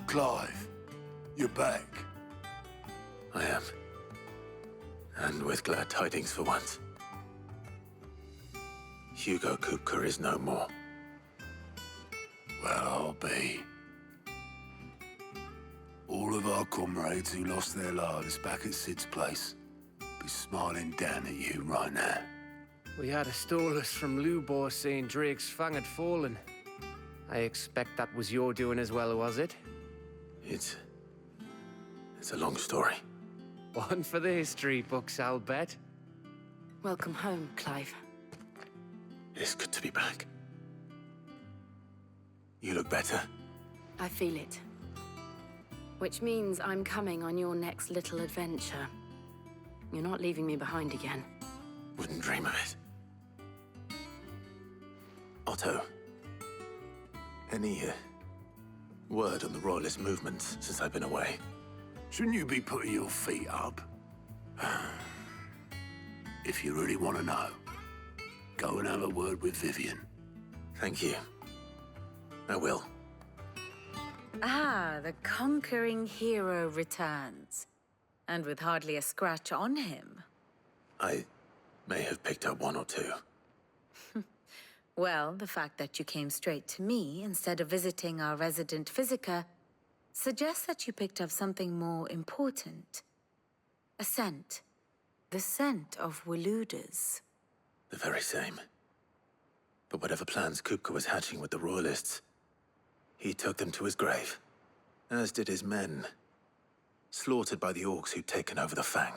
Clive, you're back. I am. And with glad tidings for once. Hugo Kupka is no more. Well, I'll be. All of our comrades who lost their lives back at Sid's place be smiling down at you right now. We had a stolus from Lubor saying Drake's fang had fallen. I expect that was your doing as well, was it? It's a long story. One for the history books, I'll bet. Welcome home, Clive. It's good to be back. You look better. I feel it. Which means I'm coming on your next little adventure. You're not leaving me behind again. Wouldn't dream of it. Otto, any word on the Royalist movements since I've been away? Shouldn't you be putting your feet up? If you really want to know, go and have a word with Vivian. Thank you. I will. Ah, the conquering hero returns. And with hardly a scratch on him. I may have picked up one or two. Well, the fact that you came straight to me instead of visiting our resident physiker suggests that you picked up something more important. A scent. The scent of Waludas. The very same. But whatever plans Kupka was hatching with the Royalists, he took them to his grave. As did his men. Slaughtered by the orcs who'd taken over the Fang.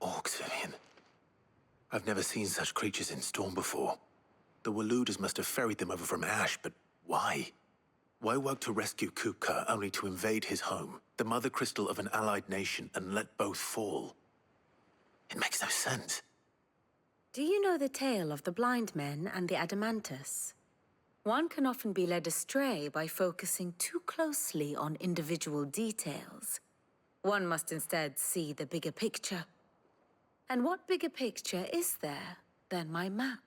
Orcs, Vivian. I've never seen such creatures in Storm before. The Waludas must have ferried them over from Ash, but why? Why work to rescue Kupka only to invade his home, the mother crystal of an allied nation, and let both fall? It makes no sense. Do you know the tale of the blind men and the Adamantus? One can often be led astray by focusing too closely on individual details. One must instead see the bigger picture. And what bigger picture is there than my map?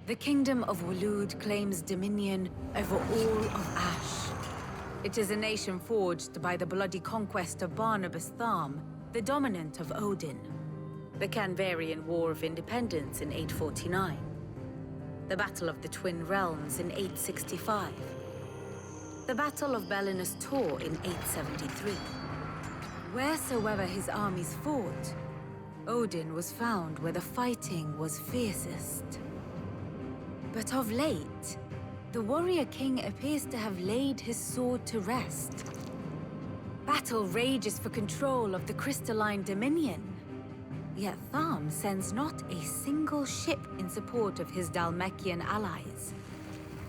The kingdom of Walud claims dominion over all of Ash. It is a nation forged by the bloody conquest of Barnabas Tharm, the dominant of Odin. The Canvarian War of Independence in 849. The Battle of the Twin Realms in 865. The Battle of Belinus Tor in 873. Wheresoever his armies fought, Odin was found where the fighting was fiercest. But of late, the warrior king appears to have laid his sword to rest. Battle rages for control of the crystalline dominion. Yet Tharm sends not a single ship in support of his Dhalmekian allies.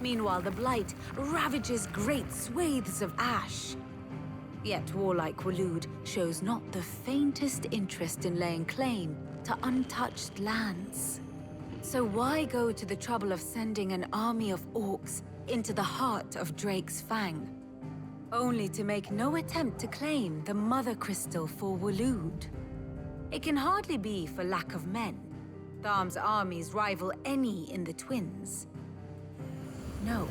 Meanwhile, the Blight ravages great swathes of Ash. Yet warlike Walud shows not the faintest interest in laying claim to untouched lands. So why go to the trouble of sending an army of orcs into the heart of Drake's Fang, only to make no attempt to claim the Mother Crystal for Walud? It can hardly be for lack of men. Tharm's armies rival any in the Twins. No.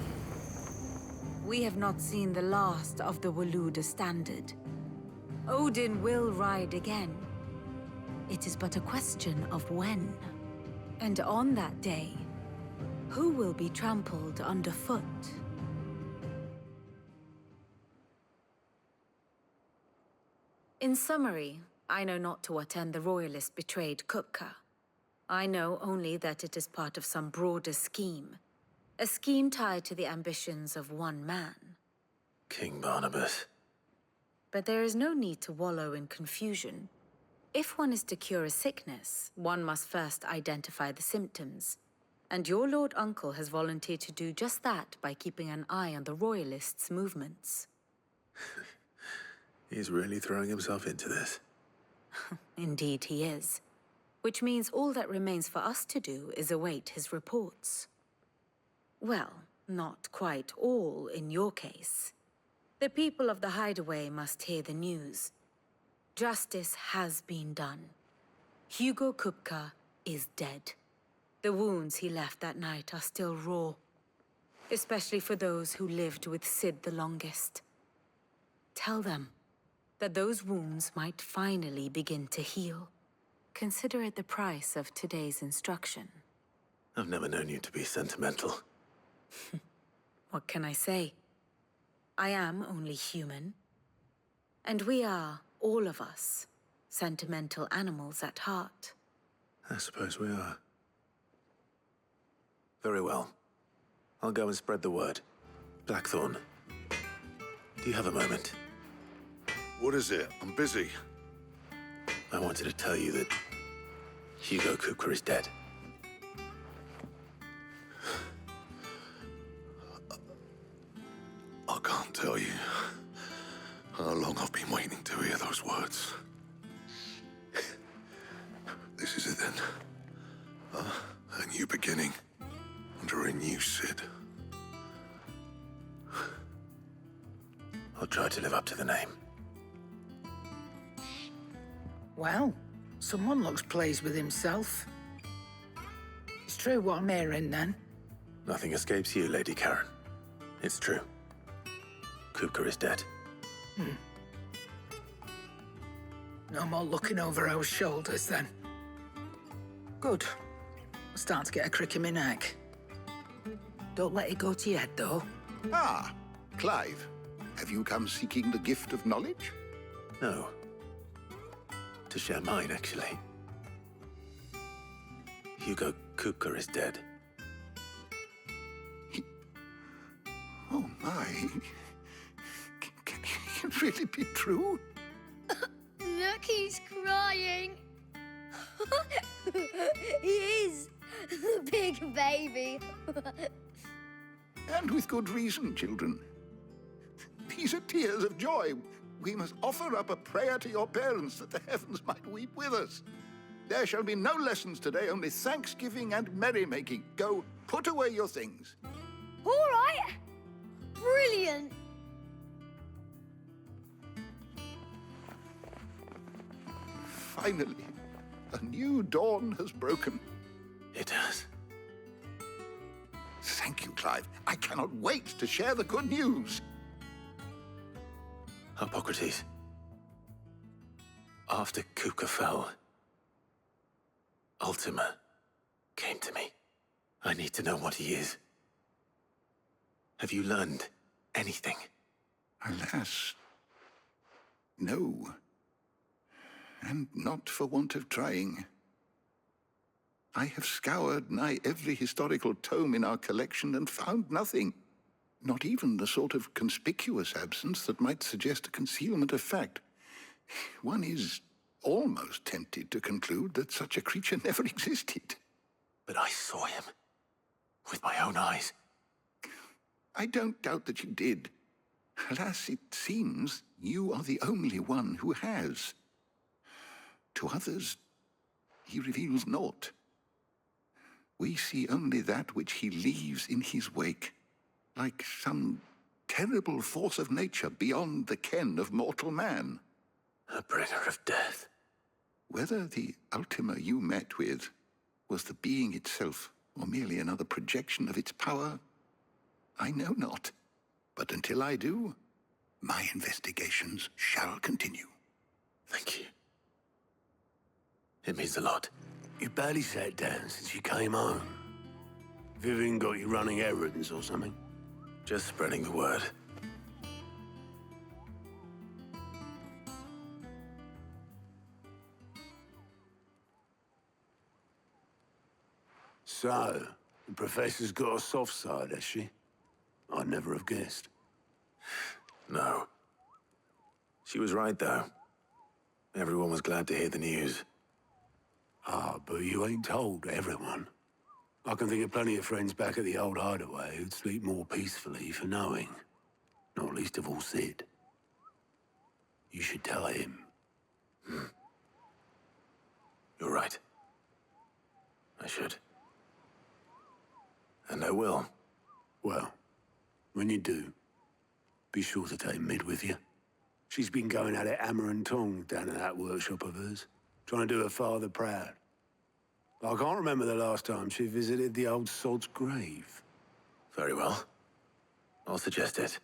We have not seen the last of the Waluda standard. Odin will ride again. It is but a question of when. And on that day, who will be trampled underfoot? In summary, I know not to what end the Royalists betrayed Kupka. I know only that it is part of some broader scheme. A scheme tied to the ambitions of one man. King Barnabas. But there is no need to wallow in confusion. If one is to cure a sickness, one must first identify the symptoms. And your Lord Uncle has volunteered to do just that by keeping an eye on the Royalists' movements. He's really throwing himself into this. Indeed he is. Which means all that remains for us to do is await his reports. Well, not quite all in your case. The people of the Hideaway must hear the news. Justice has been done. Hugo Kupka is dead. The wounds he left that night are still raw, especially for those who lived with Sid the longest. Tell them that those wounds might finally begin to heal. Consider it the price of today's instruction. I've never known you to be sentimental. What can I say? I am only human. And we are, all of us, sentimental animals at heart. I suppose we are. Very well. I'll go and spread the word. Blackthorn, do you have a moment? What is it? I'm busy. I wanted to tell you that Hugo Kupka is dead. I can't tell you how long I've been waiting to hear those words. This is it then. A new beginning under a new Sid. I'll try to live up to the name. Well, someone looks pleased with himself. It's true what I'm hearing, then. Nothing escapes you, Lady Karen. It's true. Kupka is dead. No more looking over our shoulders, then. Good. I'm starting to get a crick in my neck. Don't let it go to your head, though. Ah, Clive. Have you come seeking the gift of knowledge? No. To share mine, actually. Hugo Kupka is dead. Oh, my. Can it really be true? Look, he's crying. He is. The big baby. And with good reason, children. These are tears of joy. We must offer up a prayer to your parents that the heavens might weep with us. There shall be no lessons today, only thanksgiving and merrymaking. Go, put away your things. All right. Brilliant. Finally, a new dawn has broken. It has. Thank you, Clive. I cannot wait to share the good news. Hippocrates. After Kupka fell, Ultima came to me. I need to know what he is. Have you learned anything? Alas, no. And not for want of trying. I have scoured nigh every historical tome in our collection and found nothing. Not even the sort of conspicuous absence that might suggest a concealment of fact. One is almost tempted to conclude that such a creature never existed. But I saw him. With my own eyes. I don't doubt that you did. Alas, it seems you are the only one who has. To others, he reveals naught. We see only that which he leaves in his wake, like some terrible force of nature beyond the ken of mortal man. A bringer of death. Whether the Ultima you met with was the being itself, or merely another projection of its power, I know not. But until I do, my investigations shall continue. Thank you. It means a lot. You barely sat down since you came home. Vivian got you running errands or something? Just spreading the word. So, the professor's got a soft side, has she? I'd never have guessed. No. She was right, though. Everyone was glad to hear the news. Ah, but you ain't told everyone. I can think of plenty of friends back at the old hideaway who'd sleep more peacefully for knowing. Not least of all Sid. You should tell him. You're right. I should. And I will. Well, when you do, be sure to take Mid with you. She's been going at it hammer and tongs down in that workshop of hers, trying to do her father proud. I can't remember the last time she visited the old sod's grave. Very well. I'll suggest it.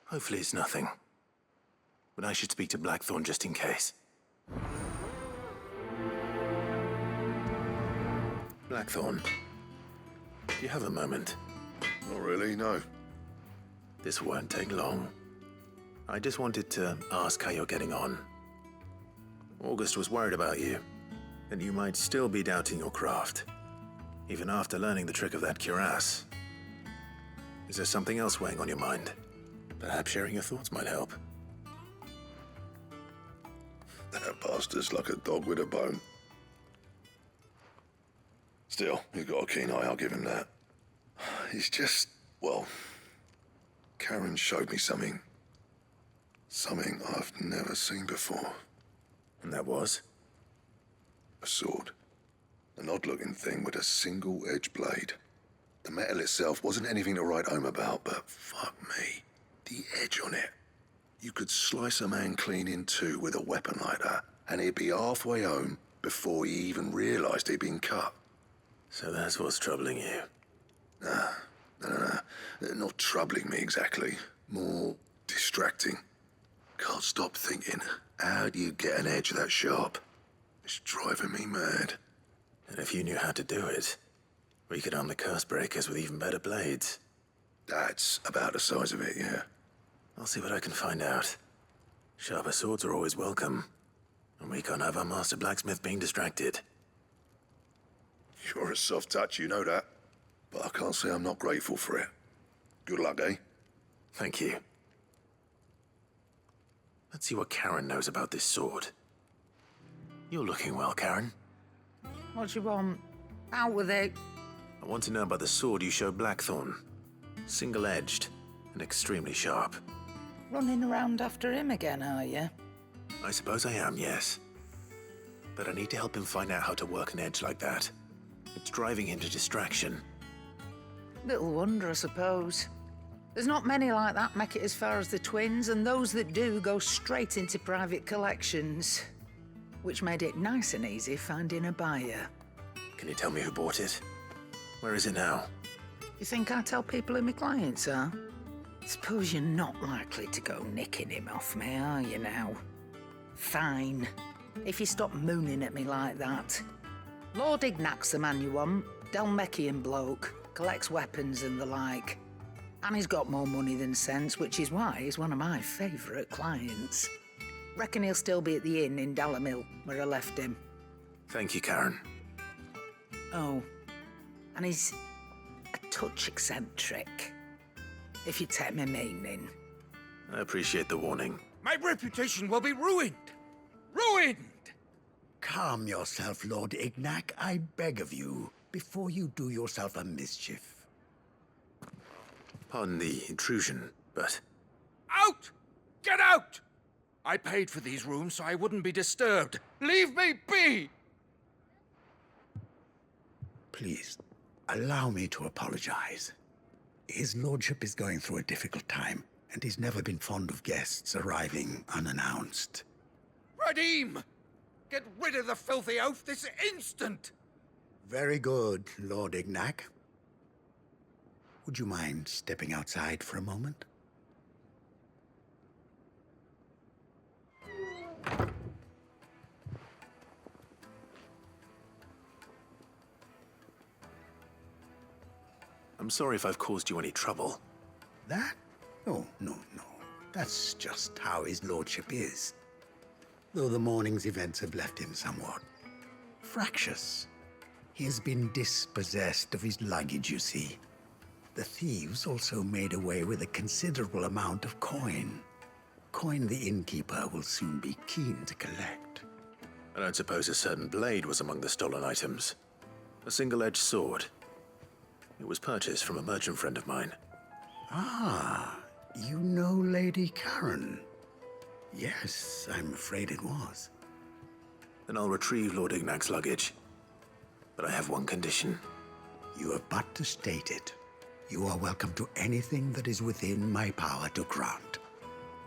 Hopefully it's nothing. But I should speak to Blackthorn just in case. Blackthorn, do you have a moment? Not really, no. This won't take long. I just wanted to ask how you're getting on. August was worried about you, that you might still be doubting your craft, even after learning the trick of that cuirass. Is there something else weighing on your mind? Perhaps sharing your thoughts might help. That bastard's like a dog with a bone. Still, he's got a keen eye, I'll give him that. He's just, well, Karen showed me something. Something I've never seen before. And that was? A sword. An odd-looking thing with a single-edged blade. The metal itself wasn't anything to write home about, but fuck me. The edge on it. You could slice a man clean in two with a weapon like that, and he'd be halfway home before he even realised he'd been cut. So that's what's troubling you. No. Not troubling me exactly. More distracting. Can't stop thinking, how do you get an edge that sharp? It's driving me mad. And if you knew how to do it, we could arm the curse breakers with even better blades. That's about the size of it, yeah. I'll see what I can find out. Sharper swords are always welcome. And we can't have our master blacksmith being distracted. You're a soft touch, you know that. But I can't say I'm not grateful for it. Good luck, eh? Thank you. Let's see what Karen knows about this sword. You're looking well, Karen. What do you want? Out with it. I want to know about the sword you showed Blackthorn. Single-edged and extremely sharp. Running around after him again, are you? I suppose I am, yes. But I need to help him find out how to work an edge like that. It's driving him to distraction. Little wonder, I suppose. There's not many like that make it as far as the twins, and those that do go straight into private collections. Which made it nice and easy finding a buyer. Can you tell me who bought it? Where is it now? You think I tell people who my clients are? Suppose you're not likely to go nicking him off me, are you now? Fine. If you stop mooning at me like that. Lord Ignac's the man you want. Dalmekian bloke. Collects weapons and the like. And he's got more money than sense, which is why he's one of my favourite clients. Reckon he'll still be at the inn in Dalamil, where I left him. Thank you, Karen. Oh, and he's a touch eccentric, if you take my meaning. I appreciate the warning. My reputation will be ruined! Ruined! Calm yourself, Lord Ignac, I beg of you, before you do yourself a mischief. Pardon the intrusion, but... Out! Get out! I paid for these rooms so I wouldn't be disturbed. Leave me be! Please, allow me to apologize. His lordship is going through a difficult time, and he's never been fond of guests arriving unannounced. Radim! Get rid of the filthy oaf this instant! Very good, Lord Ignac. Would you mind stepping outside for a moment? I'm sorry if I've caused you any trouble. That? Oh, no. That's just how his lordship is. Though the morning's events have left him somewhat fractious. He has been dispossessed of his luggage, you see. The thieves also made away with a considerable amount of coin. Coin the innkeeper will soon be keen to collect. I don't suppose a certain blade was among the stolen items. A single-edged sword. It was purchased from a merchant friend of mine. Ah, you know Lady Karen. Yes, I'm afraid it was. Then I'll retrieve Lord Ignac's luggage. But I have one condition. You have but to state it. You are welcome to anything that is within my power to grant.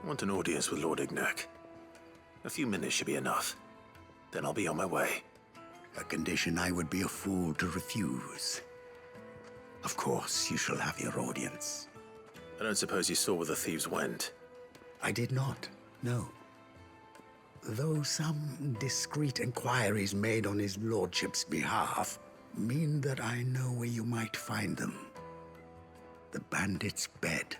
I want an audience with Lord Ignac. A few minutes should be enough. Then I'll be on my way. A condition I would be a fool to refuse. Of course, you shall have your audience. I don't suppose you saw where the thieves went. I did not, no. Though some discreet inquiries made on his lordship's behalf mean that I know where you might find them. The bandit's bed.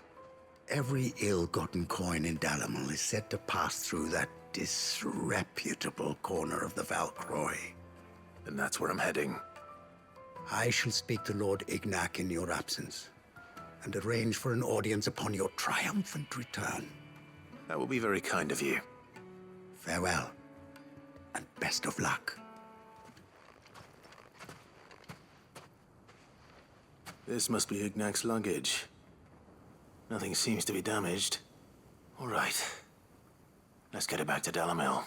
Every ill-gotten coin in Dalamal is said to pass through that disreputable corner of the Valcroy. And that's where I'm heading. I shall speak to Lord Ignac in your absence, and arrange for an audience upon your triumphant return. That will be very kind of you. Farewell, and best of luck. This must be Ignac's luggage. Nothing seems to be damaged. All right. Let's get it back to Dalamel.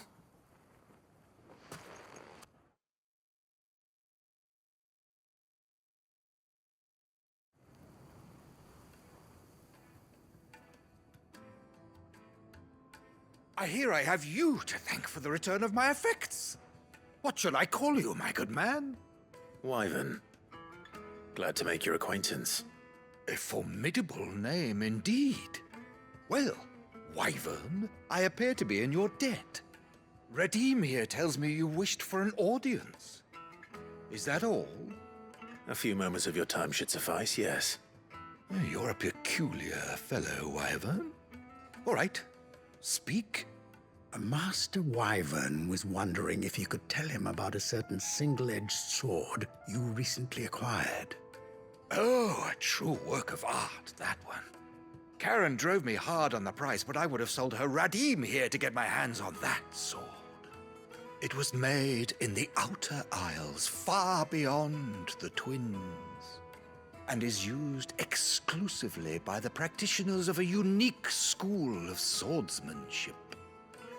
I hear I have you to thank for the return of my effects. What should I call you, my good man? Wyvern. Glad to make your acquaintance. A formidable name indeed. Well, Wyvern, I appear to be in your debt. Redeem here tells me you wished for an audience. Is that all? A few moments of your time should suffice, yes. You're a peculiar fellow, Wyvern. All right. Speak. Master Wyvern was wondering if you could tell him about a certain single-edged sword you recently acquired. Oh, a true work of art, that one. Karen drove me hard on the price, but I would have sold her Radim here to get my hands on that sword. It was made in the Outer Isles, far beyond the Twins, and is used exclusively by the practitioners of a unique school of swordsmanship.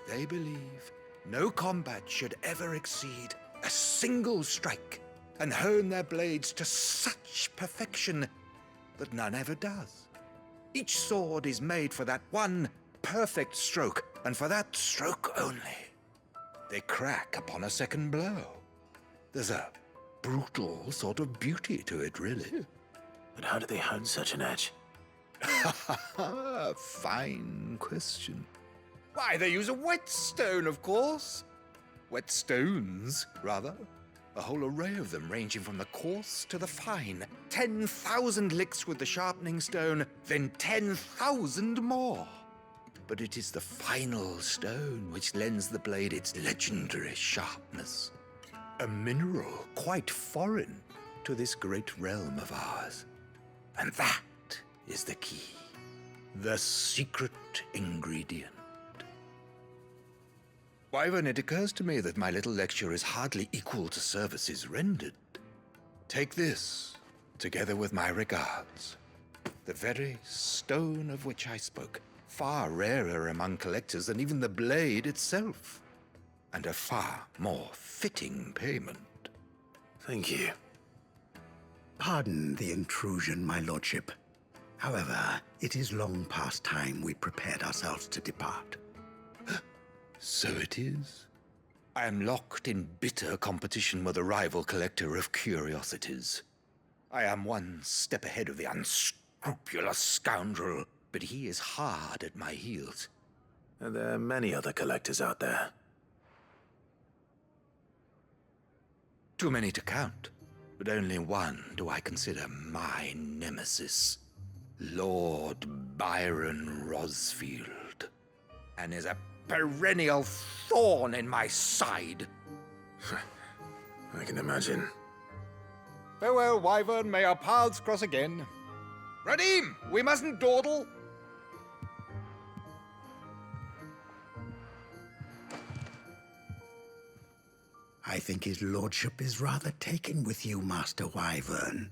They believe no combat should ever exceed a single strike, and hone their blades to such perfection that none ever does. Each sword is made for that one perfect stroke, and for that stroke only. They crack upon a second blow. There's a brutal sort of beauty to it, really. But how do they hone such an edge? Fine question. Why, they use a whetstone, of course. Whetstones, rather. A whole array of them, ranging from the coarse to the fine. 10,000 licks with the sharpening stone, then 10,000 more. But it is the final stone which lends the blade its legendary sharpness. A mineral quite foreign to this great realm of ours. And that is the key. The secret ingredient. Wyvern, it occurs to me that my little lecture is hardly equal to services rendered. Take this, together with my regards. The very stone of which I spoke, far rarer among collectors than even the blade itself, and a far more fitting payment. Thank you. Pardon the intrusion, my lordship. However, it is long past time we prepared ourselves to depart. So it is. I am locked in bitter competition with a rival collector of curiosities. I am one step ahead of the unscrupulous scoundrel, but he is hard at my heels. And there are many other collectors out there. Too many to count, but only one do I consider my nemesis. Lord Byron Rosfield. And is a perennial thorn in my side. I can imagine. Farewell, Wyvern. May our paths cross again. Radim, we mustn't dawdle. I think his lordship is rather taken with you, Master Wyvern.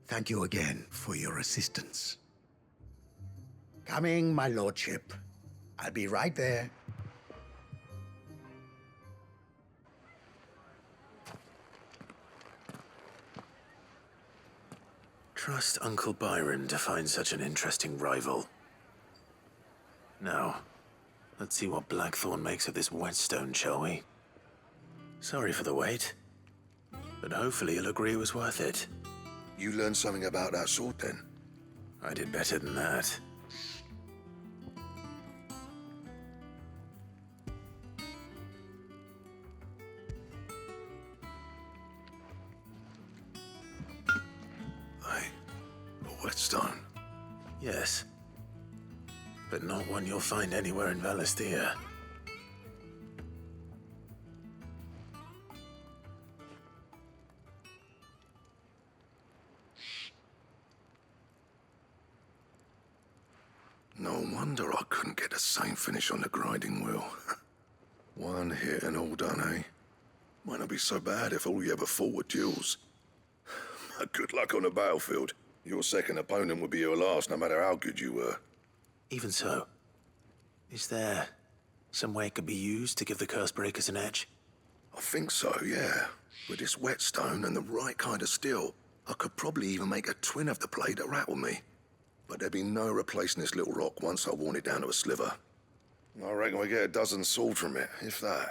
Thank you again for your assistance. Coming, my lordship. I'll be right there. Trust Uncle Byron to find such an interesting rival. Now, let's see what Blackthorn makes of this whetstone, shall we? Sorry for the wait, but hopefully you'll agree it was worth it. You learned something about that sword then? I did better than that. A whetstone? Yes. But not one you'll find anywhere in Valisthea. No wonder I couldn't get the same finish on the grinding wheel. One hit and all done, eh? Might not be so bad if all you ever fought were duels. Good luck on the battlefield. Your second opponent would be your last, no matter how good you were. Even so, is there some way it could be used to give the curse breakers an edge? I think so, yeah. With this whetstone and the right kind of steel, I could probably even make a twin of the blade that rattled me. But there'd be no replacing this little rock once I worn it down to a sliver. I reckon we get a dozen swords from it, if that.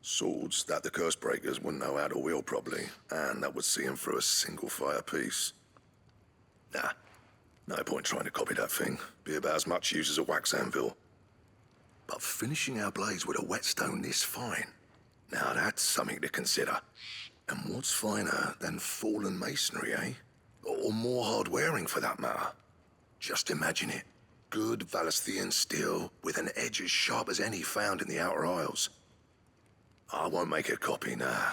Swords that the curse breakers wouldn't know how to wield properly, and that would see them through a single fire piece. Nah, no point trying to copy that thing. Be about as much use as a wax anvil. But finishing our blades with a whetstone this fine, now that's something to consider. And what's finer than fallen masonry, eh? Or more hard-wearing, for that matter. Just imagine it. Good Valisthean steel with an edge as sharp as any found in the Outer Isles. I won't make a copy, nah.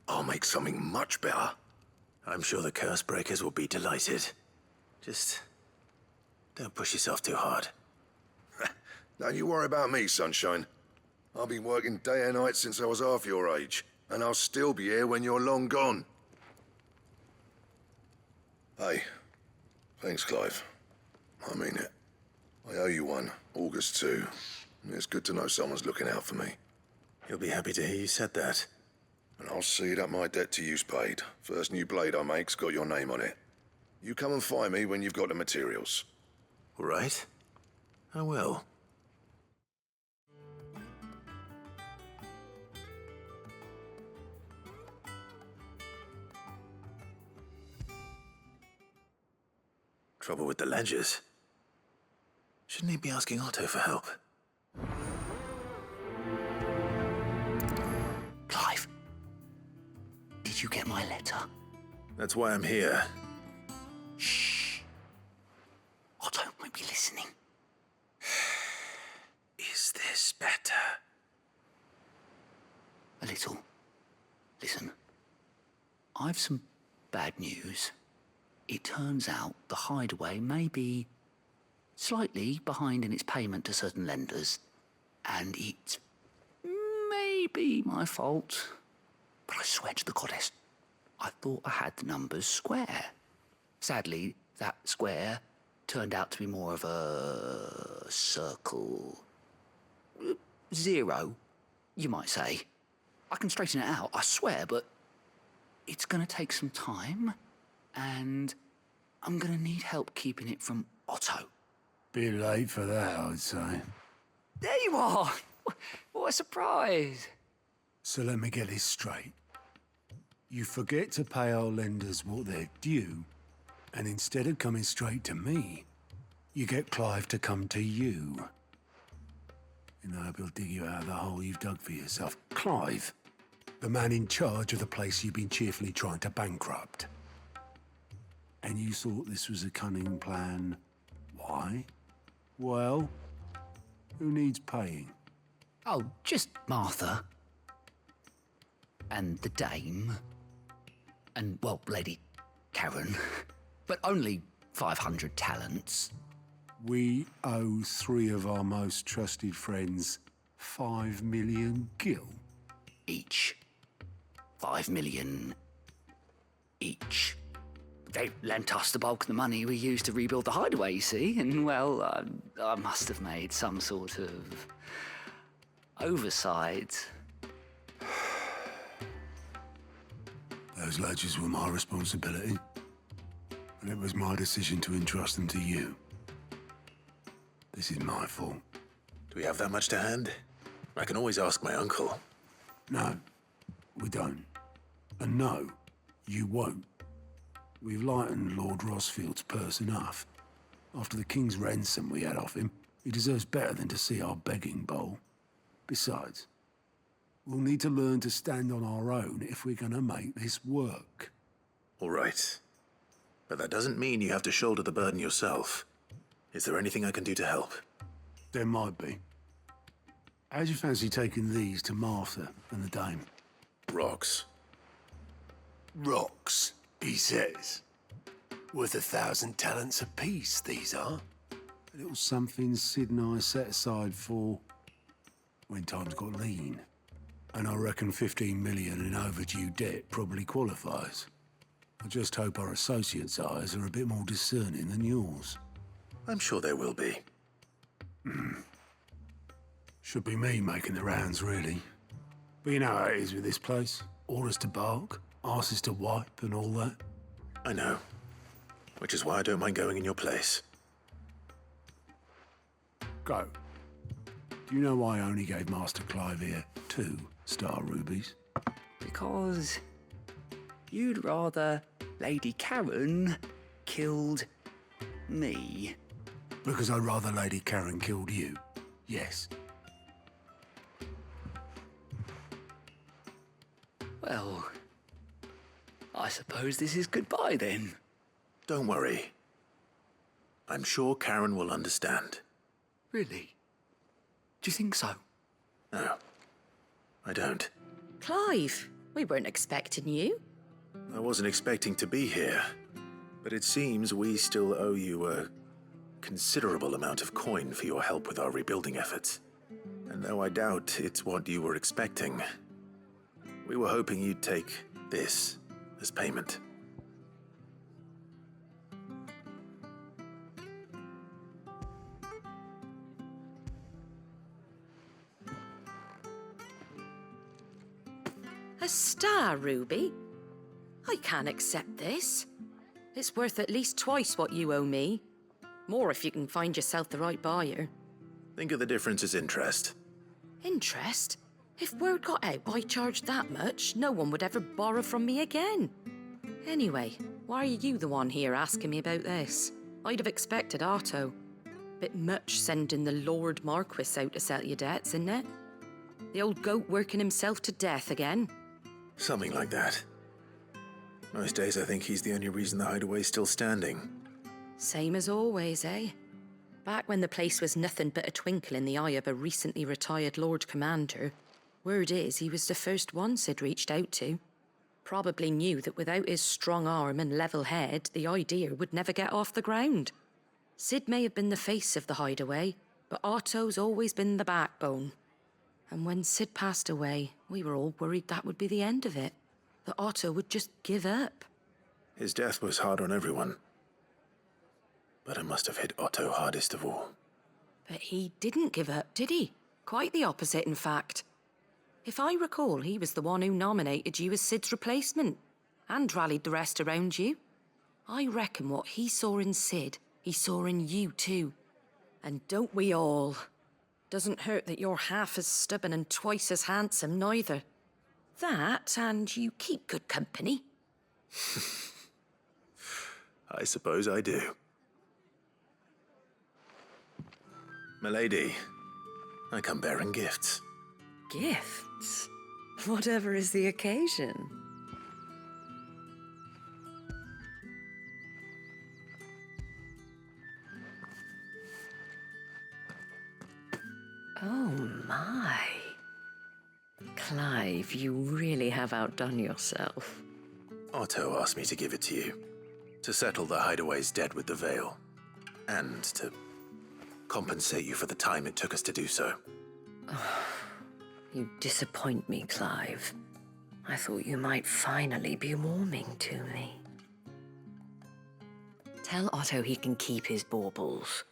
I'll make something much better. I'm sure the curse breakers will be delighted. Just don't push yourself too hard. Don't you worry about me, sunshine. I've been working day and night since I was half your age, and I'll still be here when you're long gone. Hey, thanks, Clive. I mean it. I owe you one, August too. It's good to know someone's looking out for me. He'll be happy to hear you said that. And I'll see that my debt to you's paid. First new blade I make's got your name on it. You come and find me when you've got the materials. All right. I will. Trouble with the ledgers. Shouldn't he be asking Otto for help? Clive, did you get my letter? That's why I'm here. Shh. Otto might be listening. Is this better? A little. Listen, I've some bad news. It turns out the Hideaway may be slightly behind in its payment to certain lenders, and it may be my fault. But I swear to the goddess, I thought I had the numbers square. Sadly, that square turned out to be more of a circle. Zero, you might say. I can straighten it out, I swear, but it's gonna take some time, and I'm gonna need help keeping it from Otto. Bit late for that, I'd say. There you are! What a surprise! So let me get this straight. You forget to pay our lenders what they're due, and instead of coming straight to me, you get Clive to come to you. And I hope he'll dig you out of the hole you've dug for yourself. Clive, the man in charge of the place you've been cheerfully trying to bankrupt. And you thought this was a cunning plan. Why? Well, who needs paying? Oh, just Martha. And the dame. And, well, Lady Karen. But only 500 talents. We owe 3 of our most trusted friends 5 million gil. Each. 5 million each. they lent us the bulk of the money we used to rebuild the hideaway, you see, and, well, I must have made some sort of oversight. Those ledgers were my responsibility, and it was my decision to entrust them to you. This is my fault. Do we have that much to hand? I can always ask my uncle. No, we don't. And no, you won't. We've lightened Lord Rosfield's purse enough. After the king's ransom we had off him, he deserves better than to see our begging bowl. Besides, we'll need to learn to stand on our own if we're gonna make this work. All right. But that doesn't mean you have to shoulder the burden yourself. Is there anything I can do to help? There might be. How'd you fancy taking these to Martha and the Dame? Rocks. Rocks, he says. Worth 1,000 talents apiece, these are. A little something Sid and I set aside for when times got lean. And I reckon 15 million in overdue debt probably qualifies. I just hope our associates' eyes are a bit more discerning than yours. I'm sure there will be. Should be me making the rounds, really. But you know how it is with this place. Orders to bark, arses to wipe, and all that. I know. Which is why I don't mind going in your place. Go. Do you know why I only gave Master Clive here 2 star rubies? Because you'd rather Lady Karen killed me. Because I'd rather Lady Karen killed you. Yes. Well, I suppose this is goodbye then. Don't worry. I'm sure Karen will understand. Really? Do you think so? No, I don't. Clive, we weren't expecting you. I wasn't expecting to be here, but it seems we still owe you a considerable amount of coin for your help with our rebuilding efforts. And though I doubt it's what you were expecting, we were hoping you'd take this as payment. A star ruby? I can't accept this. It's worth at least twice what you owe me. More if you can find yourself the right buyer. Think of the difference as interest. Interest? If word got out I charged that much, no one would ever borrow from me again. Anyway, why are you the one here asking me about this? I'd have expected Otto. Bit much sending the Lord Marquis out to settle your debts, isn't it? The old goat working himself to death again. Something like that. Most days I think he's the only reason the hideaway's still standing. Same as always, eh? Back when the place was nothing but a twinkle in the eye of a recently retired Lord Commander, word is he was the first one Sid reached out to. Probably knew that without his strong arm and level head, the idea would never get off the ground. Sid may have been the face of the hideaway, but Otto's always been the backbone. And when Sid passed away, we were all worried that would be the end of it. That Otto would just give up. His death was hard on everyone. But it must have hit Otto hardest of all. But he didn't give up, did he? Quite the opposite, in fact. If I recall, he was the one who nominated you as Sid's replacement, and rallied the rest around you. I reckon what he saw in Sid, he saw in you too. And don't we all? Doesn't hurt that you're half as stubborn and twice as handsome, neither. That, and you keep good company. I suppose I do. Milady, I come bearing gifts. Gifts? Whatever is the occasion. Oh my. Clive, you really have outdone yourself. Otto asked me to give it to you. To settle the hideaway's debt with the Veil. And to compensate you for the time it took us to do so. You disappoint me, Clive. I thought you might finally be warming to me. Tell Otto he can keep his baubles.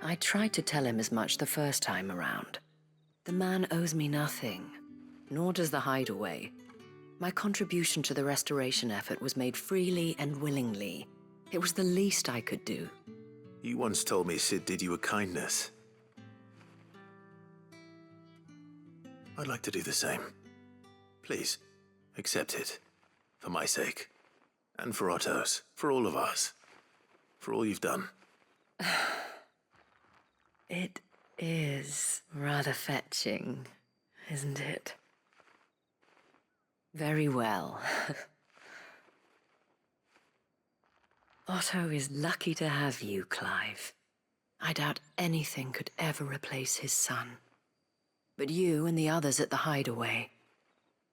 I tried to tell him as much the first time around. The man owes me nothing, nor does the hideaway. My contribution to the restoration effort was made freely and willingly. It was the least I could do. You once told me Sid did you a kindness. I'd like to do the same. Please, accept it. For my sake. And for Otto's. For all of us. For all you've done. It is rather fetching, isn't it? Very well. Otto is lucky to have you, Clive. I doubt anything could ever replace his son. But you and the others at the hideaway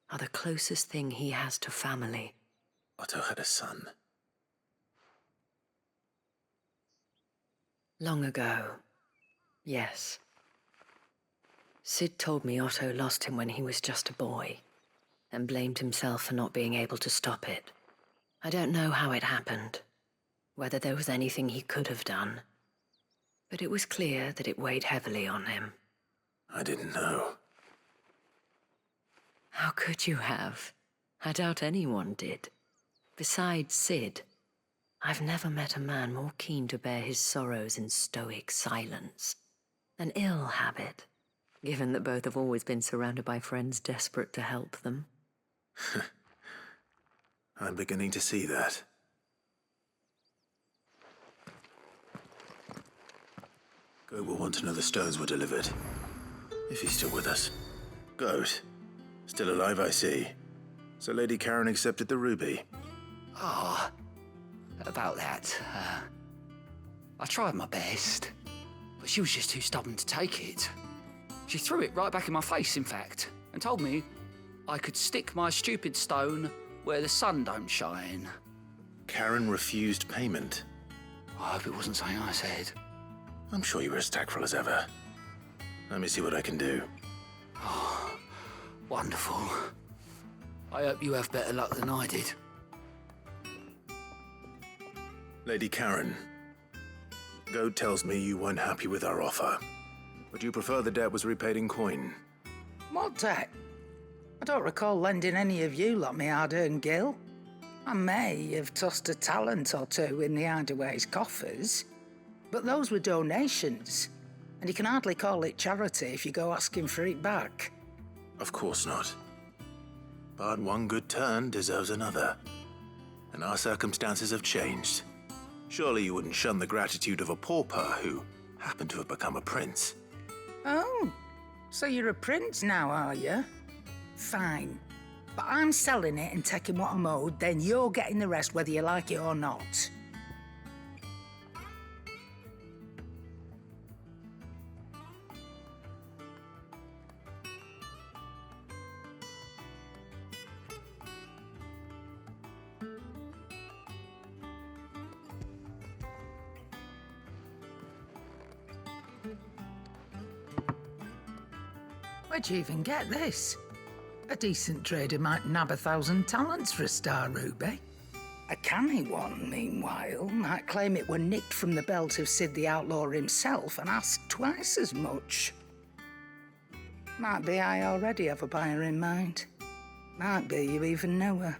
are the closest thing he has to family. Otto had a son. Long ago, yes. Sid told me Otto lost him when he was just a boy, and blamed himself for not being able to stop it. I don't know how it happened, whether there was anything he could have done, but it was clear that it weighed heavily on him. I didn't know. How could you have? I doubt anyone did. Besides Sid, I've never met a man more keen to bear his sorrows in stoic silence. An ill habit, given that both have always been surrounded by friends desperate to help them. I'm beginning to see that. Goat will want to know the stones were delivered. If he's still with us. Goat. Still alive, I see. So Lady Karen accepted the ruby. Ah, about that. I tried my best, but she was just too stubborn to take it. She threw it right back in my face, in fact, and told me I could stick my stupid stone where the sun don't shine. Karen refused payment. I hope it wasn't something I said. I'm sure you were as tactful as ever. Let me see what I can do. Oh, wonderful. I hope you have better luck than I did. Lady Karen, Goat tells me you weren't happy with our offer. Would you prefer the debt was repaid in coin? What debt? I don't recall lending any of you like me hard-earned gil. I may have tossed a talent or two in the hideaway's coffers, but those were donations, and you can hardly call it charity if you go asking for it back. Of course not. But one good turn deserves another. And our circumstances have changed. Surely you wouldn't shun the gratitude of a pauper who happened to have become a prince. Oh, so you're a prince now, are you? Fine. But I'm selling it and taking what I'm owed, then you're getting the rest whether you like it or not. Where'd you even get this? A decent trader might nab 1,000 talents for a star ruby. A canny one, meanwhile, might claim it were nicked from the belt of Sid the Outlaw himself and ask twice as much. Might be I already have a buyer in mind. Might be you even know her.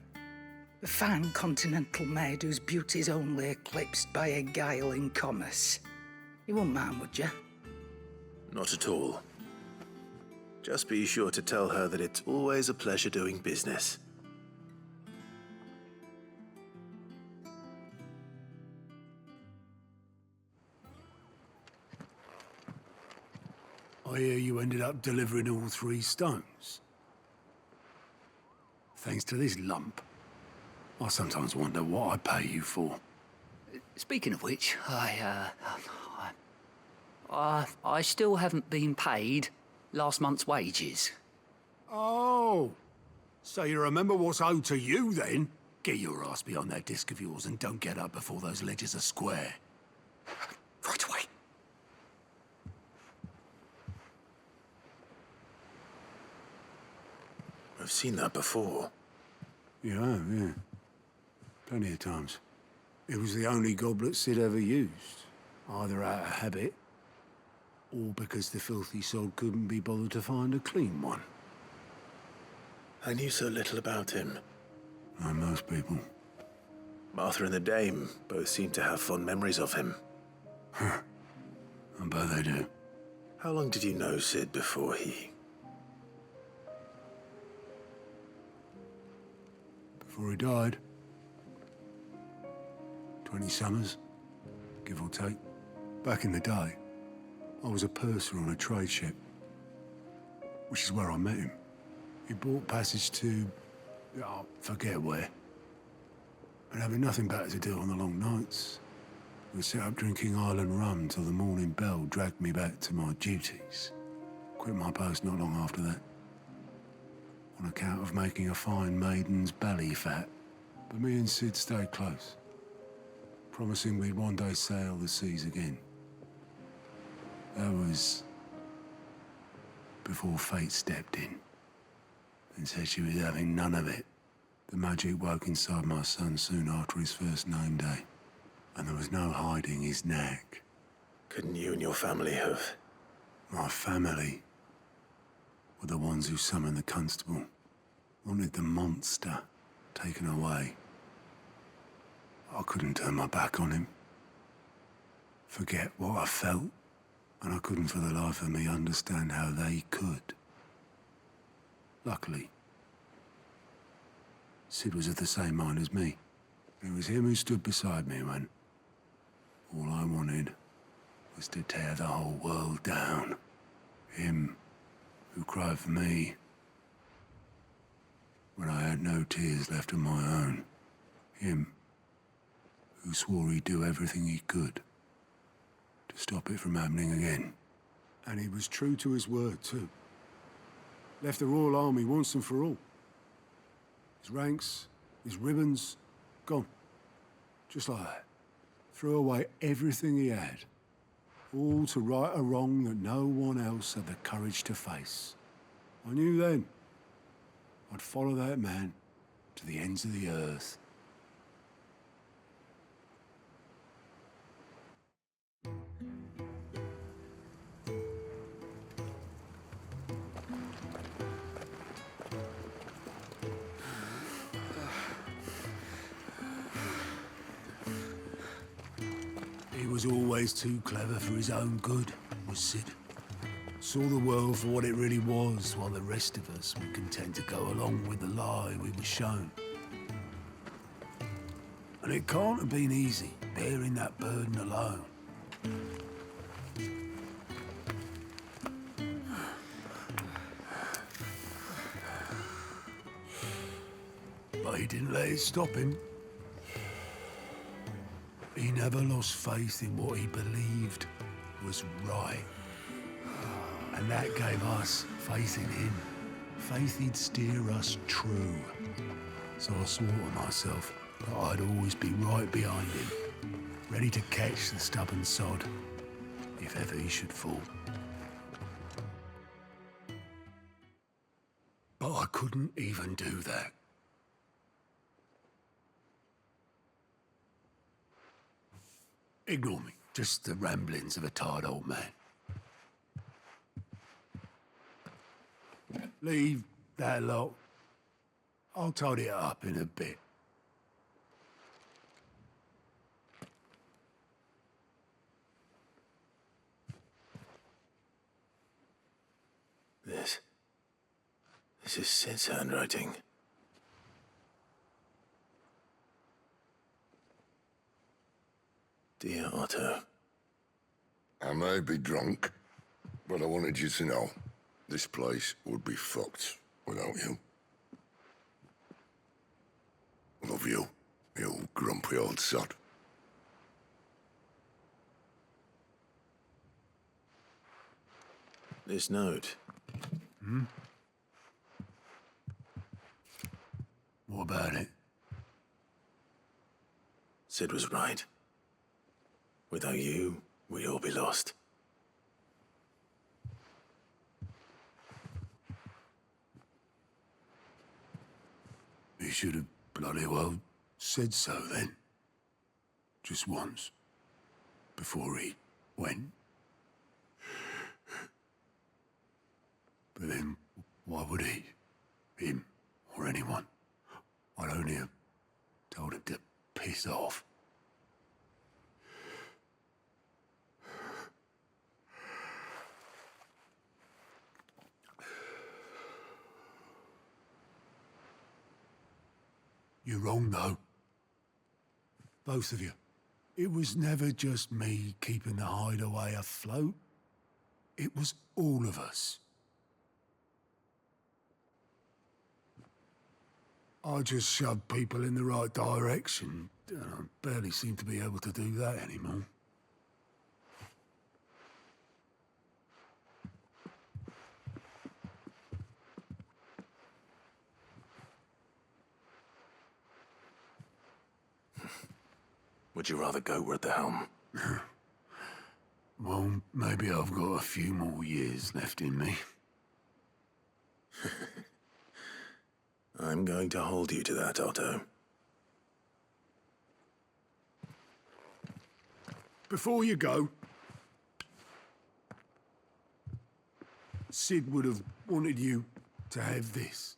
A fine continental maid whose beauty's only eclipsed by a guile in commerce. You wouldn't mind, would you? Not at all. Just be sure to tell her that it's always a pleasure doing business. I hear you ended up delivering all 3 stones. Thanks to this lump. I sometimes wonder what I pay you for. Speaking of which, I still haven't been paid last month's wages. Oh, so you remember what's owed to you then? Get your ass behind that disc of yours and don't get up before those ledgers are square. Right away. I've seen that before. You have, yeah. Plenty of times. It was the only goblet Sid ever used, either out of habit or because the filthy sod couldn't be bothered to find a clean one. I knew so little about him. Like most people. Martha and the Dame both seem to have fond memories of him. I bet they do. How long did you know Sid before he... Before he died. 20 summers, give or take. Back in the day, I was a purser on a trade ship, which is where I met him. He bought passage to... I forget where. And having nothing better to do on the long nights, we set up drinking island rum till the morning bell dragged me back to my duties. Quit my post not long after that, on account of making a fine maiden's belly fat. But me and Sid stayed close, promising we'd one day sail the seas again. That was before fate stepped in and said she was having none of it. The magic woke inside my son soon after his first name day, and there was no hiding his knack. Couldn't you and your family have... My family were the ones who summoned the constable, wanted the monster taken away. I couldn't turn my back on him, forget what I felt, and I couldn't for the life of me understand how they could. Luckily, Sid was of the same mind as me. It was him who stood beside me when all I wanted was to tear the whole world down. Him who cried for me when I had no tears left of my own. Him who swore he'd do everything he could to stop it from happening again. And he was true to his word, too. Left the Royal Army once and for all. His ranks, his ribbons, gone. Just like that. Threw away everything he had. All to right a wrong that no one else had the courage to face. I knew then I'd follow that man to the ends of the earth. He was always too clever for his own good, was Sid. Saw the world for what it really was, while the rest of us were content to go along with the lie we were shown. And it can't have been easy, bearing that burden alone. But he didn't let it stop him. He never lost faith in what he believed was right. And that gave us faith in him. Faith he'd steer us true. So I swore to myself that I'd always be right behind him, ready to catch the stubborn sod, if ever he should fall. But I couldn't even do that. Ignore me, just the ramblings of a tired old man. Leave that lot. I'll tidy it up in a bit. This is Sid's handwriting. Dear Otto. I may be drunk, but I wanted you to know this place would be fucked without you. Love you, you grumpy old sod. This note. What about it? Sid was right. Without you, we'd all be lost. He should have bloody well said so then. Just once. Before he went. But then, why would he? Him, or anyone? I'd only have told him to piss off. You're wrong, though. Both of you. It was never just me keeping the hideaway afloat. It was all of us. I just shoved people in the right direction, and I barely seem to be able to do that anymore. Would you rather go at the helm? Well, maybe I've got a few more years left in me. I'm going to hold you to that, Otto. Before you go, Sid would have wanted you to have this.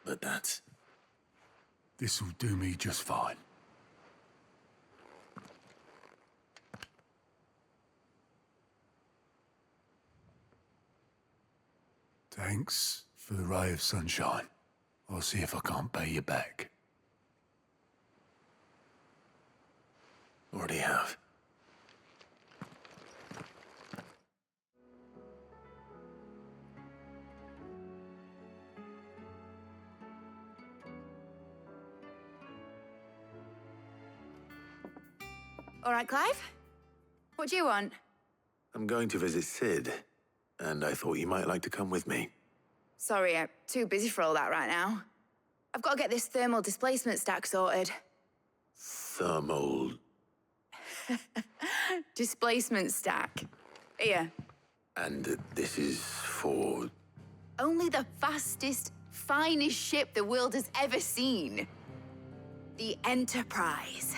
But that's... This'll do me just fine. Thanks for the ray of sunshine. I'll see if I can't pay you back. Already have. All right, Clive? What do you want? I'm going to visit Sid, and I thought you might like to come with me. Sorry, I'm too busy for all that right now. I've got to get this thermal displacement stack sorted. Thermal... Displacement stack. Here. And this is for... Only the fastest, finest ship the world has ever seen. The Enterprise.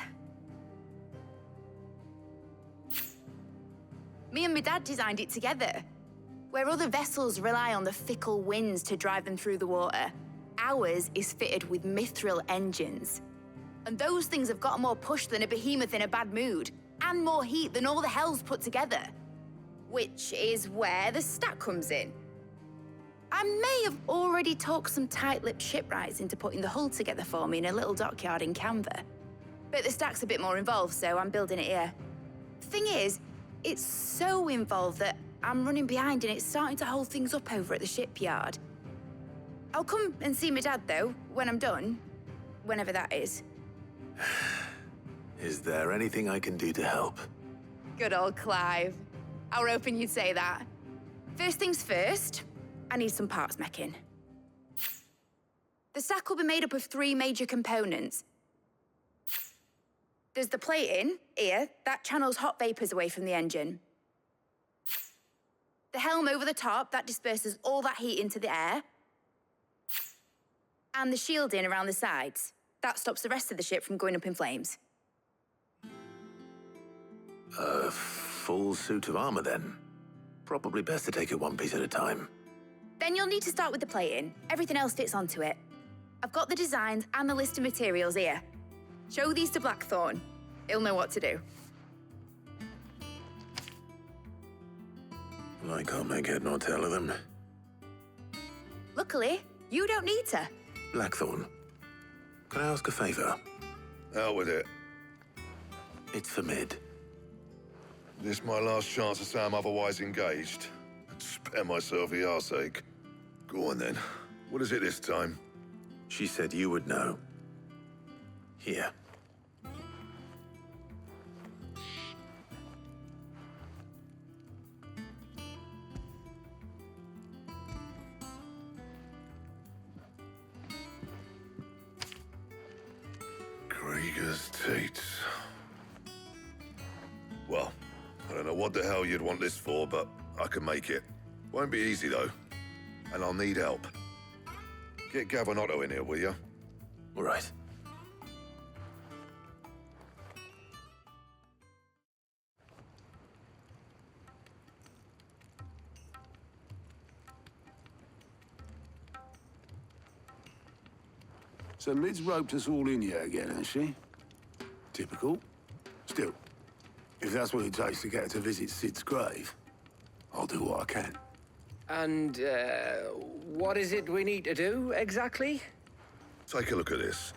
Me and my dad designed it together. Where other vessels rely on the fickle winds to drive them through the water, ours is fitted with mithril engines. And those things have got more push than a behemoth in a bad mood, and more heat than all the hells put together. Which is where the stack comes in. I may have already talked some tight-lipped shipwrights into putting the hull together for me in a little dockyard in Canva. But the stack's a bit more involved, so I'm building it here. Thing is, it's so involved that I'm running behind and it's starting to hold things up over at the shipyard. I'll come and see my dad, though, when I'm done. Whenever that is. Is there anything I can do to help? Good old Clive. I were hoping you'd say that. First things first, I need some parts meching. The stack will be made up of 3 major components. There's the plating, here, that channels hot vapors away from the engine. The helm over the top, that disperses all that heat into the air. And the shielding around the sides. That stops the rest of the ship from going up in flames. A full suit of armor, then. Probably best to take it one piece at a time. Then you'll need to start with the plating. Everything else fits onto it. I've got the designs and the list of materials here. Show these to Blackthorn. He'll know what to do. I can't make head nor tail of them. Luckily, you don't need to. Blackthorn, can I ask a favor? Out with it. It's for Mid. This my last chance to say I'm otherwise engaged. Spare myself the arseache. Go on then. What is it this time? She said you would know. Here. Krieger's teats. Well, I don't know what the hell you'd want this for, but I can make it. Won't be easy, though. And I'll need help. Get Gav and Otto in here, will you? All right. So Lid's roped us all in here again, hasn't she? Typical. Still, if that's what it takes to get her to visit Sid's grave, I'll do what I can. And, what is it we need to do, exactly? Take a look at this.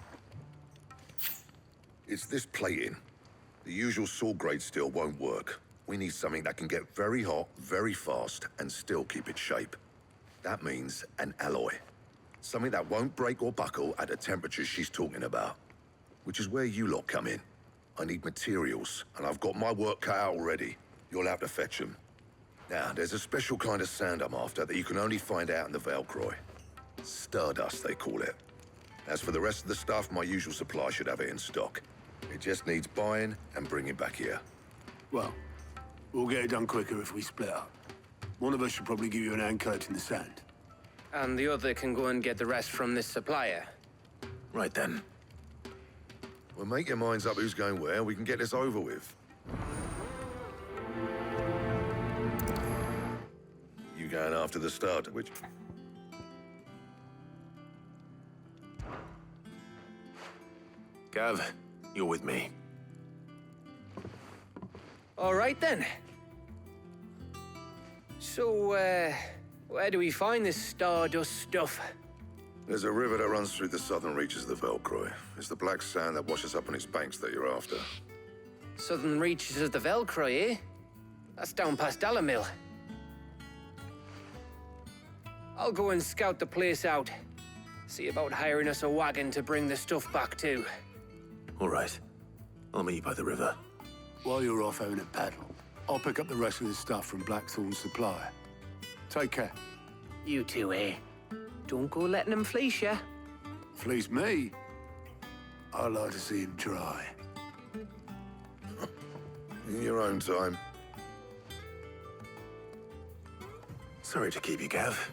It's this plating. The usual sword grade steel won't work. We need something that can get very hot, very fast, and still keep its shape. That means an alloy. Something that won't break or buckle at the temperatures she's talking about. Which is where you lot come in. I need materials, and I've got my work cut out already. You'll have to fetch them. Now, there's a special kind of sand I'm after that you can only find out in the Velcroy. Stardust, they call it. As for the rest of the stuff, my usual supply should have it in stock. It just needs buying and bringing back here. Well, we'll get it done quicker if we split up. One of us should probably give you an hand coat in the sand. And the other can go and get the rest from this supplier. Right then. Well, make your minds up who's going where, we can get this over with. You going after the starter, which... Gav, you're with me. All right, then. So, where do we find this Stardust stuff? There's a river that runs through the southern reaches of the Velcroy. It's the black sand that washes up on its banks that you're after. Southern reaches of the Velcroy, eh? That's down past Dalamil. I'll go and scout the place out. See about hiring us a wagon to bring the stuff back to. All right. I'll meet you by the river. While you're off having a paddle, I'll pick up the rest of the stuff from Blackthorn's supplier. Take care. You two, eh? Don't go letting him fleece ya. Fleece me? I'd like to see him try. In your own time. Sorry to keep you, Gav.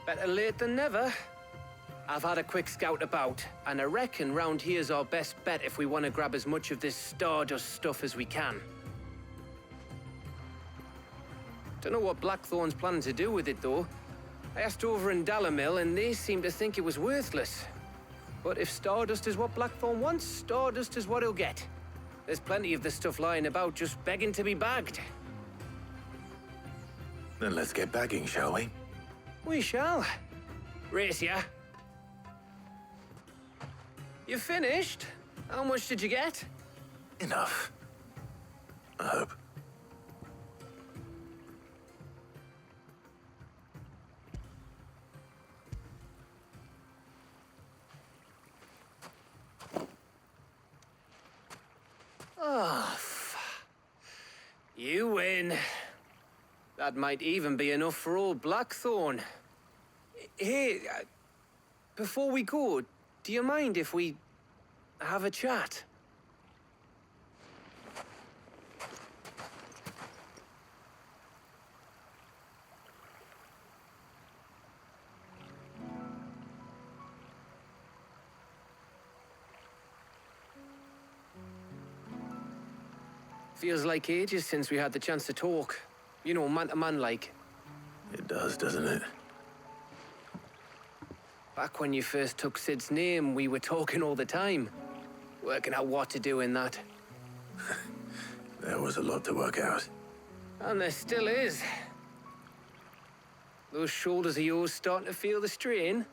Better late than never. I've had a quick scout about, and I reckon round here's our best bet if we want to grab as much of this Stardust stuff as we can. Don't know what Blackthorn's planning to do with it, though. I asked over in Dalamil, and they seem to think it was worthless. But if Stardust is what Blackthorn wants, Stardust is what he'll get. There's plenty of the stuff lying about, just begging to be bagged. Then let's get bagging, shall we? We shall. Race ya. You finished? How much did you get? Enough. I hope. Oh, you win. That might even be enough for old Blackthorn. Hey, before we go, do you mind if we have a chat? Feels like ages since we had the chance to talk. You know, man to man like. It does, doesn't it? Back when you first took Sid's name, we were talking all the time. Working out what to do in that. There was a lot to work out. And there still is. Those shoulders of yours starting to feel the strain.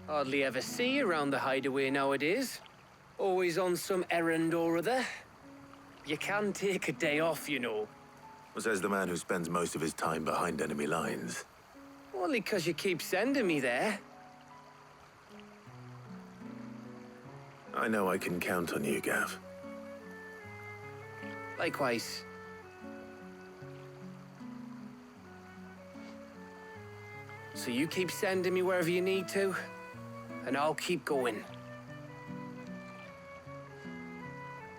Hardly ever see you around the hideaway nowadays. Always on some errand or other. You can take a day off, you know. Says the man who spends most of his time behind enemy lines. Only 'cause you keep sending me there. I know I can count on you, Gav. Likewise. So you keep sending me wherever you need to, and I'll keep going.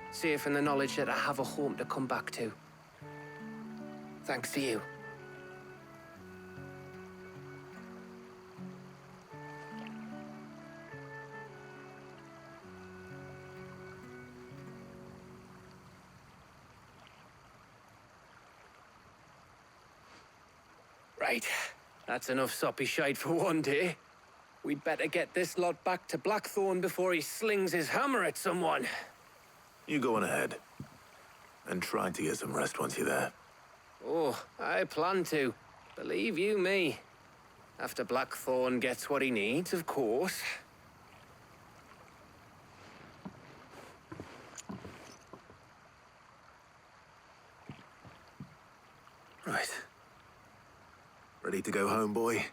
Safe in the knowledge that I have a home to come back to. Thanks to you. Right. That's enough soppy shite for one day. We'd better get this lot back to Blackthorn before he slings his hammer at someone. You go on ahead. And try to get some rest once you're there. Oh, I plan to. Believe you me. After Blackthorn gets what he needs, of course. Right. Ready to go home, boy?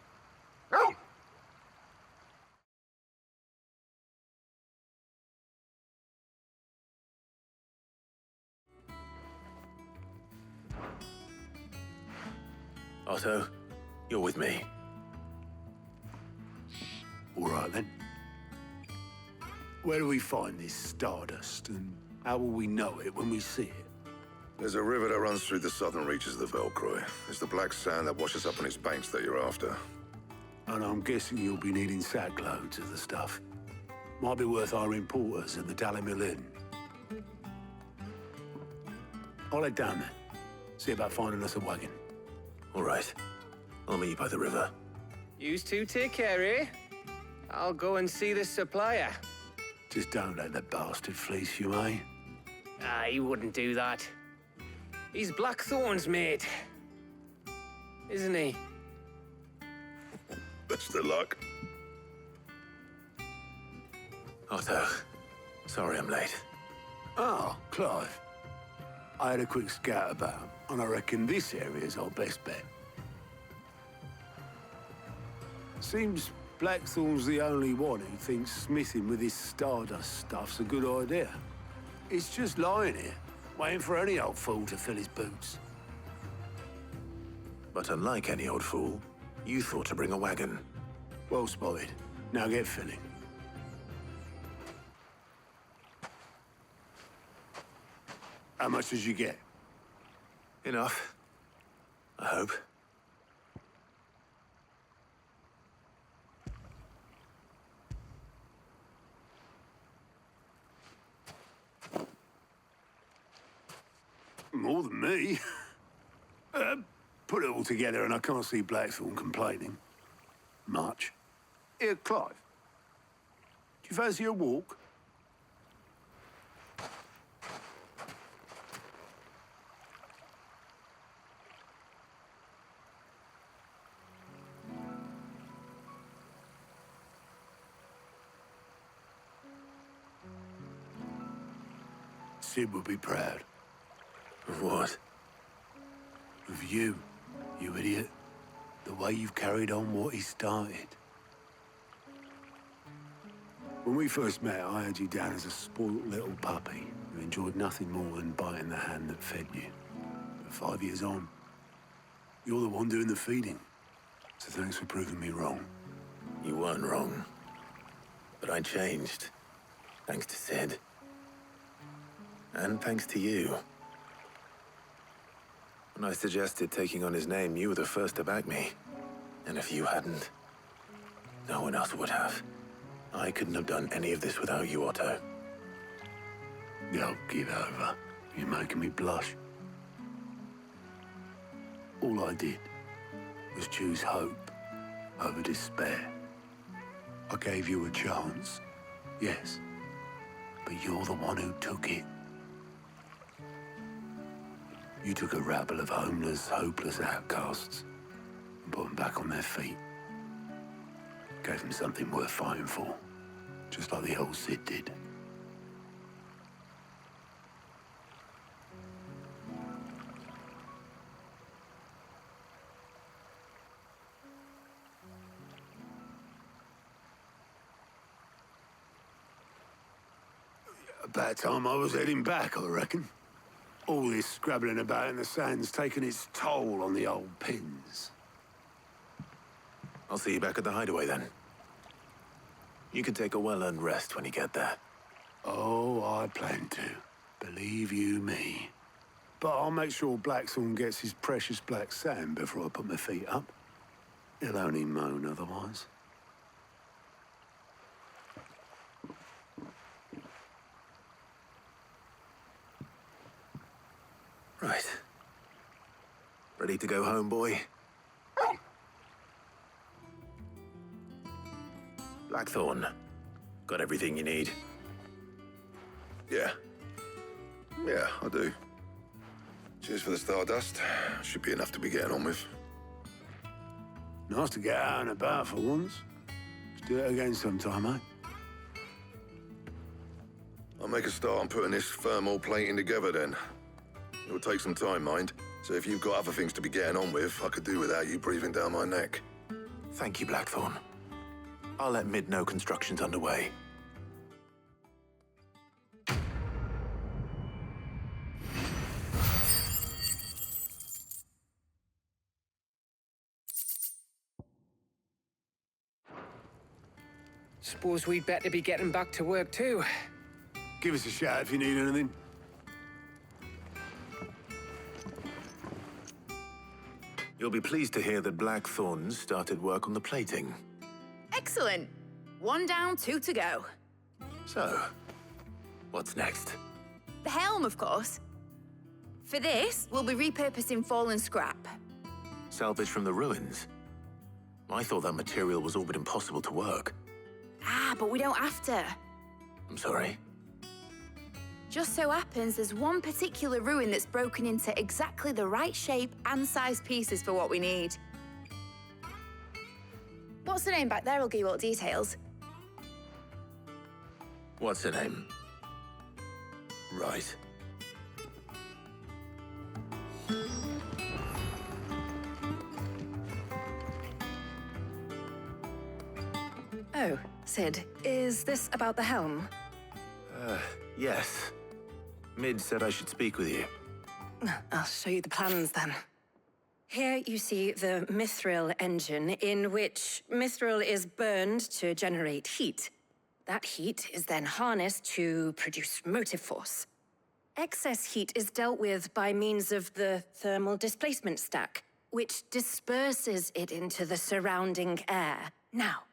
Otto, you're with me. All right, then. Where do we find this stardust, and how will we know it when we see it? There's a river that runs through the southern reaches of the Velcroy. It's the black sand that washes up on its banks that you're after. And I'm guessing you'll be needing sackloads of the stuff. Might be worth our importers at the Dalimil Inn. I'll head down there. See about finding us a wagon. All right. I'll meet you by the river. Yous two take care, eh? I'll go and see this supplier. Just don't let the bastard fleece you, eh? He wouldn't do that. He's Blackthorn's mate. Isn't he? Best of luck. Otto, sorry I'm late. Ah, Clive. I had a quick scout about, and I reckon this area's our best bet. Seems Blackthorn's the only one who thinks smithing with his stardust stuff's a good idea. It's just lying here, waiting for any old fool to fill his boots. But unlike any old fool, you thought to bring a wagon. Well spotted. Now get filling. How much did you get? Enough. I hope. More than me. Put it all together and I can't see Blackthorn complaining. Much. Here, Clive. Do you fancy a walk? Sid would be proud. Of what? Of you, you idiot. The way you've carried on what he started. When we first met, I had you down as a spoilt little puppy who enjoyed nothing more than biting the hand that fed you. But 5 years on, you're the one doing the feeding. So thanks for proving me wrong. You weren't wrong. But I changed. Thanks to Sid. And thanks to you. When I suggested taking on his name, you were the first to back me. And if you hadn't, no one else would have. I couldn't have done any of this without you, Otto. Yo, give over. You're making me blush. All I did was choose hope over despair. I gave you a chance, yes, but you're the one who took it. You took a rabble of homeless, hopeless outcasts and put them back on their feet. Gave them something worth fighting for, just like the old Sid did. About time I was heading back, I reckon. All this scrabbling about in the sand's taken its toll on the old pins. I'll see you back at the hideaway then. You can take a well-earned rest when you get there. Oh, I plan to. Believe you me. But I'll make sure Blackthorn gets his precious black sand before I put my feet up. He'll only moan otherwise. Right. Ready to go home, boy? Blackthorn, got everything you need? Yeah. Yeah, I do. Cheers for the stardust. Should be enough to be getting on with. Nice to get out and about for once. Let's do it again sometime, eh? I'll make a start on putting this thermal plating together then. It'll take some time, mind. So if you've got other things to be getting on with, I could do without you breathing down my neck. Thank you, Blackthorn. I'll let Mid know construction's underway. Suppose we'd better be getting back to work too. Give us a shout if you need anything. You'll be pleased to hear that Blackthorn's started work on the plating. Excellent. 1 down, 2 to go. So, what's next? The helm, of course. For this, we'll be repurposing fallen scrap. Salvage from the ruins? I thought that material was all but impossible to work. Ah, but we don't have to. I'm sorry. Just so happens there's one particular ruin that's broken into exactly the right shape and size pieces for what we need. What's the name back there? I'll give you all the details. What's her name? Right. Oh, Sid, is this about the helm? Yes. Mid said I should speak with you. I'll show you the plans then. Here you see the mithril engine, in which mithril is burned to generate heat. That heat is then harnessed to produce motive force. Excess heat is dealt with by means of the thermal displacement stack, which disperses it into the surrounding air. Now,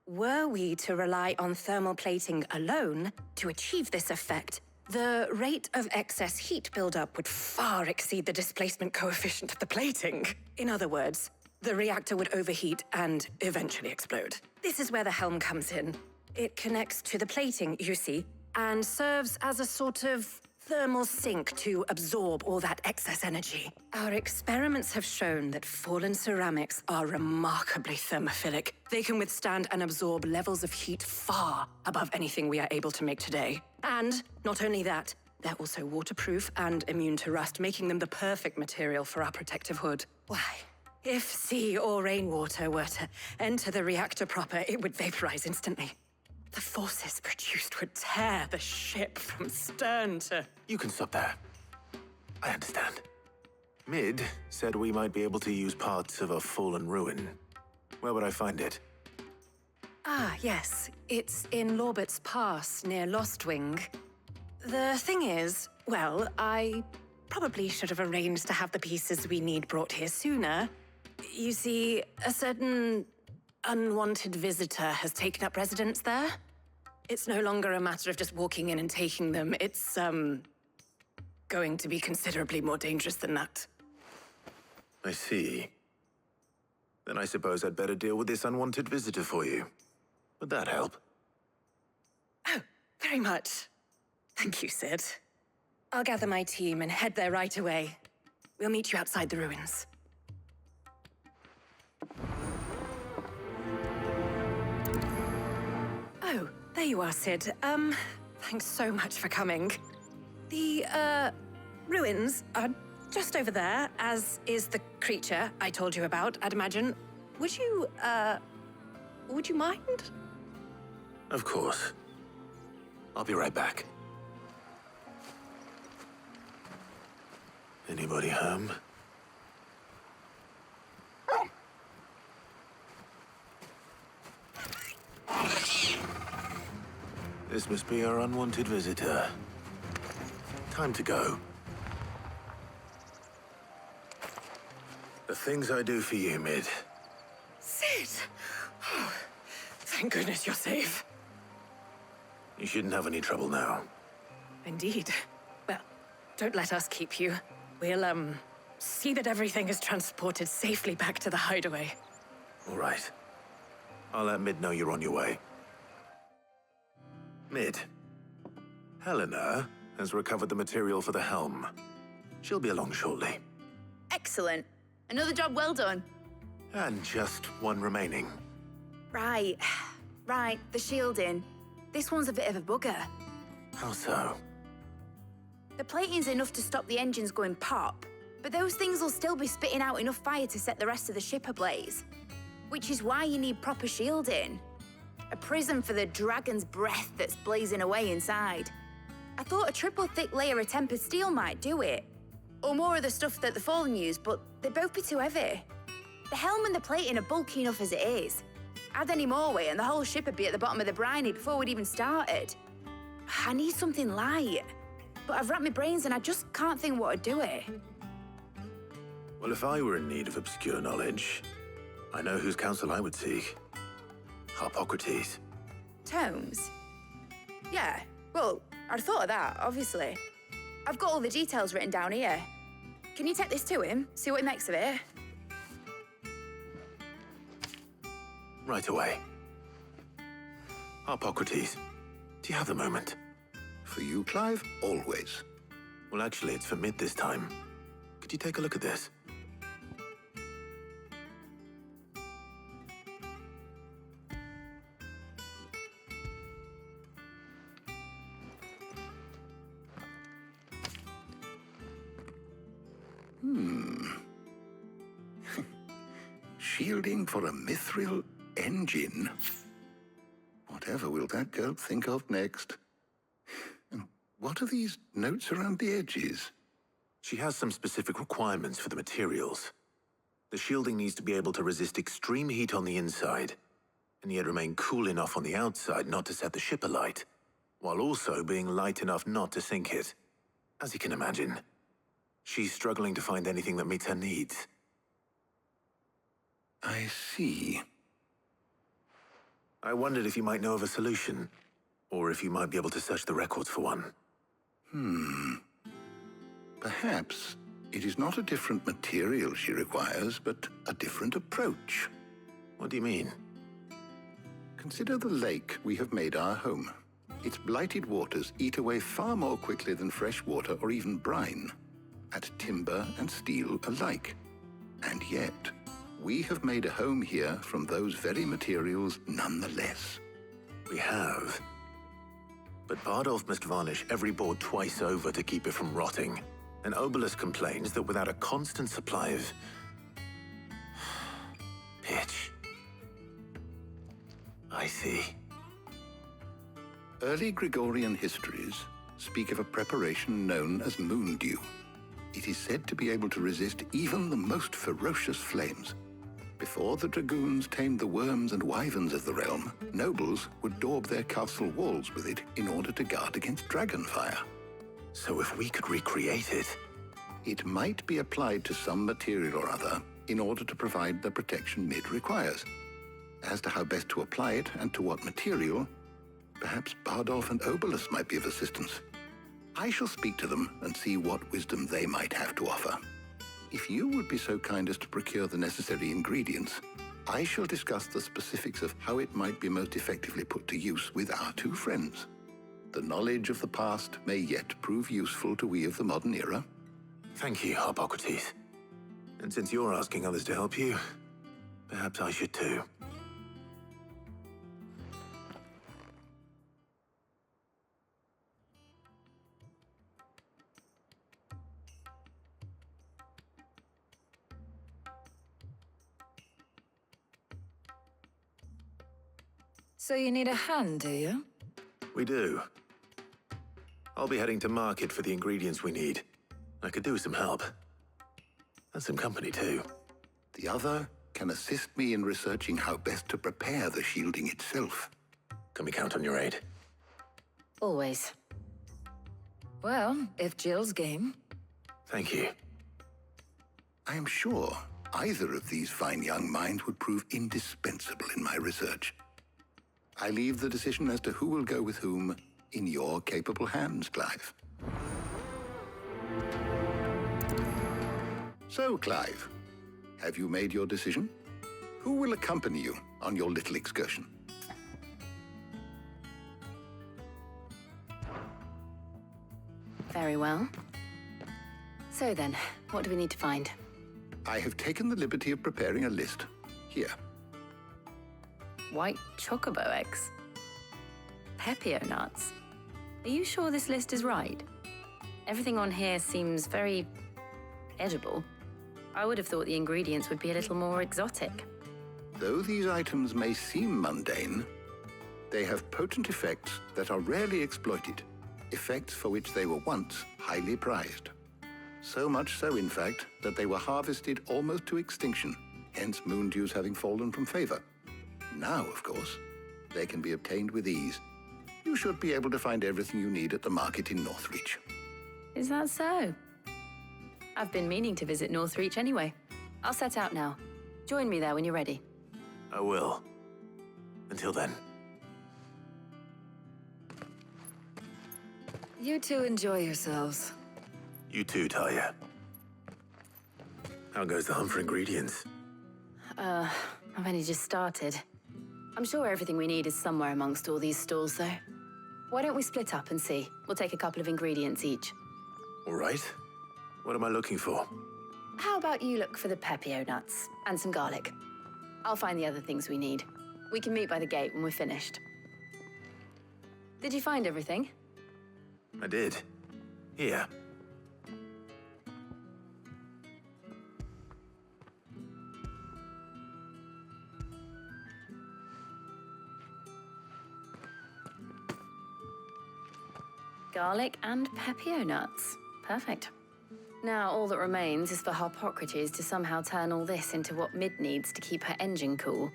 were we to rely on thermal plating alone to achieve this effect, the rate of excess heat buildup would far exceed the displacement coefficient of the plating. In other words, the reactor would overheat and eventually explode. This is where the helm comes in. It connects to the plating, you see, and serves as a sort of thermal sink to absorb all that excess energy. Our experiments have shown that fallen ceramics are remarkably thermophilic. They can withstand and absorb levels of heat far above anything we are able to make today. And not only that, they're also waterproof and immune to rust, making them the perfect material for our protective hood. Why? If sea or rainwater were to enter the reactor proper, it would vaporize instantly. The forces produced would tear the ship from stern to... You can stop there. I understand. Mid said we might be able to use parts of a fallen ruin. Where would I find it? Ah, yes. It's in Lorbert's Pass, near Lostwing. The thing is, well, I probably should have arranged to have the pieces we need brought here sooner. You see, a certain unwanted visitor has taken up residence there. It's no longer a matter of just walking in and taking them. It's, going to be considerably more dangerous than that. I see. Then I suppose I'd better deal with this unwanted visitor for you. Would that help? Oh, very much. Thank you, Sid. I'll gather my team and head there right away. We'll meet you outside the ruins. Oh, there you are, Sid. Thanks so much for coming. The, ruins are just over there, as is the creature I told you about, I'd imagine. Would you mind? Of course. I'll be right back. Anybody home? This must be our unwanted visitor. Time to go. The things I do for you, Mid. Sid! Oh, thank goodness you're safe. You shouldn't have any trouble now. Indeed. Well, don't let us keep you. We'll, see that everything is transported safely back to the hideaway. All right. I'll let Mid know you're on your way. Mid. Helena has recovered the material for the helm. She'll be along shortly. Excellent. Another job well done. And just one remaining. Right. Right, the shielding. This one's a bit of a bugger. How so? The plating's enough to stop the engines going pop, but those things will still be spitting out enough fire to set the rest of the ship ablaze. Which is why you need proper shielding. A prism for the dragon's breath that's blazing away inside. I thought a triple thick layer of tempered steel might do it. Or more of the stuff that the Fallen use, but they'd both be too heavy. The helm and the plating are bulky enough as it is. Add any more weight and the whole ship would be at the bottom of the briny before we'd even started. I need something light. But I've racked my brains and I just can't think what would do it. Well, if I were in need of obscure knowledge, I know whose counsel I would seek. Harpocrates. Tomes? Yeah, well, I'd thought of that, obviously. I've got all the details written down here. Can you take this to him, see what he makes of it? Right away. Harpocrates, do you have the moment? For you, Clive, always. Well, actually, it's for Mid this time. Could you take a look at this? Shielding for a mithril engine. Whatever will that girl think of next? And what are these notes around the edges? She has some specific requirements for the materials. The shielding needs to be able to resist extreme heat on the inside, and yet remain cool enough on the outside not to set the ship alight, while also being light enough not to sink it. As you can imagine, she's struggling to find anything that meets her needs. I see. I wondered if you might know of a solution, or if you might be able to search the records for one. Perhaps it is not a different material she requires, but a different approach. What do you mean? Consider the lake we have made our home. Its blighted waters eat away far more quickly than fresh water or even brine, at timber and steel alike. And yet, we have made a home here from those very materials nonetheless. We have. But Bardolph must varnish every board twice over to keep it from rotting. And Obelisk complains that without a constant supply of pitch. I see. Early Gregorian histories speak of a preparation known as moon dew. It is said to be able to resist even the most ferocious flames. Before the dragoons tamed the worms and wyverns of the realm, nobles would daub their castle walls with it in order to guard against dragonfire. So if we could recreate it... It might be applied to some material or other in order to provide the protection Mid requires. As to how best to apply it and to what material, perhaps Bardolph and Obelisk might be of assistance. I shall speak to them and see what wisdom they might have to offer. If you would be so kind as to procure the necessary ingredients, I shall discuss the specifics of how it might be most effectively put to use with our two friends. The knowledge of the past may yet prove useful to we of the modern era. Thank you, Harpocrates. And since you're asking others to help you, perhaps I should too. So you need a hand, do you? We do. I'll be heading to market for the ingredients we need. I could do with some help. And some company, too. The other can assist me in researching how best to prepare the shielding itself. Can we count on your aid? Always. Well, if Jill's game. Thank you. I am sure either of these fine young minds would prove indispensable in my research. I leave the decision as to who will go with whom in your capable hands, Clive. So, Clive, have you made your decision? Who will accompany you on your little excursion? Very well. So then, what do we need to find? I have taken the liberty of preparing a list. Here. White chocobo eggs. Pepio nuts. Are you sure this list is right? Everything on here seems very edible. I would have thought the ingredients would be a little more exotic. Though these items may seem mundane, they have potent effects that are rarely exploited, effects for which they were once highly prized. So much so, in fact, that they were harvested almost to extinction, hence moon dews having fallen from favor. Now, of course, they can be obtained with ease. You should be able to find everything you need at the market in Northreach. Is that so? I've been meaning to visit Northreach anyway. I'll set out now. Join me there when you're ready. I will. Until then. You two enjoy yourselves. You too, Talia. How goes the hunt for ingredients? I've only just started. I'm sure everything we need is somewhere amongst all these stalls, though. Why don't we split up and see? We'll take a couple of ingredients each. All right. What am I looking for? How about you look for the pepio nuts and some garlic? I'll find the other things we need. We can meet by the gate when we're finished. Did you find everything? I did. Here. Garlic and pepio nuts. Perfect. Now, all that remains is for Harpocrates to somehow turn all this into what Mid needs to keep her engine cool.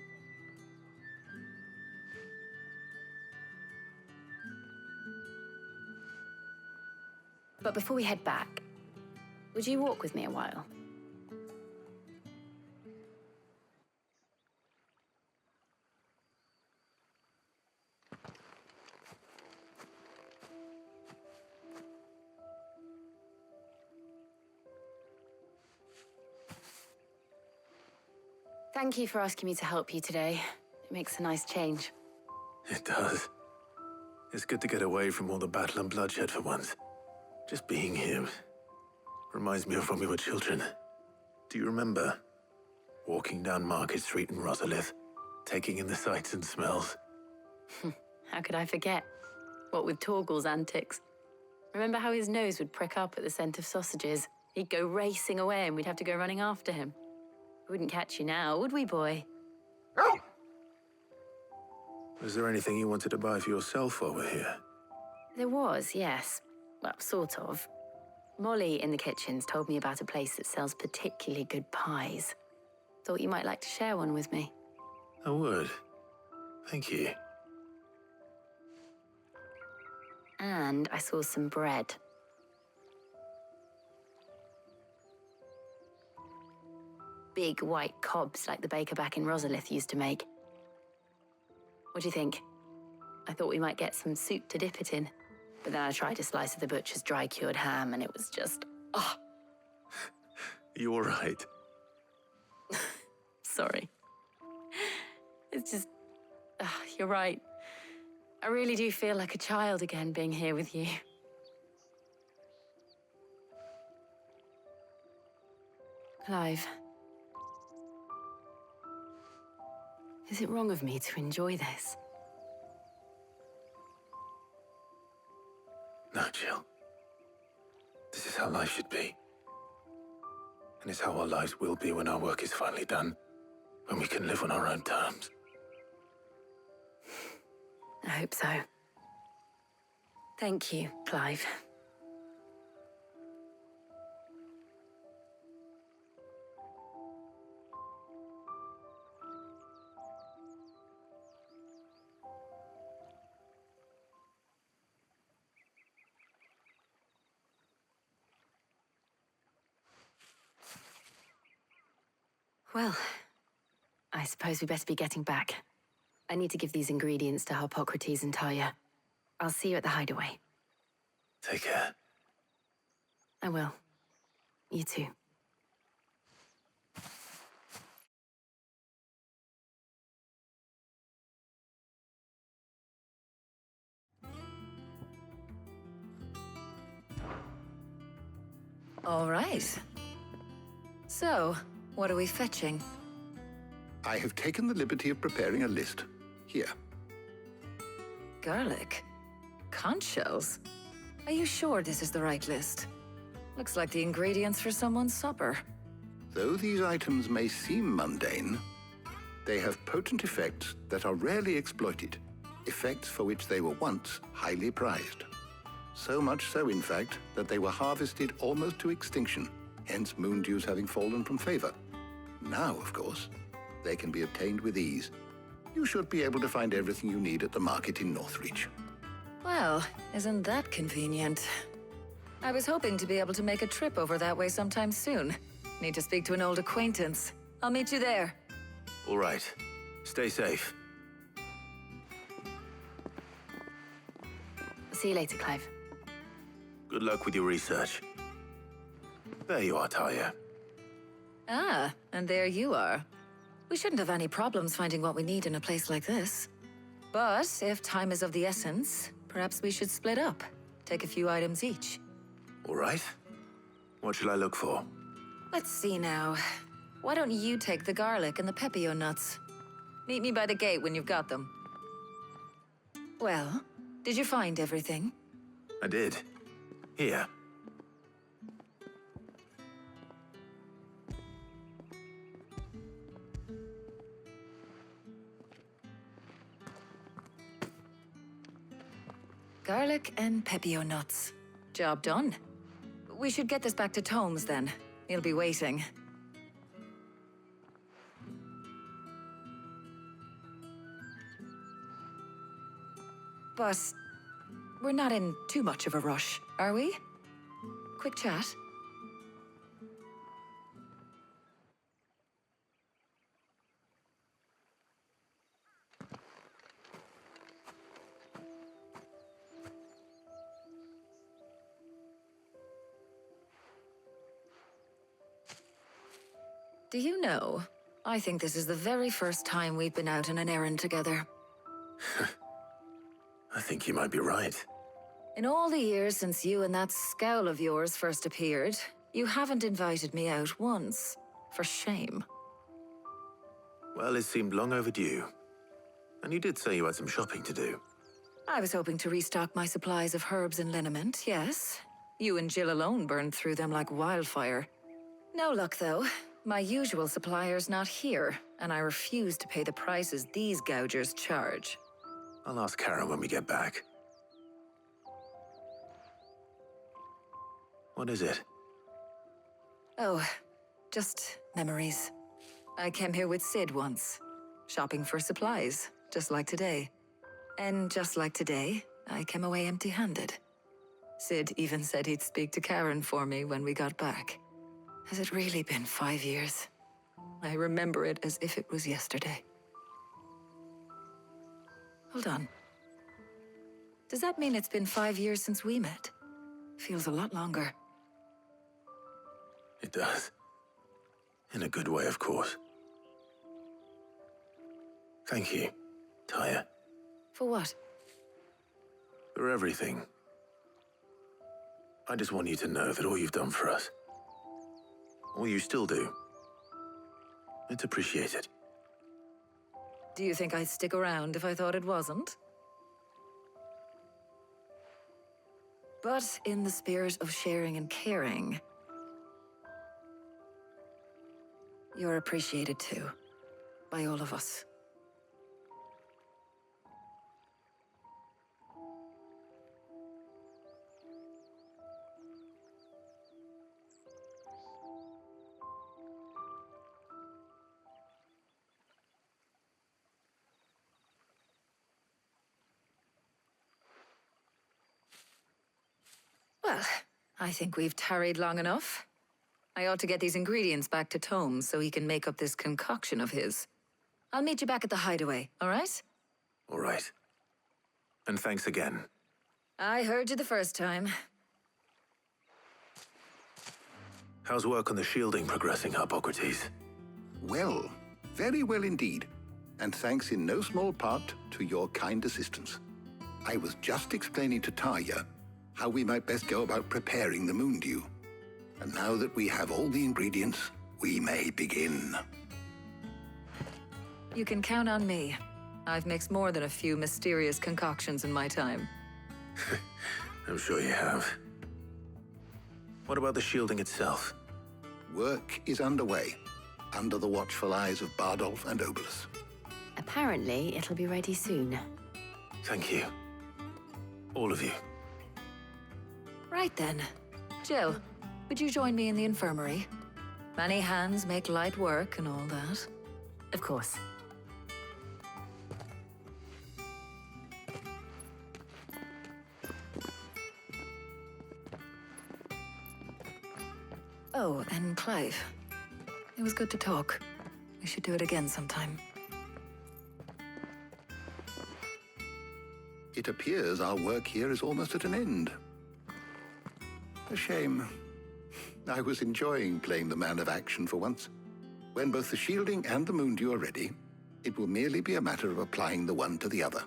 But before we head back, would you walk with me a while? Thank you for asking me to help you today. It makes a nice change. It does. It's good to get away from all the battle and bloodshed for once. Just being here reminds me of when we were children. Do you remember? Walking down Market Street in Rosalith, taking in the sights and smells. How could I forget? What with Torgal's antics. Remember how his nose would prick up at the scent of sausages? He'd go racing away and we'd have to go running after him. We wouldn't catch you now, would we, boy? Was there anything you wanted to buy for yourself while we're here? There was, yes. Well, sort of. Molly in the kitchens told me about a place that sells particularly good pies. Thought you might like to share one with me. I would. Thank you. And I saw some bread. Big white cobs like the baker back in Rosalith used to make. What do you think? I thought we might get some soup to dip it in. But then I tried a slice of the butcher's dry-cured ham and it was just, oh. You all right? Sorry. It's just, you're right. I really do feel like a child again being here with you. Clive. Is it wrong of me to enjoy this? No, Jill. This is how life should be. And it's how our lives will be when our work is finally done. When we can live on our own terms. I hope so. Thank you, Clive. Well, I suppose we best be getting back. I need to give these ingredients to Harpocrates and Talia. I'll see you at the hideaway. Take care. I will. You too. All right. So, what are we fetching? I have taken the liberty of preparing a list. Here. Garlic? Conch shells? Are you sure this is the right list? Looks like the ingredients for someone's supper. Though these items may seem mundane, they have potent effects that are rarely exploited, effects for which they were once highly prized. So much so, in fact, that they were harvested almost to extinction, hence moon dews having fallen from favor. Now, of course, they can be obtained with ease. You should be able to find everything you need at the market in Northreach. Well, isn't that convenient? I was hoping to be able to make a trip over that way sometime soon. Need to speak to an old acquaintance. I'll meet you there. All right. Stay safe. See you later, Clive. Good luck with your research. There you are, Talia. Ah, and there you are. We shouldn't have any problems finding what we need in a place like this. But if time is of the essence, perhaps we should split up. Take a few items each. All right. What shall I look for? Let's see now. Why don't you take the garlic and the pepio nuts? Meet me by the gate when you've got them. Well, did you find everything? I did. Here. Garlic and pepio nuts. Job done. We should get this back to Tomes then. He'll be waiting. But we're not in too much of a rush, are we? Quick chat. Do you know, I think this is the very first time we've been out on an errand together. I think you might be right. In all the years since you and that scowl of yours first appeared, you haven't invited me out once. For shame. Well, it seemed long overdue. And you did say you had some shopping to do. I was hoping to restock my supplies of herbs and liniment, yes. You and Jill alone burned through them like wildfire. No luck, though. My usual supplier's not here, and I refuse to pay the prices these gougers charge. I'll ask Karen when we get back. What is it? Oh, just memories. I came here with Sid once, shopping for supplies, just like today. And just like today, I came away empty-handed. Sid even said he'd speak to Karen for me when we got back. Has it really been 5 years? I remember it as if it was yesterday. Hold on. Does that mean it's been 5 years since we met? Feels a lot longer. It does. In a good way, of course. Thank you, Taya. For what? For everything. I just want you to know that all you've done for us, all you still do, it's appreciated. Do you think I'd stick around if I thought it wasn't? But in the spirit of sharing and caring, you're appreciated too, by all of us. Well, I think we've tarried long enough. I ought to get these ingredients back to Tomes so he can make up this concoction of his. I'll meet you back at the hideaway, all right? All right. And thanks again. I heard you the first time. How's work on the shielding progressing, Hippocrates? Well, very well indeed. And thanks in no small part to your kind assistance. I was just explaining to Taya how we might best go about preparing the moon dew. And now that we have all the ingredients, we may begin. You can count on me. I've mixed more than a few mysterious concoctions in my time. I'm sure you have. What about the shielding itself? Work is underway, under the watchful eyes of Bardolph and Obolus. Apparently, it'll be ready soon. Thank you. All of you. Right then. Jill, would you join me in the infirmary? Many hands make light work and all that. Of course. Oh, and Clive. It was good to talk. We should do it again sometime. It appears our work here is almost at an end. A shame. I was enjoying playing the man of action for once. When both the shielding and the moondew are ready, it will merely be a matter of applying the one to the other,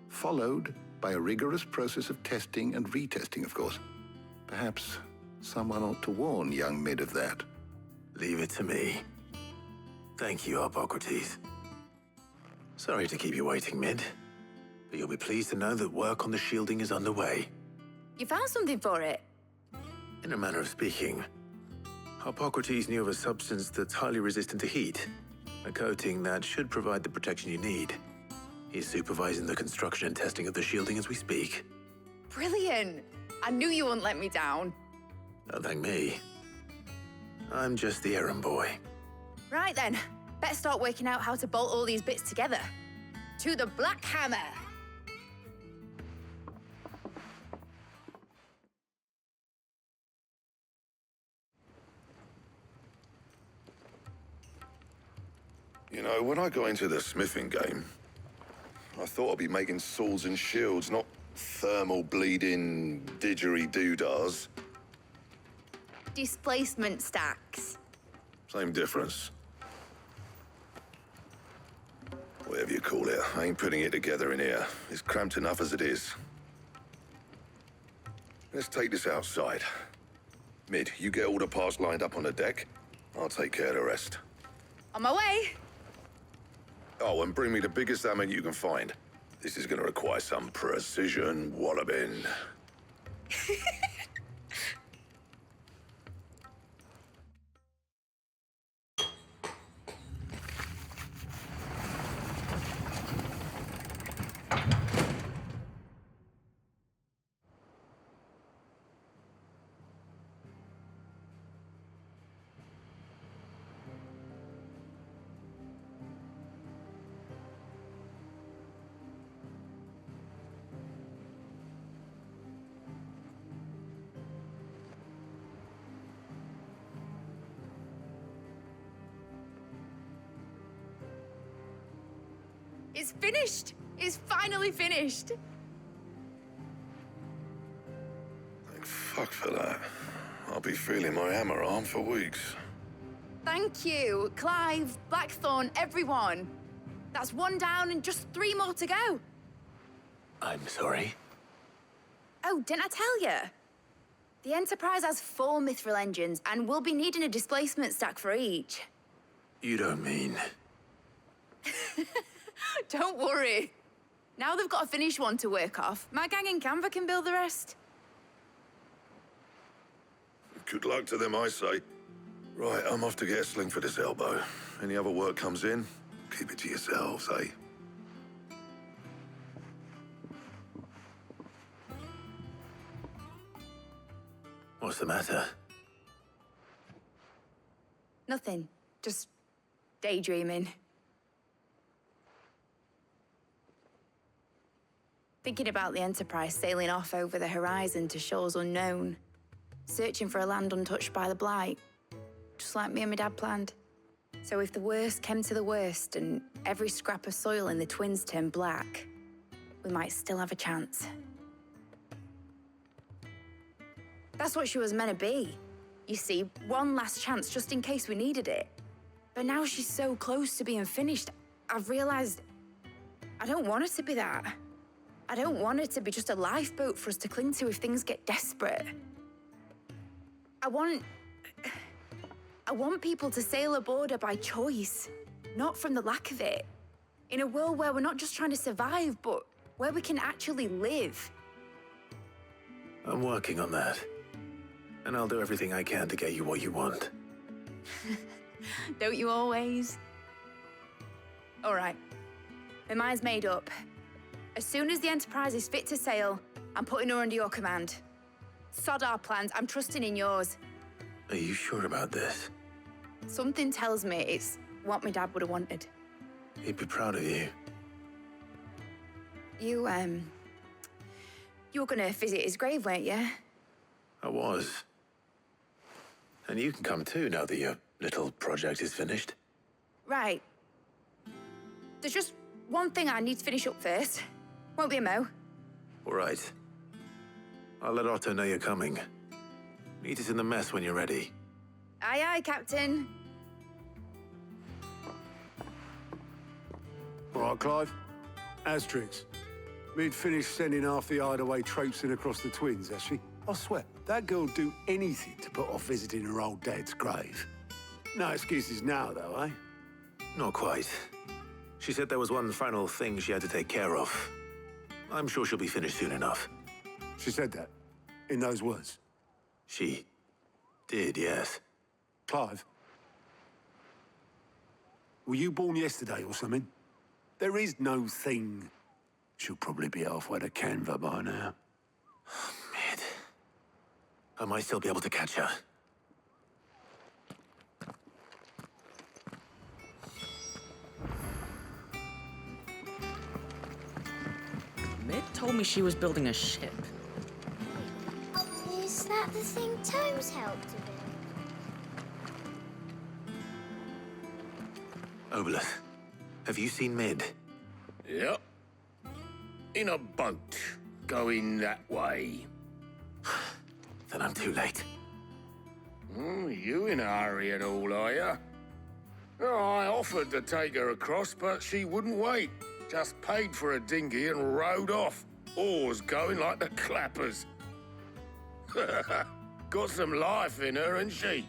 followed by a rigorous process of testing and retesting, of course. Perhaps someone ought to warn young Mid of that. Leave it to me. Thank you, Hippocrates. Sorry to keep you waiting, Mid, but you'll be pleased to know that work on the shielding is underway. You found something for it? In a manner of speaking, Hippocrates knew of a substance that's highly resistant to heat, a coating that should provide the protection you need. He's supervising the construction and testing of the shielding as we speak. Brilliant! I knew you wouldn't let me down. Don't thank me. I'm just the errand boy. Right then, better start working out how to bolt all these bits together. To the Black Hammer! You know, when I got into the smithing game, I thought I'd be making swords and shields, not thermal bleeding didgeridoo-dahs. Displacement stacks. Same difference. Whatever you call it, I ain't putting it together in here. It's cramped enough as it is. Let's take this outside. Mid, you get all the parts lined up on the deck. I'll take care of the rest. On my way! Oh, and bring me the biggest hammer you can find. This is gonna require some precision walloping. It's finished! It's finally finished! Thank fuck for that. I'll be feeling my hammer arm for weeks. Thank you, Clive, Blackthorn, everyone. That's one down and just 3 more to go. I'm sorry. Oh, didn't I tell you? The Enterprise has 4 mithril engines, and we'll be needing a displacement stack for each. You don't mean... Don't worry. Now they've got a finished one to work off. My gang in Canva can build the rest. Good luck to them, I say. Right, I'm off to get a sling for this elbow. Any other work comes in, keep it to yourselves, eh? What's the matter? Nothing. Just daydreaming. Thinking about the Enterprise sailing off over the horizon to shores unknown, searching for a land untouched by the Blight, just like me and my dad planned. So if the worst came to the worst and every scrap of soil in the Twins turned black, we might still have a chance. That's what she was meant to be. You see, one last chance just in case we needed it. But now she's so close to being finished, I've realized I don't want it to be that. I don't want it to be just a lifeboat for us to cling to if things get desperate. I want I want people to sail a border by choice, not from the lack of it. In a world where we're not just trying to survive, but where we can actually live. I'm working on that. And I'll do everything I can to get you what you want. Don't you always? All right. My mind's made up. As soon as the Enterprise is fit to sail, I'm putting her under your command. Sod our plans, I'm trusting in yours. Are you sure about this? Something tells me it's what my dad would have wanted. He'd be proud of you. You were gonna visit his grave, weren't you? I was. And you can come too now that your little project is finished. Right. There's just one thing I need to finish up first. Won't be a mo. All right. I'll let Otto know you're coming. Meet us in the mess when you're ready. Aye, aye, Captain. All right, Clive. Asterix. Mid finished sending half the hideaway traipsing across the twins, has she? I swear, that girl'd do anything to put off visiting her old dad's grave. No excuses now, though, eh? Not quite. She said there was one final thing she had to take care of. I'm sure she'll be finished soon enough. She said that? In those words? She did, yes. Clive? Were you born yesterday or something? There is no thing. She'll probably be halfway to Canva by now. Mid. I might still be able to catch her. Mid told me she was building a ship. Is that the thing Tomes helped to build? Obeleth, have you seen Mid? Yep. In a boat, going that way. Then I'm too late. You in a hurry at all, are you? Oh, I offered to take her across, but she wouldn't wait. Just paid for a dinghy and rowed off. Oars going like the clappers. Got some life in her, ain't she?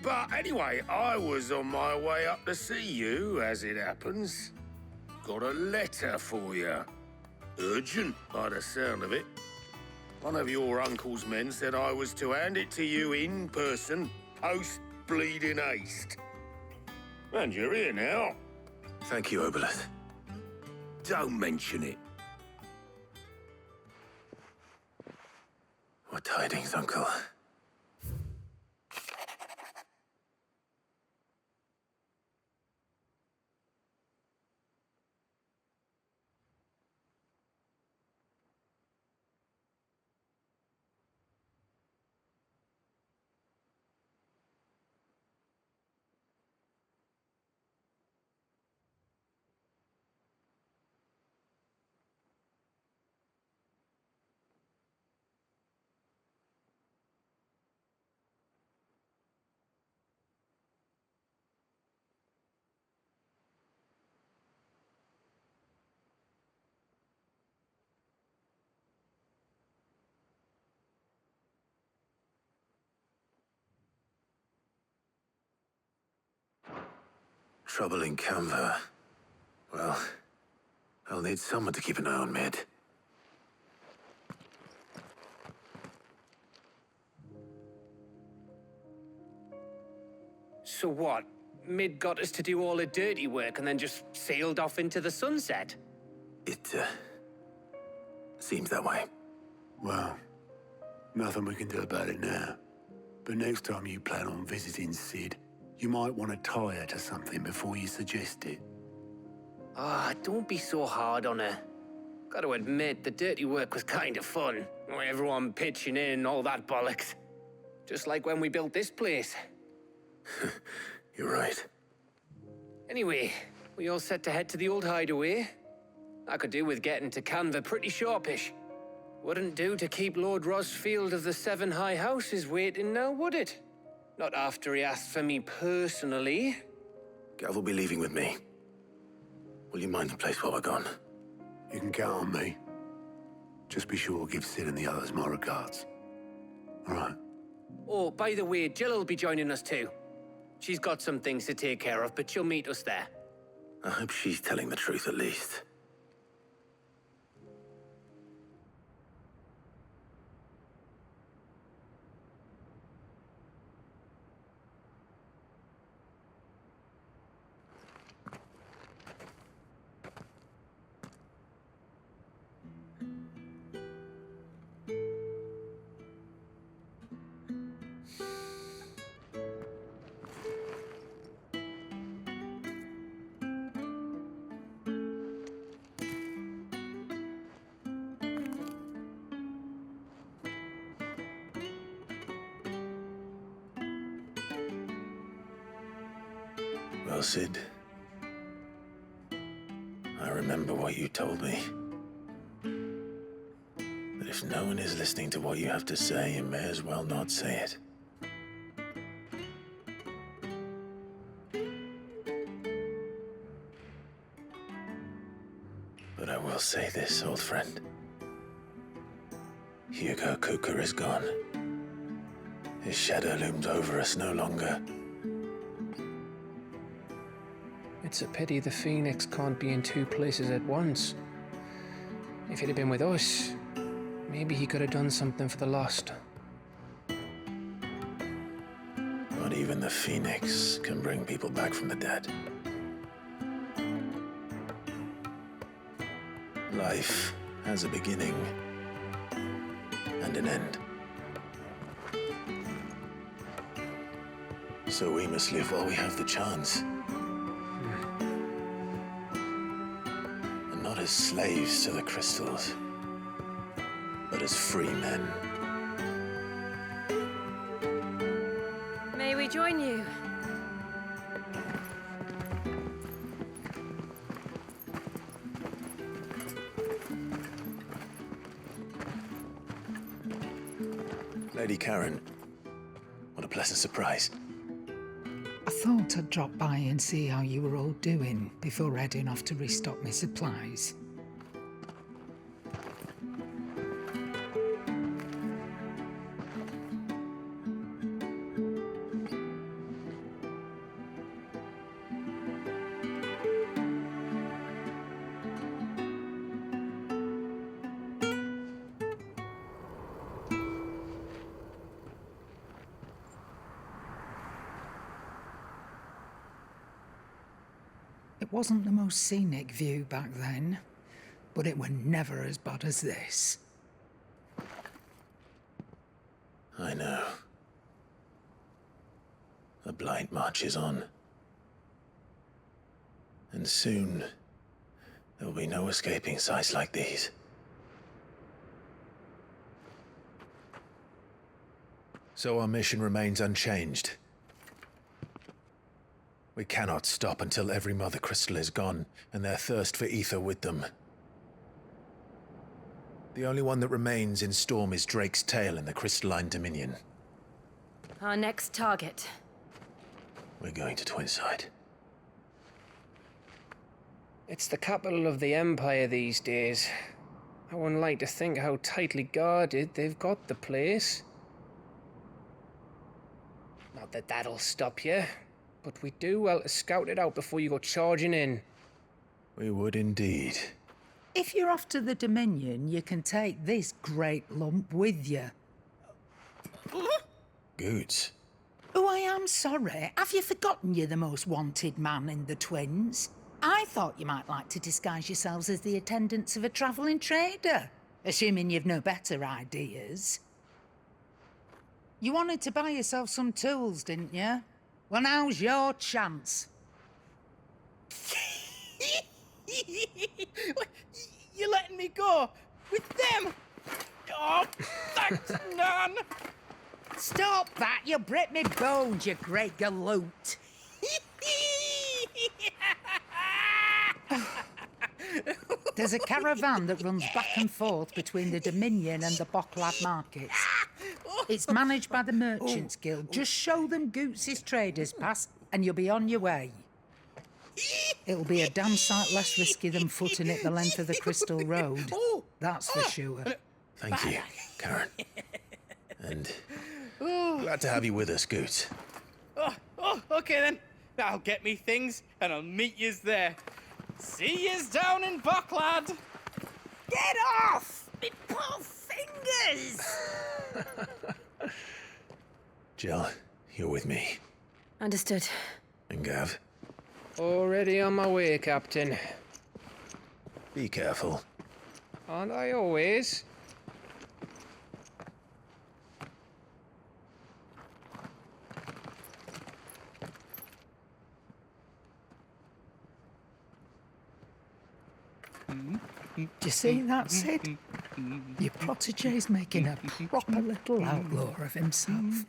But anyway, I was on my way up to see you, as it happens. Got a letter for you. Urgent, by the sound of it. One of your uncle's men said I was to hand it to you in person, post-bleeding haste. And you're here now. Thank you, Obeleth. Don't mention it. What tidings, Uncle? Trouble in Canva. Well, I'll need someone to keep an eye on Mid. So what? Mid got us to do all the dirty work and then just sailed off into the sunset? It, seems that way. Well, nothing we can do about it now. But next time you plan on visiting Sid, you might want to tie her to something before you suggest it. Ah, don't be so hard on her. Gotta admit, the dirty work was kind of fun. Everyone pitching in, all that bollocks. Just like when we built this place. You're right. Anyway, we all set to head to the old hideaway. I could do with getting to Canva pretty sharpish. Wouldn't do to keep Lord Rosfield of the Seven High Houses waiting now, would it? Not after he asked for me personally. Gav will be leaving with me. Will you mind the place while we're gone? You can count on me. Just be sure to give Sid and the others my regards. All right. Oh, by the way, Jill will be joining us too. She's got some things to take care of, but she'll meet us there. I hope she's telling the truth at least. Well, Sid, I remember what you told me. That if no one is listening to what you have to say, you may as well not say it. But I will say this, old friend. Hugo Kuka is gone. His shadow looms over us no longer. It's a pity the Phoenix can't be in two places at once. If he'd have been with us, maybe he could have done something for the lost. Not even the Phoenix can bring people back from the dead. Life has a beginning and an end. So we must live while we have the chance. And not as slaves to the crystals, but as free men. May we join you? Lady Karen, what a pleasant surprise. I thought I'd drop by and see how you were all doing before heading off to restock my supplies. It wasn't the most scenic view back then, but it were never as bad as this. I know. The blight marches on. And soon, there will be no escaping sights like these. So our mission remains unchanged. We cannot stop until every Mother Crystal is gone, and their thirst for ether with them. The only one that remains in Storm is Drake's Tail in the Crystalline Dominion. Our next target. We're going to Twinside. It's the capital of the Empire these days. I wouldn't like to think how tightly guarded they've got the place. Not that that'll stop you. But we do well to scout it out before you go charging in. We would indeed. If you're off to the Dominion, you can take this great lump with you. Goods. Oh, I am sorry. Have you forgotten you're the most wanted man in the Twins? I thought you might like to disguise yourselves as the attendants of a travelling trader, assuming you've no better ideas. You wanted to buy yourself some tools, didn't you? Well, now's your chance. You're letting me go with them? Oh, thanks, Nan. Stop that! You'll break me bones, you great galoot. There's a caravan that runs back and forth between the Dominion and the Bocklad markets. It's managed by the Merchants Guild. Just show them Goots' traders pass and you'll be on your way. It'll be a damn sight less risky than footing it the length of the Crystal Road. That's for sure. Thank you, Karen. And glad to have you with us, Goots. Oh, okay then. I'll get me things and I'll meet yous there. See yous down in Bucklad. Get off! Me poor fingers! Jill, you're with me. Understood. And Gav? Already on my way, Captain. Be careful. Aren't I always? Do you see that, Sid? Your protege's making a proper little outlaw of himself.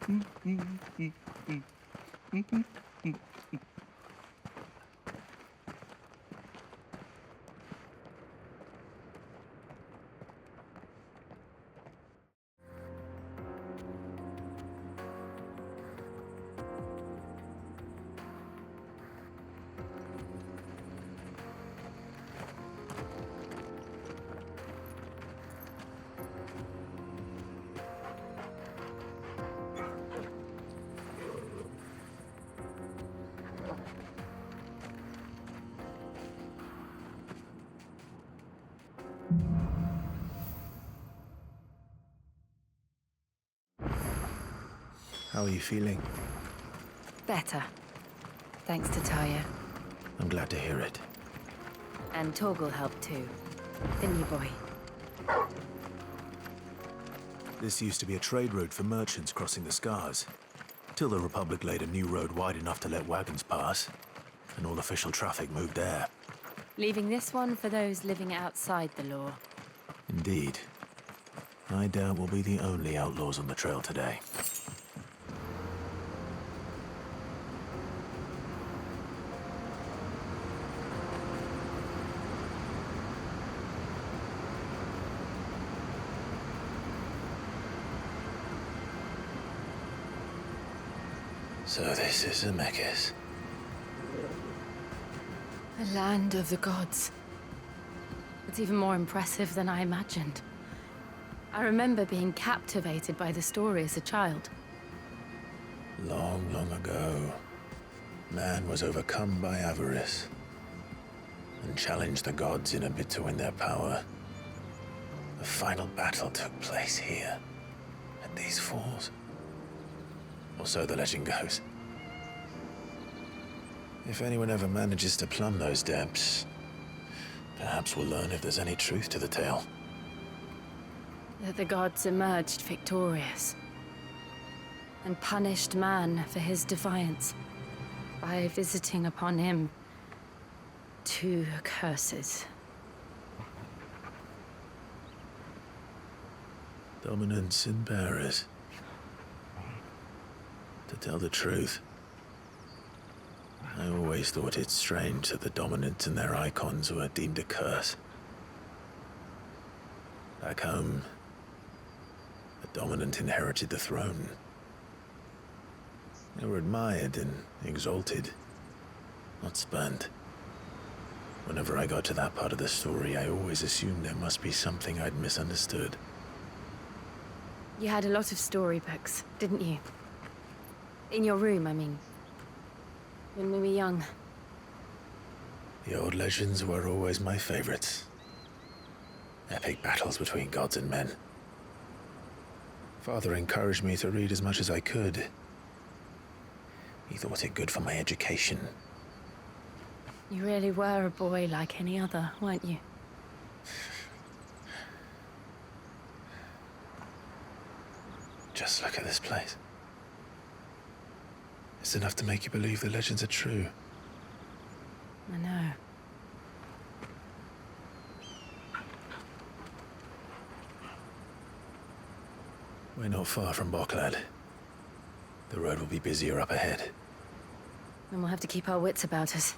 How are you feeling? Better. Thanks to Taya. I'm glad to hear it. And Torgal helped too. Didn't you, boy? This used to be a trade route for merchants crossing the Scars, till the Republic laid a new road wide enough to let wagons pass, and all official traffic moved there. Leaving this one for those living outside the law. Indeed. I doubt we'll be the only outlaws on the trail today. So this is Zemeckis. The land of the gods. It's even more impressive than I imagined. I remember being captivated by the story as a child. Long, long ago, man was overcome by avarice and challenged the gods in a bid to win their power. The final battle took place here, at these falls. Or so the legend goes. If anyone ever manages to plumb those depths, perhaps we'll learn if there's any truth to the tale. That the gods emerged victorious and punished man for his defiance by visiting upon him 2 curses. Dominance and bearers. To tell the truth, I always thought it strange that the dominant and their icons were deemed a curse. Back home, the dominant inherited the throne. They were admired and exalted, not spurned. Whenever I got to that part of the story, I always assumed there must be something I'd misunderstood. You had a lot of storybooks, didn't you? In your room, I mean. When we were young. The old legends were always my favorites. Epic battles between gods and men. Father encouraged me to read as much as I could. He thought it good for my education. You really were a boy like any other, weren't you? Just look at this place. It's enough to make you believe the legends are true. I know. We're not far from Bucklad. The road will be busier up ahead. And we'll have to keep our wits about us.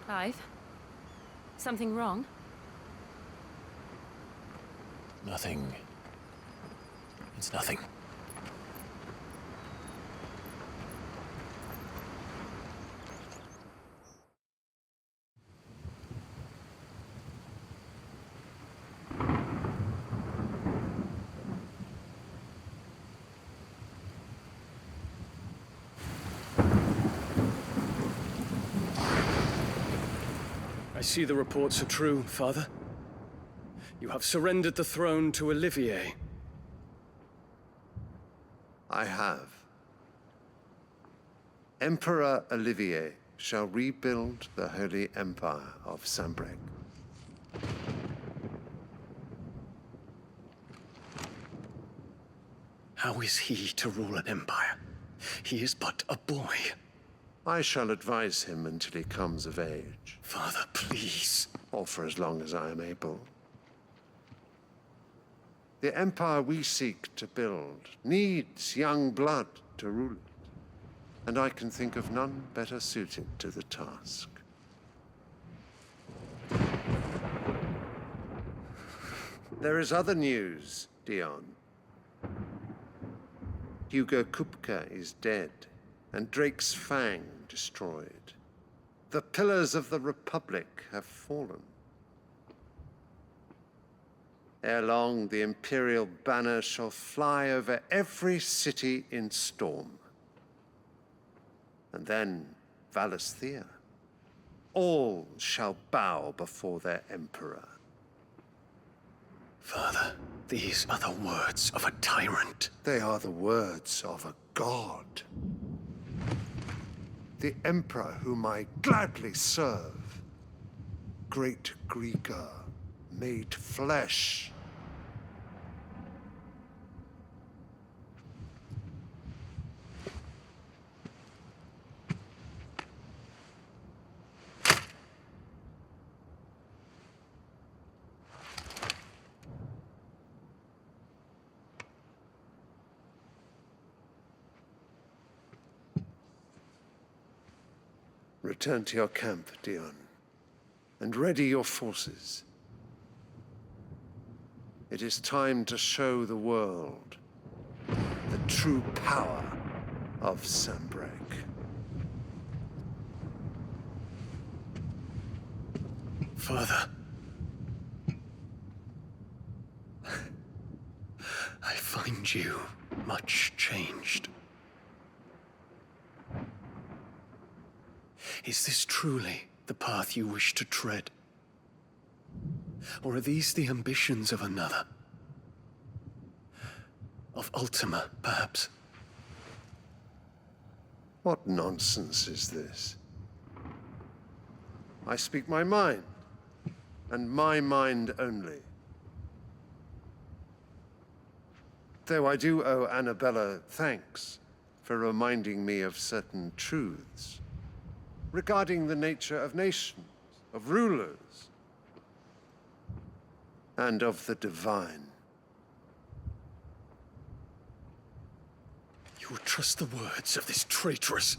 Clive? Something wrong? Nothing. It's nothing. I see the reports are true, Father. You have surrendered the throne to Olivier. I have. Emperor Olivier shall rebuild the Holy Empire of Sanbreque. How is he to rule an empire? He is but a boy. I shall advise him until he comes of age. Father, please. Or for as long as I am able. The empire we seek to build needs young blood to rule it. And I can think of none better suited to the task. There is other news, Dion. Hugo Kupka is dead, and Drake's Fang destroyed. The pillars of the Republic have fallen. Ere long, the Imperial banner shall fly over every city in Storm. And then Valisthea. All shall bow before their Emperor. Father, these are the words of a tyrant. They are the words of a god. The Emperor whom I gladly serve. Great Greeker, made flesh. Return to your camp, Dion, and ready your forces. It is time to show the world the true power of Sanbreque. Father, I find you much changed. Is this truly the path you wish to tread? Or are these the ambitions of another? Of Ultima, perhaps? What nonsense is this? I speak my mind, and my mind only. Though I do owe Annabella thanks for reminding me of certain truths regarding the nature of nations, of rulers, and of the divine. You would trust the words of this traitress?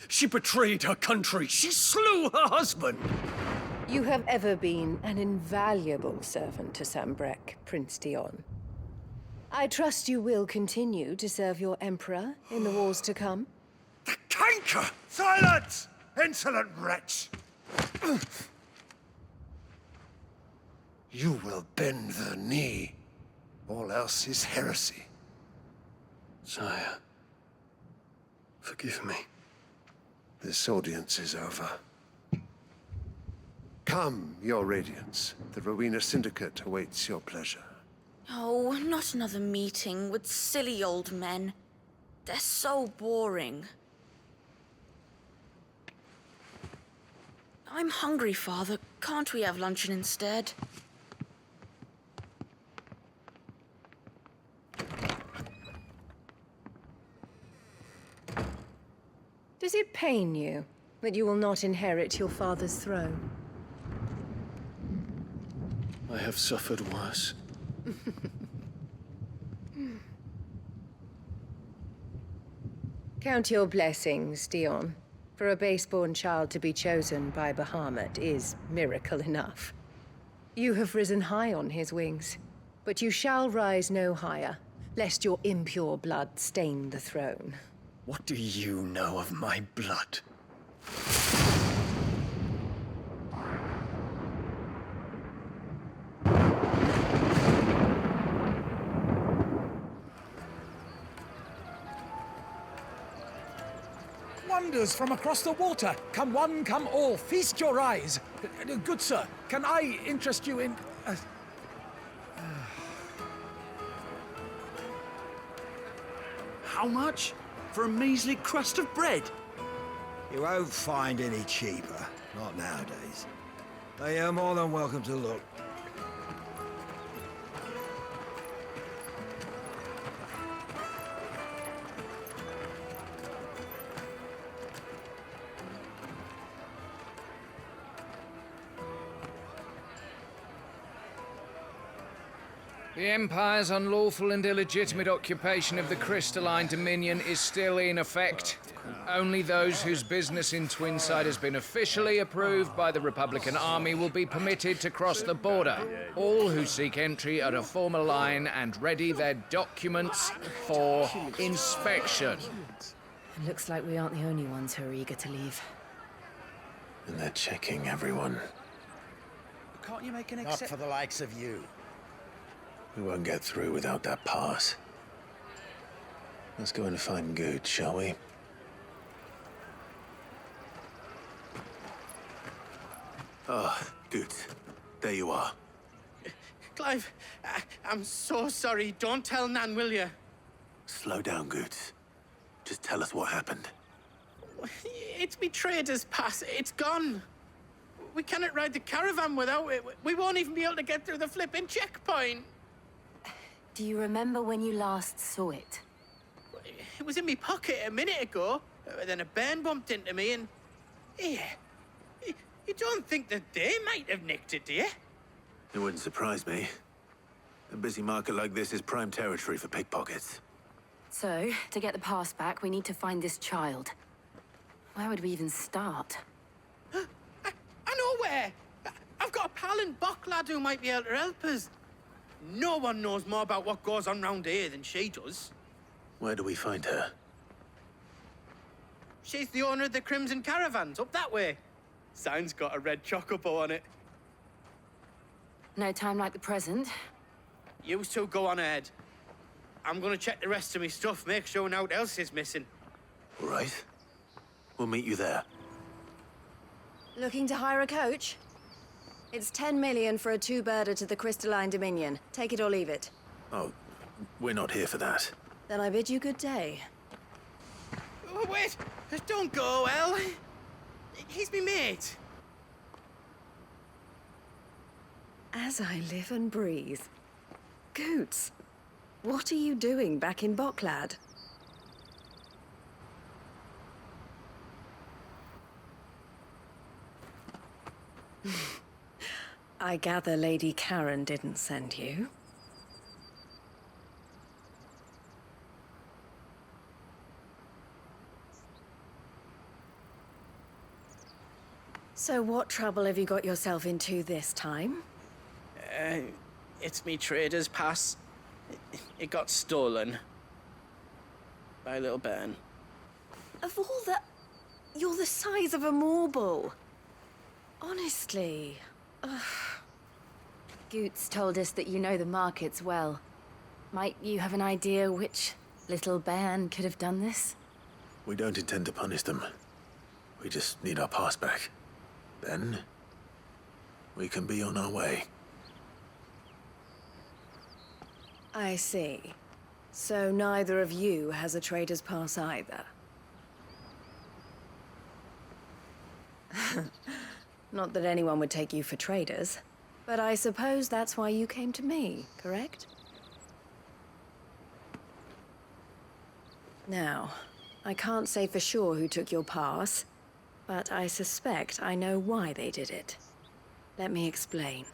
She betrayed her country. She slew her husband. You have ever been an invaluable servant to Sanbreque, Prince Dion. I trust you will continue to serve your Emperor in the wars to come. The canker! Silence! Insolent wretch! You will bend the knee. All else is heresy. Sire, forgive me. This audience is over. Come, your Radiance. The Rowena Syndicate awaits your pleasure. Oh, not another meeting with silly old men. They're so boring. I'm hungry, Father. Can't we have luncheon instead? Does it pain you that you will not inherit your father's throne? I have suffered worse. Count your blessings, Dion. For a base-born child to be chosen by Bahamut is miracle enough. You have risen high on his wings, but you shall rise no higher, lest your impure blood stain the throne. What do you know of my blood? wonders from across the water. Come one, come all, feast your eyes. Good sir, can I interest you in... How much? For a measly crust of bread? You won't find any cheaper. Not nowadays. They are more than welcome to look. The Empire's unlawful and illegitimate occupation of the crystalline dominion is still in effect. Only those whose business in Twinside has been officially approved by the Republican Army will be permitted to cross the border. All who seek entry are to form a line and ready their documents for inspection. It looks like we aren't the only ones who are eager to leave. And they're checking everyone. Can't you make an exception? Not for the likes of you. We won't get through without that pass. Let's go and find Good, shall we? Ah, Good. There you are. Clive, I'm so sorry. Don't tell Nan, will you? Slow down, Good. Just tell us what happened. It's me trader's pass. It's gone. We cannot ride the caravan without it. We won't even be able to get through the flipping checkpoint. Do you remember when you last saw it? It was in my pocket a minute ago. Then a bairn bumped into me and... Yeah. You don't think that they might have nicked it, do you? It wouldn't surprise me. A busy market like this is prime territory for pickpockets. So, to get the pass back, we need to find this child. Where would we even start? I know where! I've got a pal in Bocklad who might be able to help us. No one knows more about what goes on round here than she does. Where do we find her? She's the owner of the Crimson Caravans, up that way. Sign's got a red chocobo on it. No time like the present. You two go on ahead. I'm gonna check the rest of my stuff, make sure nothing else is missing. All right. We'll meet you there. Looking to hire a coach? It's 10 million for a two-birder to the Crystalline Dominion. Take it or leave it. Oh, we're not here for that. Then I bid you good day. Oh, wait! Don't go, El. He's me mate. As I live and breathe. Goots, what are you doing back in Bocklad? I gather Lady Karen didn't send you. So what trouble have you got yourself into this time? It's me trader's pass. It got stolen. By a little bairn. Of all the... You're the size of a marble. Honestly. Ugh. Goots told us that you know the markets well. Might you have an idea which little bairn could have done this? We don't intend to punish them. We just need our pass back. Then, we can be on our way. I see. So neither of you has a trader's pass either. Not that anyone would take you for traders, but I suppose that's why you came to me, correct? Now, I can't say for sure who took your pass, but I suspect I know why they did it. Let me explain.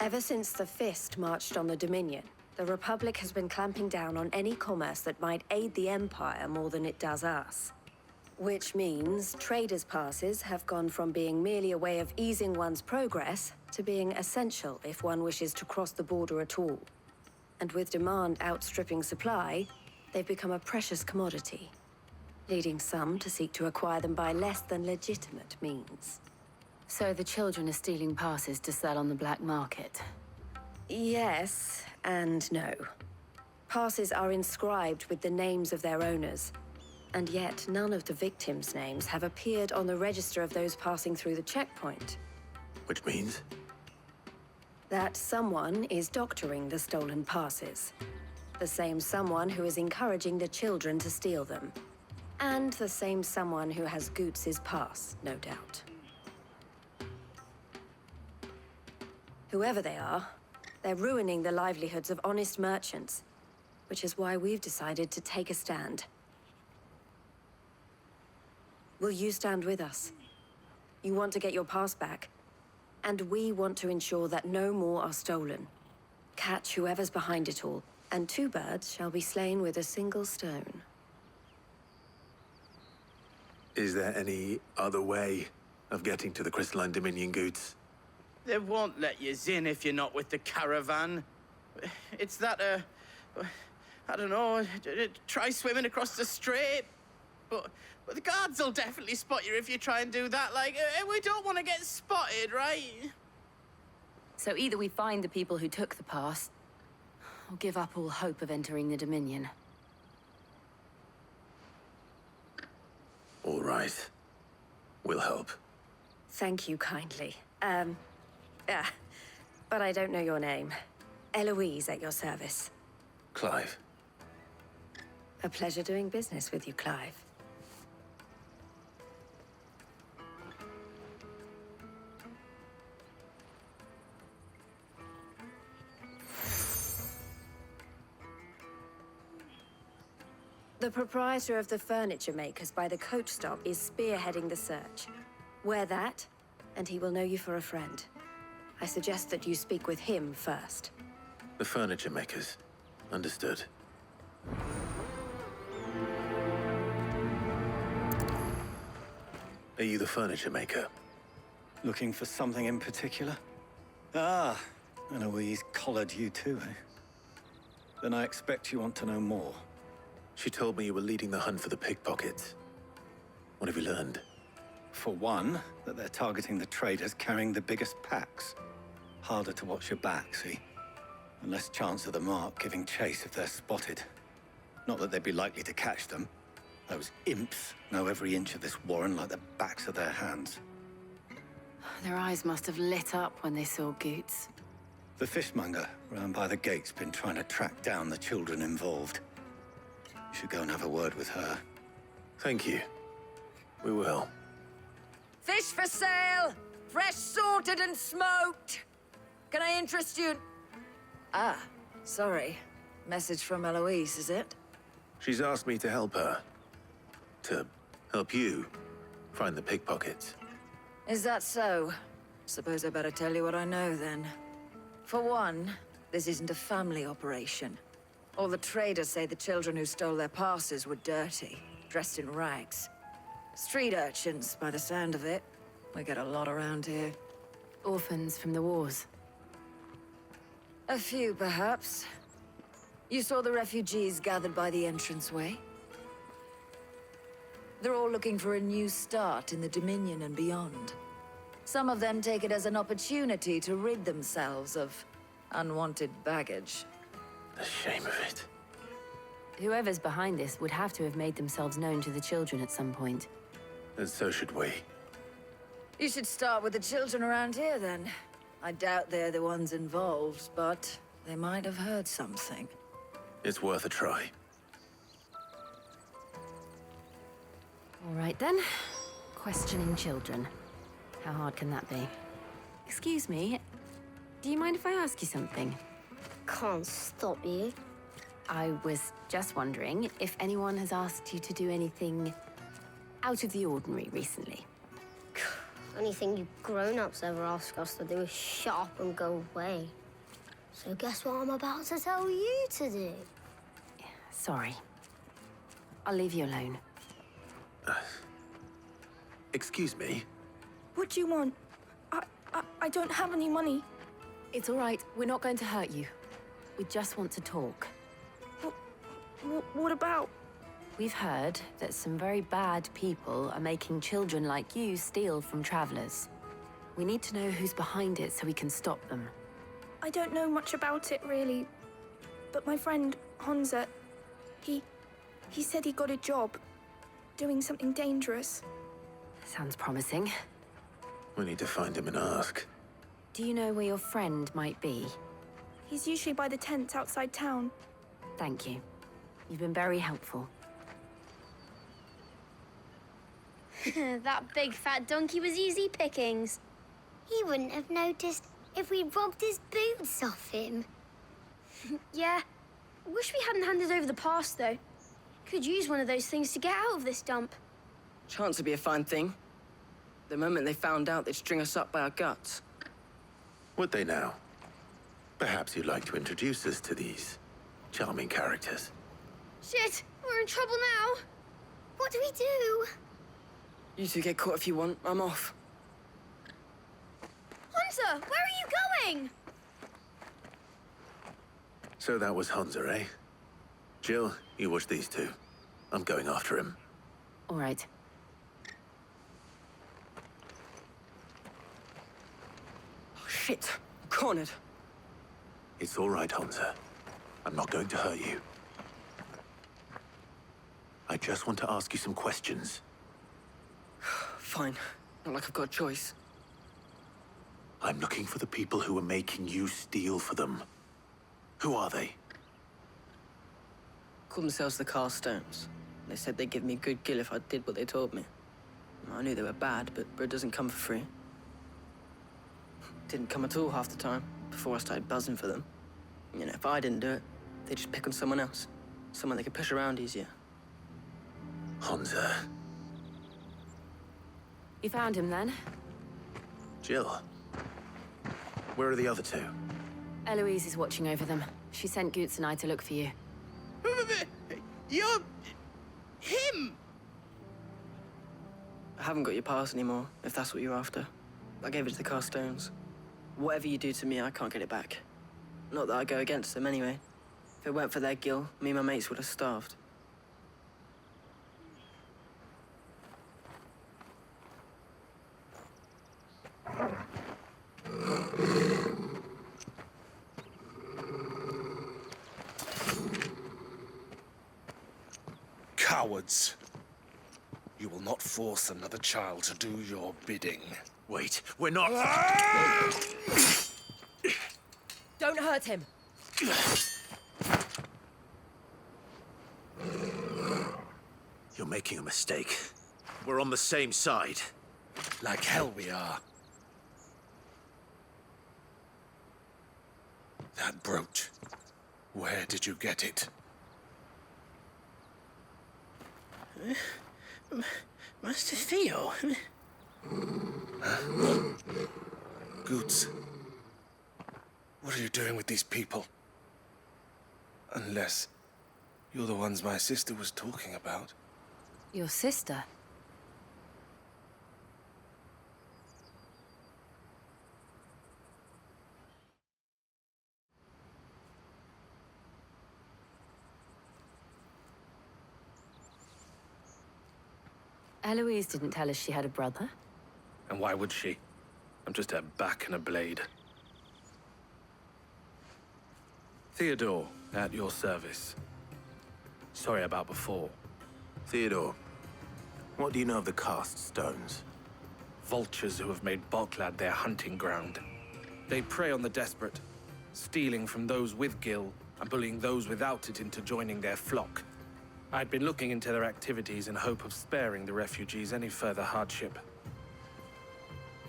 Ever since the Fist marched on the Dominion, the Republic has been clamping down on any commerce that might aid the Empire more than it does us. Which means traders' passes have gone from being merely a way of easing one's progress to being essential if one wishes to cross the border at all. And with demand outstripping supply, they've become a precious commodity. leading some to seek to acquire them by less than legitimate means. So the children are stealing passes to sell on the black market? Yes and no. Passes are inscribed with the names of their owners, and yet none of the victims' names have appeared on the register of those passing through the checkpoint. Which means? That someone is doctoring the stolen passes. The same someone who is encouraging the children to steal them. And the same someone who has Goots's pass, no doubt. Whoever they are, they're ruining the livelihoods of honest merchants, which is why we've decided to take a stand. Will you stand with us? You want to get your pass back, and we want to ensure that no more are stolen. Catch whoever's behind it all, and 2 birds shall be slain with a single stone. Is there any other way of getting to the Crystalline Dominion goods? They won't let you in if you're not with the caravan. It's that, I don't know, try swimming across the strait. But the guards will definitely spot you if you try and do that. Like, we don't want to get spotted, right? So either we find the people who took the pass, or give up all hope of entering the Dominion. All right. We'll help. Thank you kindly. But I don't know your name. Eloise at your service. Clive. A pleasure doing business with you, Clive. The proprietor of the furniture makers by the coach stop is spearheading the search. Wear that, and he will know you for a friend. I suggest that you speak with him first. The furniture makers. Understood. Are you the furniture maker? Looking for something in particular? Ah, Eloise collared you too, eh? Then I expect you want to know more. She told me you were leading the hunt for the pickpockets. What have you learned? For one, that they're targeting the traders carrying the biggest packs. Harder to watch your back, see? And less chance of the mark giving chase if they're spotted. Not that they'd be likely to catch them. Those imps know every inch of this warren like the backs of their hands. Their eyes must have lit up when they saw Goots. The fishmonger round by the gate's been trying to track down the children involved. You should go and have a word with her. Thank you. We will. Fish for sale! Fresh sorted and smoked! Can I interest you? Ah, sorry. Message from Eloise, is it? She's asked me to help her. To help you find the pickpockets. Is that so? Suppose I better tell you what I know, then. For one, this isn't a family operation. All the traders say the children who stole their passes were dirty, dressed in rags. Street urchins, by the sound of it. We get a lot around here. Orphans from the wars. A few, perhaps. You saw the refugees gathered by the entranceway? They're all looking for a new start in the Dominion and beyond. Some of them take it as an opportunity to rid themselves of unwanted baggage. The shame of it. Whoever's behind this would have to have made themselves known to the children at some point. And so should we. You should start with the children around here, then. I doubt they're the ones involved, but they might have heard something. It's worth a try. All right, then. Questioning children. How hard can that be? Excuse me, do you mind if I ask you something? Can't stop you. I was just wondering if anyone has asked you to do anything out of the ordinary recently. Anything you grown-ups ever ask us to do is shut up and go away. So guess what I'm about to tell you to do? Sorry. I'll leave you alone. Excuse me? What do you want? I don't have any money. It's all right. We're not going to hurt you. We just want to talk. What about? We've heard that some very bad people are making children like you steal from travelers. We need to know who's behind it so we can stop them. I don't know much about it, really. But my friend, Hansa, he said he got a job doing something dangerous. Sounds promising. We need to find him and ask. Do you know where your friend might be? He's usually by the tents outside town. Thank you. You've been very helpful. That big fat donkey was easy pickings. He wouldn't have noticed if we robbed his boots off him. Yeah. Wish we hadn't handed over the pass, though. Could use one of those things to get out of this dump. Chance would be a fine thing. The moment they found out, they'd string us up by our guts. Would they now? Perhaps you'd like to introduce us to these charming characters. Shit! We're in trouble now! What do we do? You two get caught if you want. I'm off. Hansa, where are you going? So that was Hansa, eh? Jill, you watch these two. I'm going after him. All right. Oh, shit. I'm cornered. It's all right, Hansa. I'm not going to hurt you. I just want to ask you some questions. Fine. Not like I've got a choice. I'm looking for the people who are making you steal for them. Who are they? Called themselves the Carstones. They said they'd give me a good gill if I did what they told me. I knew they were bad, but bread doesn't come for free. Didn't come at all half the time, before I started buzzing for them. You know, if I didn't do it, they'd just pick on someone else. Someone they could push around easier. Hansa. You found him, then? Jill. Where are the other two? Eloise is watching over them. She sent Goots and I to look for you. You're... him! I haven't got your pass anymore, if that's what you're after. I gave it to the Carstones. Whatever you do to me, I can't get it back. Not that I go against them, anyway. If it weren't for their gill, me and my mates would have starved. Cowards. You will not force another child to do your bidding. Wait, we're not... Don't hurt him. You're making a mistake. We're on the same side. Like hell we are. That brooch. Where did you get it? Master Theo. Goots. What are you doing with these people? Unless you're the ones my sister was talking about. Your sister? Eloise didn't tell us she had a brother. And why would she? I'm just her back and a blade. Theodore, at your service. Sorry about before. Theodore, what do you know of the cast stones? Vultures who have made Boklad their hunting ground. They prey on the desperate, stealing from those with gill and bullying those without it into joining their flock. I'd been looking into their activities in hope of sparing the refugees any further hardship.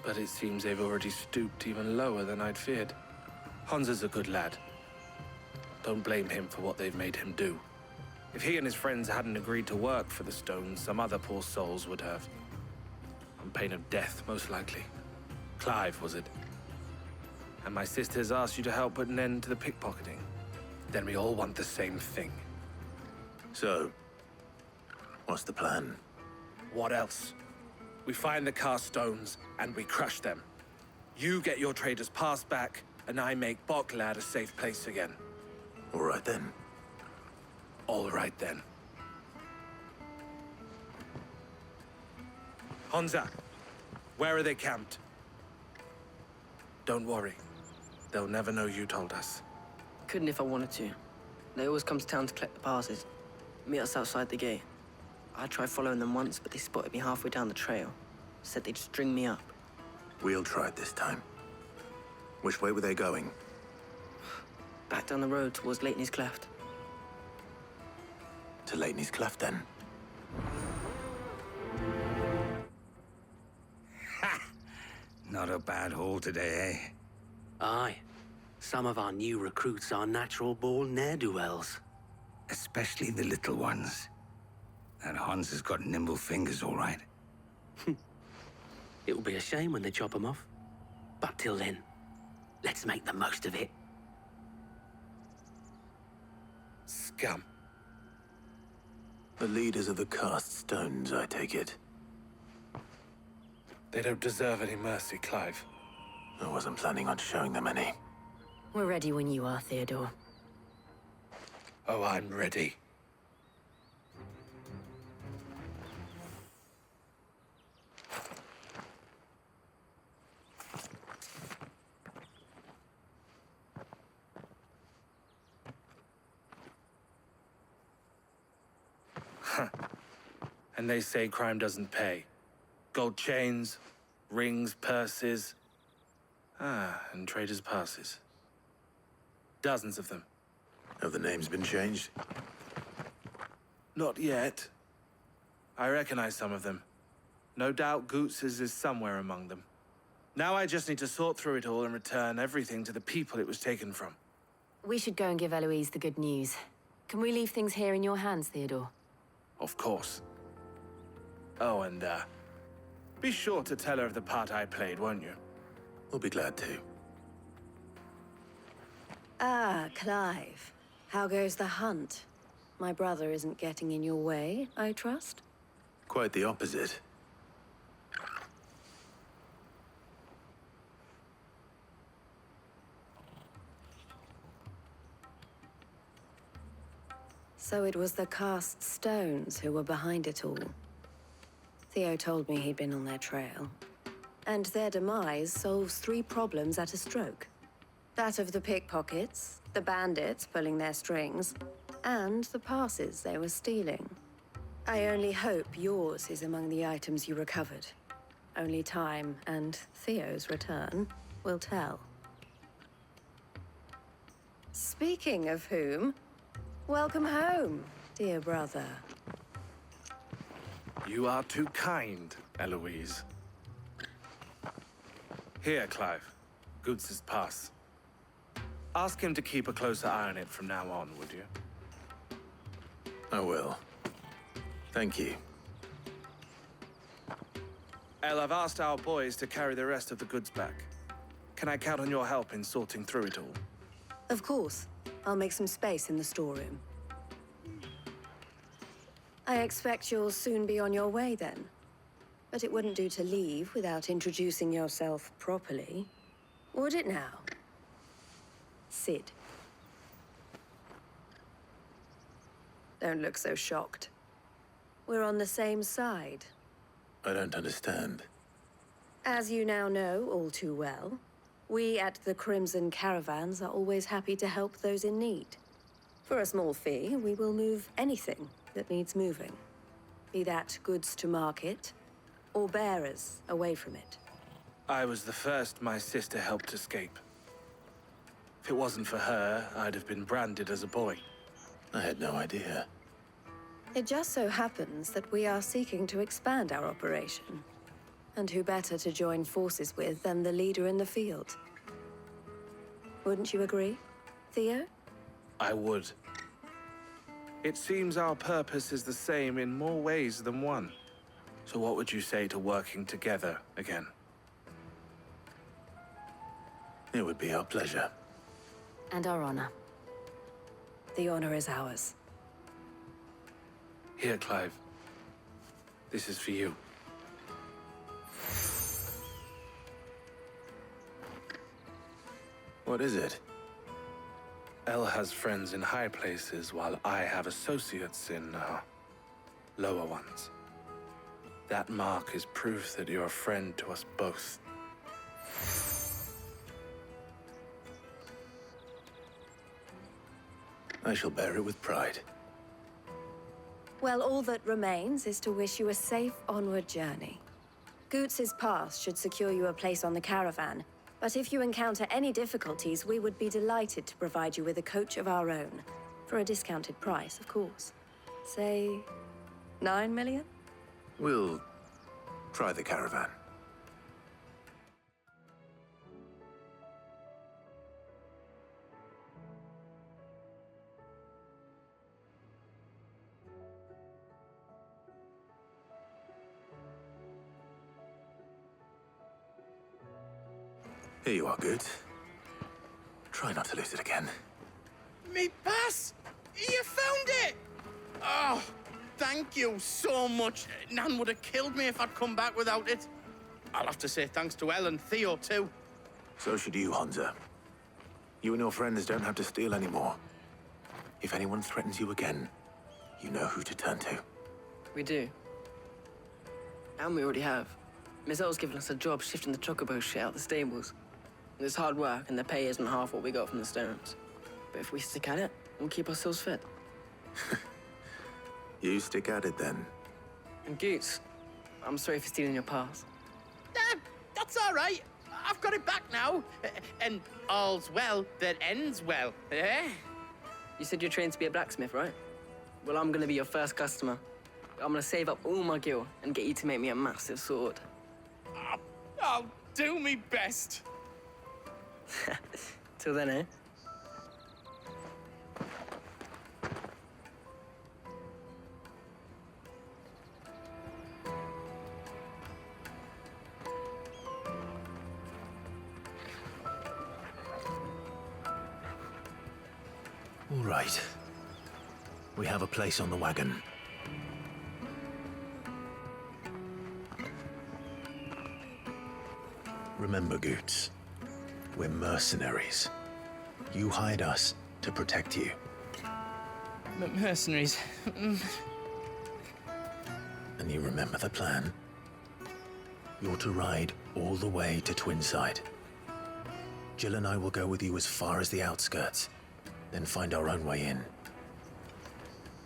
But it seems they've already stooped even lower than I'd feared. Hansa's a good lad. Don't blame him for what they've made him do. If he and his friends hadn't agreed to work for the stones, some other poor souls would have. On pain of death, most likely. Clive, was it? And my sisters asked you to help put an end to the pickpocketing. Then we all want the same thing. So, what's the plan? What else? We find the cast stones, and we crush them. You get your trader's pass back, and I make Boklad a safe place again. All right then. All right then. Honza, where are they camped? Don't worry. They'll never know you told us. Couldn't if I wanted to. They always come to town to collect the passes. Meet us outside the gate. I tried following them once, but they spotted me halfway down the trail. Said they'd string me up. We'll try it this time. Which way were they going? Back down the road towards Leighton's Cleft. To Leighton's Cleft, then? Not a bad haul today, eh? Aye. Some of our new recruits are natural-born ne'er-do-wells. Especially the little ones. That Hans has got nimble fingers, all right. It will be a shame when they chop them off. But till then, let's make the most of it. Scum. The leaders of the cast stones, I take it. They don't deserve any mercy, Clive. I wasn't planning on showing them any. We're ready when you are, Theodore. Oh, I'm ready. And they say crime doesn't pay. Gold chains, rings, purses. And traders' passes. Dozens of them. Have the names been changed? Not yet. I recognize some of them. No doubt Goots's is somewhere among them. Now I just need to sort through it all and return everything to the people it was taken from. We should go and give Eloise the good news. Can we leave things here in your hands, Theodore? Of course. Oh, and, be sure to tell her of the part I played, won't you? We'll be glad to. Ah, Clive. How goes the hunt? My brother isn't getting in your way, I trust? Quite the opposite. So it was the cast stones who were behind it all. Theo told me he'd been on their trail. And their demise solves 3 problems at a stroke. That of the pickpockets, the bandits pulling their strings, and the passes they were stealing. I only hope yours is among the items you recovered. Only time and Theo's return will tell. Speaking of whom, welcome home, dear brother. You are too kind, Eloise. Here, Clive. Goots's pass. Ask him to keep a closer eye on it from now on, would you? I will. Thank you. El, I've asked our boys to carry the rest of the goods back. Can I count on your help in sorting through it all? Of course. I'll make some space in the storeroom. I expect you'll soon be on your way then. But it wouldn't do to leave without introducing yourself properly. Would it now? Sid. Don't look so shocked. We're on the same side. I don't understand. As you now know all too well, we at the Crimson Caravans are always happy to help those in need. For a small fee, we will move anything that needs moving. Be that goods to market, or bearers away from it. I was the first my sister helped escape. If it wasn't for her, I'd have been branded as a boy. I had no idea. It just so happens that we are seeking to expand our operation. And who better to join forces with than the leader in the field? Wouldn't you agree, Theo? I would. It seems our purpose is the same in more ways than one. So what would you say to working together again? It would be our pleasure. And our honor. The honor is ours. Here, Clive. This is for you. What is it? El has friends in high places, while I have associates in, lower ones. That mark is proof that you're a friend to us both. I shall bear it with pride. Well, all that remains is to wish you a safe onward journey. Goots's pass should secure you a place on the caravan, but if you encounter any difficulties, we would be delighted to provide you with a coach of our own. For a discounted price, of course. Say, 9 million? We'll try the caravan. Here you are, Good. Try not to lose it again. Me pass! You found it! Oh, thank you so much. Nan would have killed me if I'd come back without it. I'll have to say thanks to Elle and Theo, too. So should you, Hansa. You and your friends don't have to steal anymore. If anyone threatens you again, you know who to turn to. We do. And we already have. Miss Elle's given us a job shifting the chocobo shit out the stables. It's hard work, and the pay isn't half what we got from the stones. But if we stick at it, we'll keep ourselves fit. You stick at it, then. And Goots, I'm sorry for stealing your pass. That's all right. I've got it back now. And all's well that ends well, eh? You said you're trained to be a blacksmith, right? Well, I'm gonna be your first customer. I'm gonna save up all my gil and get you to make me a massive sword. I'll do me best. Till then, eh? All right. We have a place on the wagon. Remember, Goots, we're mercenaries. You hired us to protect you. Mercenaries. And you remember the plan? You're to ride all the way to Twinside. Jill and I will go with you as far as the outskirts, then find our own way in.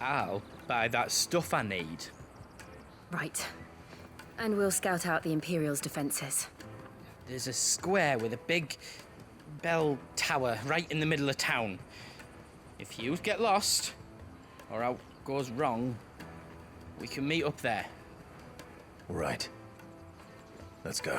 I'll buy that stuff I need. Right. And we'll scout out the Imperial's defenses. There's a square with a big bell tower right in the middle of town. If you get lost, or out goes wrong, we can meet up there. All right. Let's go.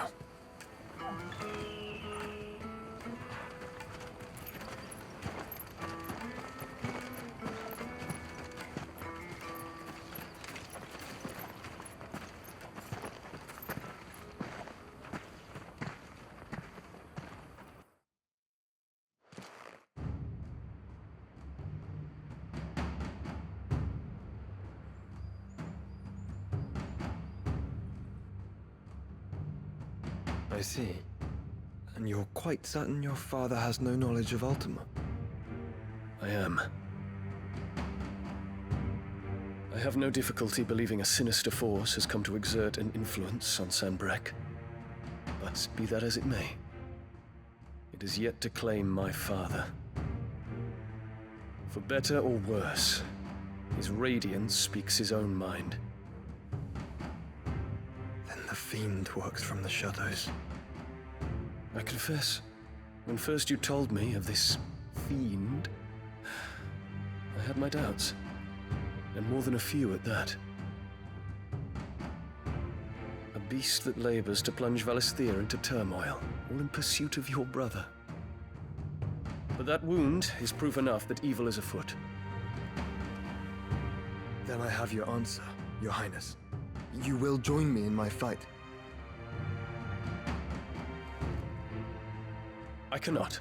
I see. And you're quite certain your father has no knowledge of Ultima? I am. I have no difficulty believing a sinister force has come to exert an influence on Sanbreque. But be that as it may, it is yet to claim my father. For better or worse, his radiance speaks his own mind. Then the fiend works from the shadows. I confess, when first you told me of this fiend, I had my doubts, and more than a few at that. A beast that labors to plunge Valisthea into turmoil, all in pursuit of your brother. But that wound is proof enough that evil is afoot. Then I have your answer, Your Highness. You will join me in my fight. I cannot.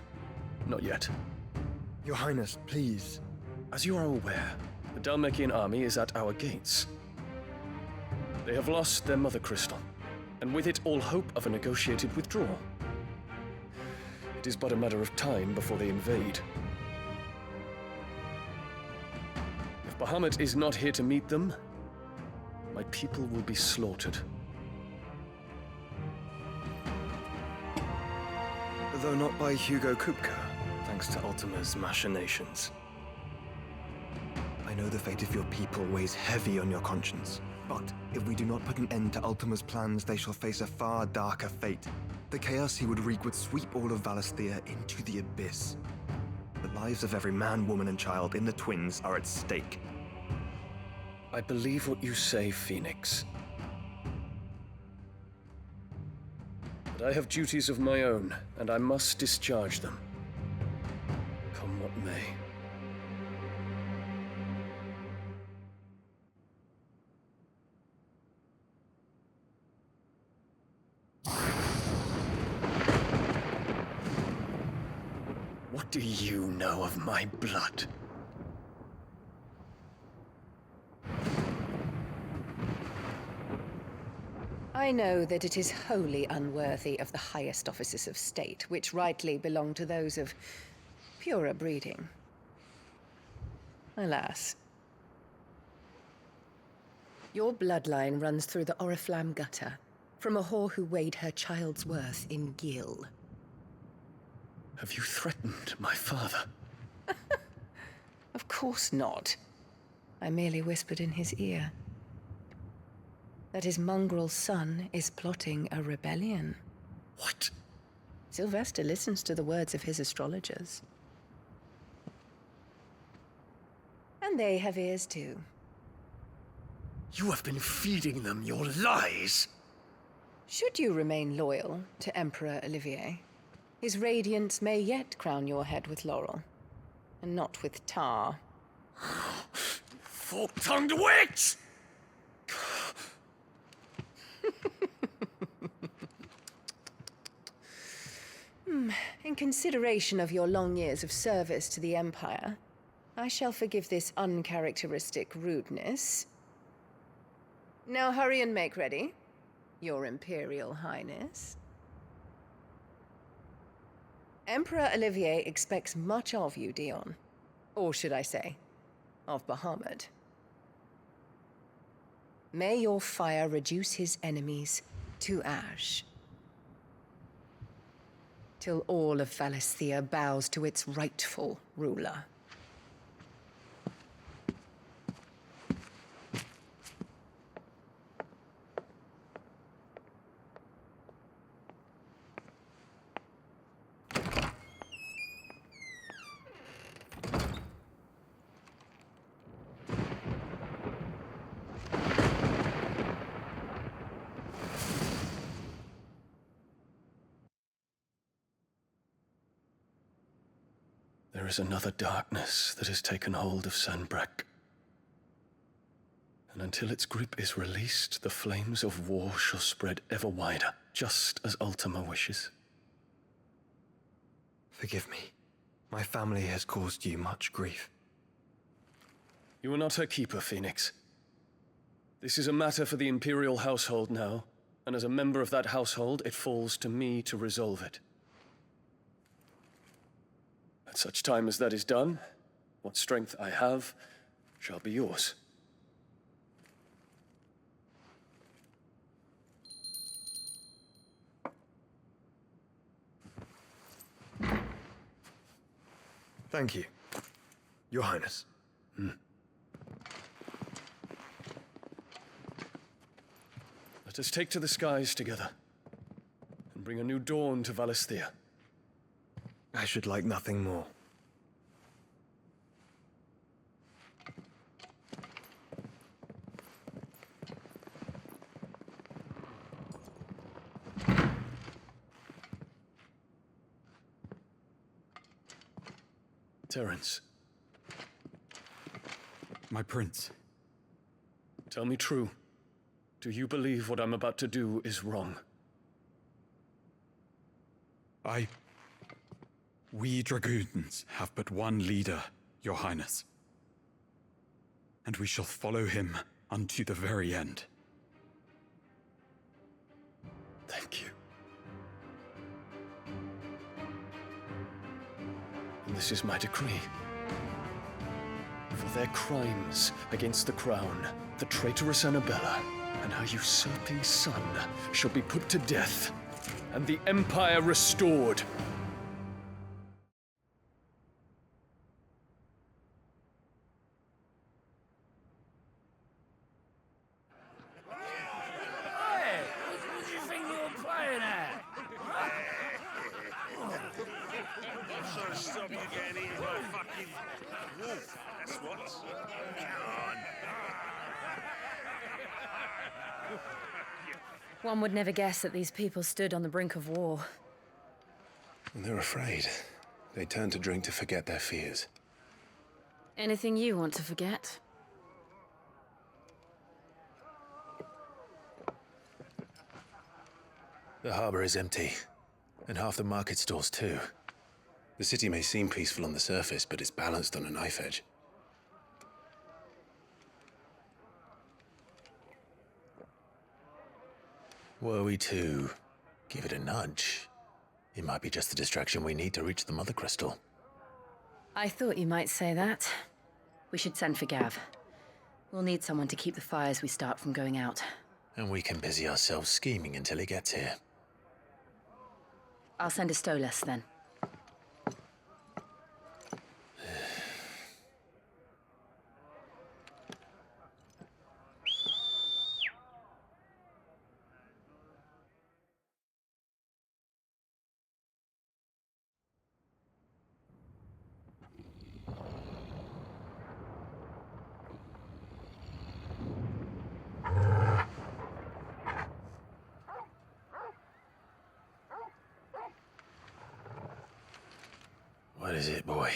Not yet. Your Highness, please. As you are aware, the Dhalmekian army is at our gates. They have lost their mother crystal, and with it all hope of a negotiated withdrawal. It is but a matter of time before they invade. If Bahamut is not here to meet them, my people will be slaughtered, Though not by Hugo Kupka, thanks to Ultima's machinations. I know the fate of your people weighs heavy on your conscience, but if we do not put an end to Ultima's plans, they shall face a far darker fate. The chaos he would wreak would sweep all of Valisthea into the abyss. The lives of every man, woman, and child in the Twins are at stake. I believe what you say, Phoenix. But I have duties of my own, and I must discharge them. Come what may. What do you know of my blood? I know that it is wholly unworthy of the highest offices of state, which rightly belong to those of purer breeding. Alas. Your bloodline runs through the Oriflamme gutter, from a whore who weighed her child's worth in gil. Have you threatened my father? Of course not. I merely whispered in his ear that his mongrel son is plotting a rebellion. What? Sylvester listens to the words of his astrologers. And they have ears too. You have been feeding them your lies! Should you remain loyal to Emperor Olivier, his radiance may yet crown your head with laurel, and not with tar. Fork-tongued witch! In consideration of your long years of service to the Empire, I shall forgive this uncharacteristic rudeness. Now hurry and make ready, Your Imperial Highness. Emperor Olivier expects much of you, Dion. Or should I say, of Bahamut. May your fire reduce his enemies to ash, till all of Valisthea bows to its rightful ruler. There is another darkness that has taken hold of Sanbreque. And until its grip is released, the flames of war shall spread ever wider, just as Ultima wishes. Forgive me. My family has caused you much grief. You are not her keeper, Phoenix. This is a matter for the Imperial household now, and as a member of that household, it falls to me to resolve it. At such time as that is done, what strength I have shall be yours. Thank you, Your Highness. Let us take to the skies together, and bring a new dawn to Valisthea. I should like nothing more. Terence. My prince. Tell me true. Do you believe what I'm about to do is wrong? We dragoons have but one leader, Your Highness. And we shall follow him unto the very end. Thank you. And this is my decree. For their crimes against the crown, the traitorous Annabella and her usurping son shall be put to death, and the Empire restored. stop you getting eaten by a fucking wolf, that's what. Come on. One would never guess that these people stood on the brink of war. And they're afraid. They turn to drink to forget their fears. Anything you want to forget? The harbor is empty, and half the market stalls too. The city may seem peaceful on the surface, but it's balanced on a knife edge. Were we to give it a nudge, it might be just the distraction we need to reach the Mother Crystal. I thought you might say that. We should send for Gav. We'll need someone to keep the fires we start from going out. And we can busy ourselves scheming until he gets here. I'll send a Stolas then. What is it, boy?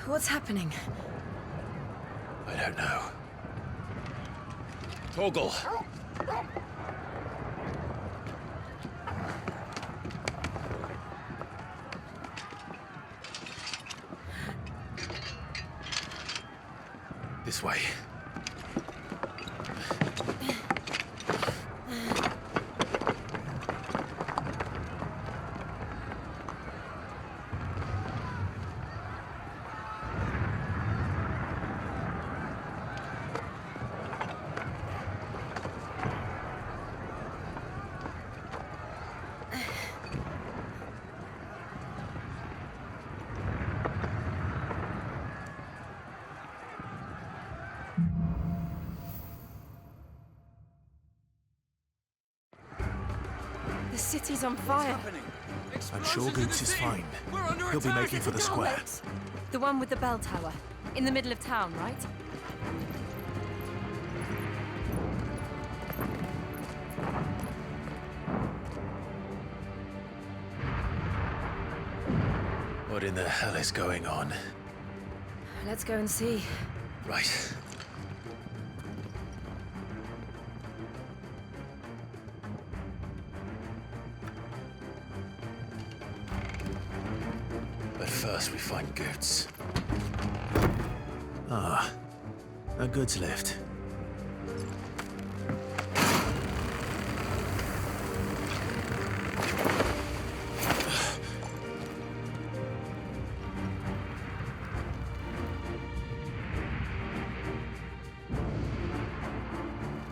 What's happening? I don't know. Torgal! This way. The city's on fire. I'm sure Goots is fine. He'll be making for the square. The one with the bell tower. In the middle of town, right? What in the hell is going on? Let's go and see. Right. But first we find Goots. Ah, a goods lift.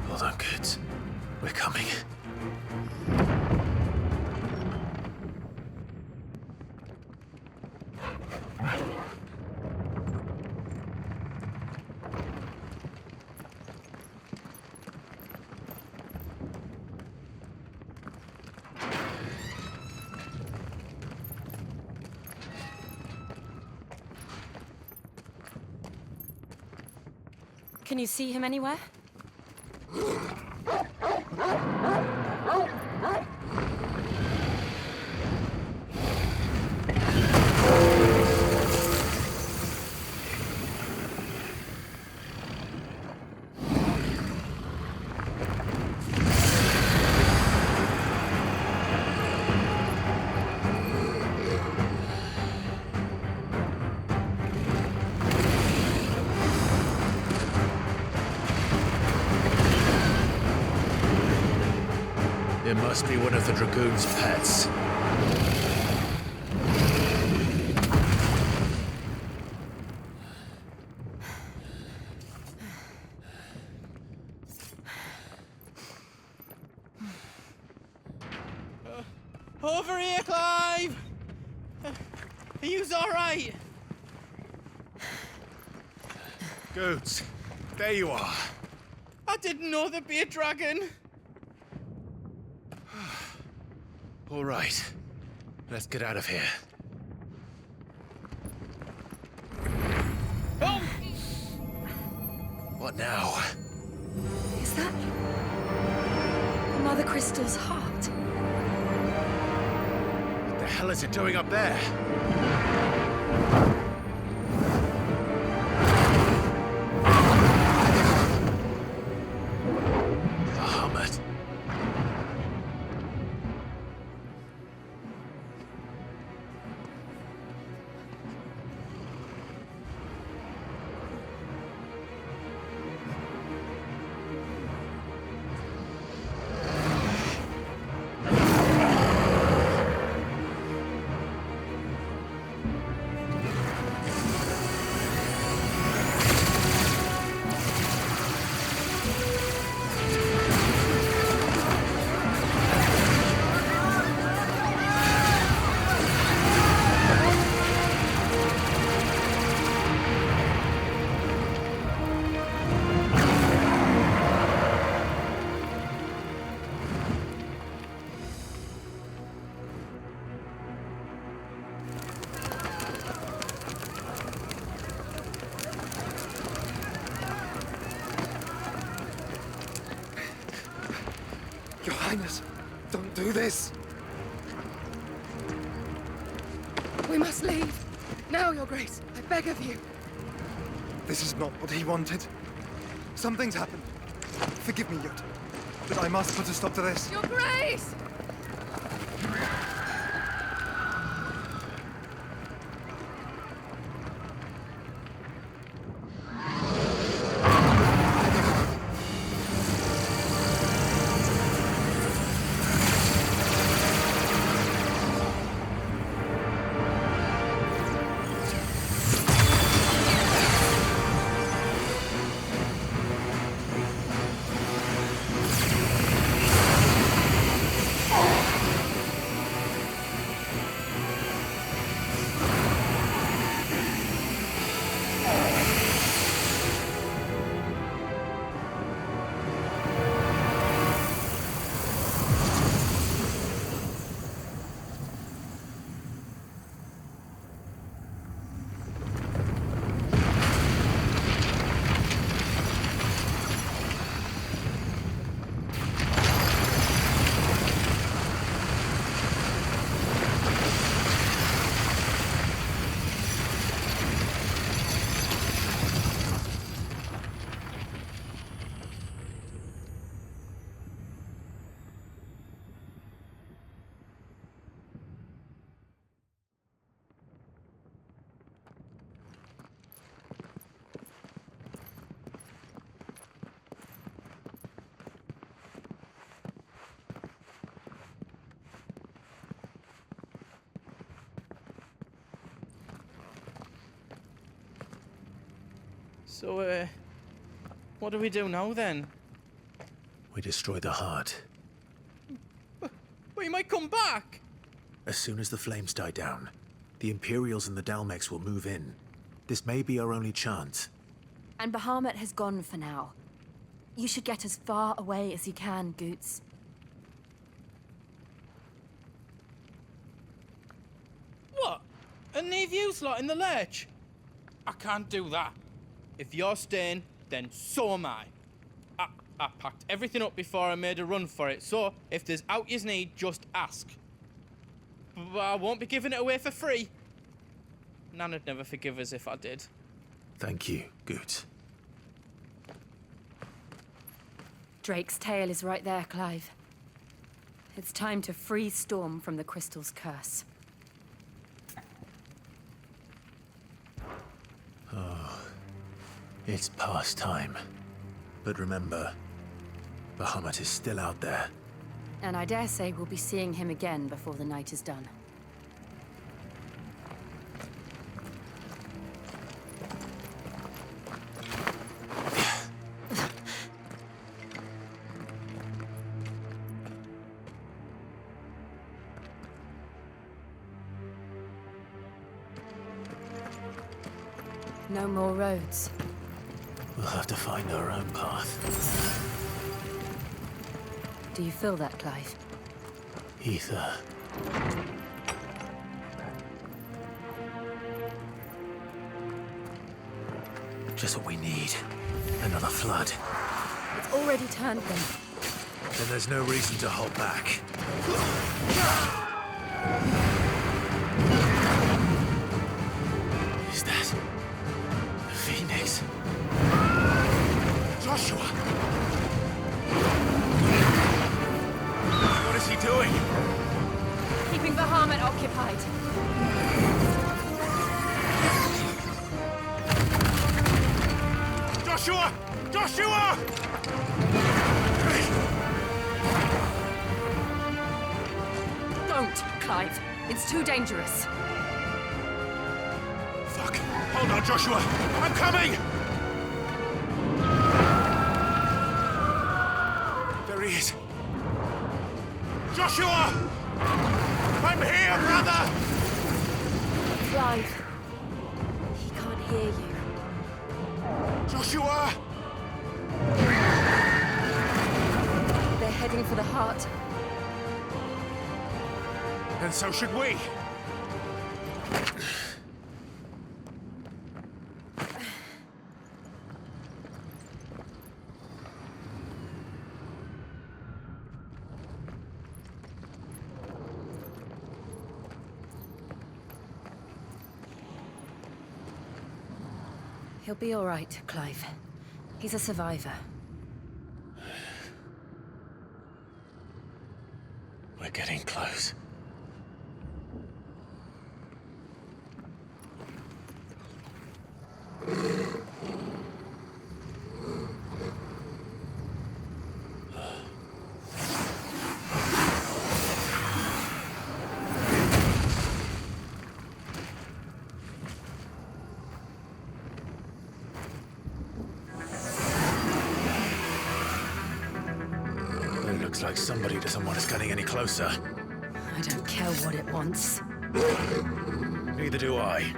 Hold on, Goots. We're coming. Can you see him anywhere? It must be one of the Dragoon's pets. Over here, Clive! Are yous all right? Goots, there you are. I didn't know there'd be a dragon. All right, let's get out of here. Oh! What now? Is that Mother Crystal's heart? What the hell is it doing up there? Bahamut. Your Highness, don't do this. We must leave. Now, Your Grace. I beg of you. This is not what he wanted. Something's happened. Forgive me, Yut, but I must put a stop to this. Your Grace! So, what do we do now then? We destroy the heart. We might come back! As soon as the flames die down, the Imperials and the Dalmex will move in. This may be our only chance. And Bahamut has gone for now. You should get as far away as you can, Goots. What? And leave you lot in the lurch? I can't do that. If you're staying, then so am I. I packed everything up before I made a run for it, so if there's out yous need, just ask. But I won't be giving it away for free. Nana'd never forgive us if I did. Thank you, Goots. Drake's tail is right there, Clive. It's time to free Storm from the Crystal's curse. Oh, it's past time. But remember, Bahamut is still out there. And I dare say we'll be seeing him again before the night is done. No more roads. We'll have to find our own path. Do you feel that, Clive? Ether. Just what we need. Another flood. It's already turned them. Then there's no reason to hold back. Is that the Phoenix? Joshua! What is he doing? Keeping Bahamut occupied. Joshua! Joshua! Don't, Clive. It's too dangerous. Fuck. Hold on, Joshua! I'm coming! There he is. Joshua! I'm here, brother! Clive. He can't hear you. Joshua! They're heading for the heart. And so should we. He'll be all right, Clive. He's a survivor. We're getting close. It looks like somebody doesn't want us getting any closer. I don't care what it wants. Neither do I.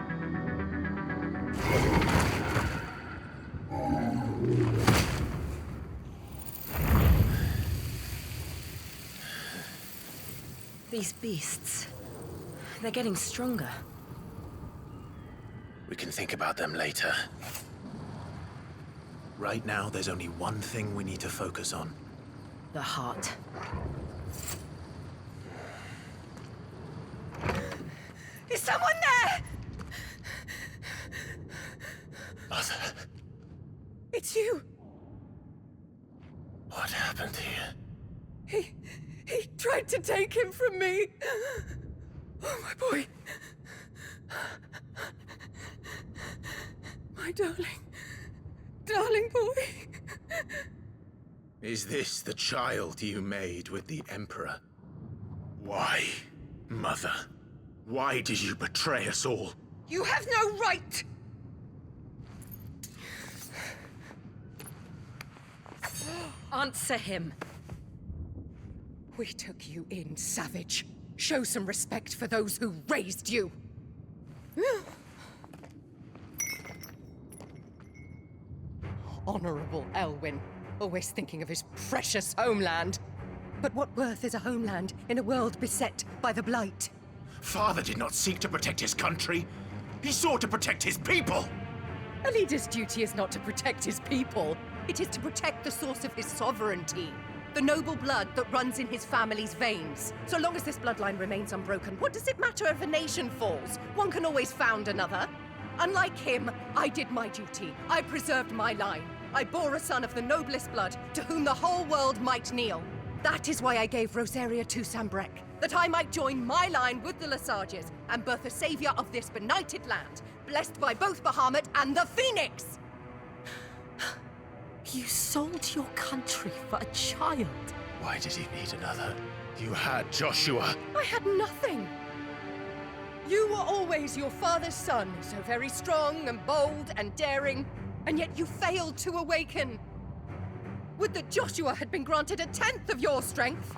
These beasts, they're getting stronger. We can think about them later. Right now, there's only one thing we need to focus on. The heart. Is someone there? Mother, It's you. what happened here? He tried to take him from me. Oh, my boy. My darling boy. Is this the child you made with the Emperor? Why, Mother? Why did you betray us all? You have no right. Answer him. We took you in, savage. Show some respect for those who raised you. Honorable Elwyn, always thinking of his precious homeland. But what worth is a homeland in a world beset by the Blight? Father did not seek to protect his country. He sought to protect his people. A leader's duty is not to protect his people. It is to protect the source of his sovereignty. The noble blood that runs in his family's veins. So long as this bloodline remains unbroken, what does it matter if a nation falls? One can always found another. Unlike him, I did my duty. I preserved my line. I bore a son of the noblest blood, to whom the whole world might kneel. That is why I gave Rosaria to Sambrek, that I might join my line with the Lesages and birth a savior of this benighted land, blessed by both Bahamut and the Phoenix! You sold your country for a child. Why did he need another? You had Joshua. I had nothing. You were always your father's son, so very strong and bold and daring, and yet you failed to awaken. Would that Joshua had been granted 1/10 of your strength.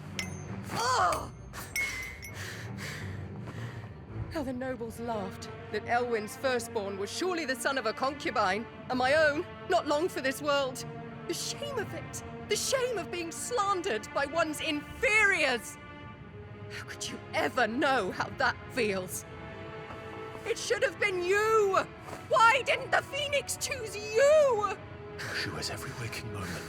Oh! How the nobles laughed that Elwyn's firstborn was surely the son of a concubine, and my own, not long for this world. The shame of it! The shame of being slandered by one's inferiors! How could you ever know how that feels? It should have been you! Why didn't the Phoenix choose you? Joshua's every waking moment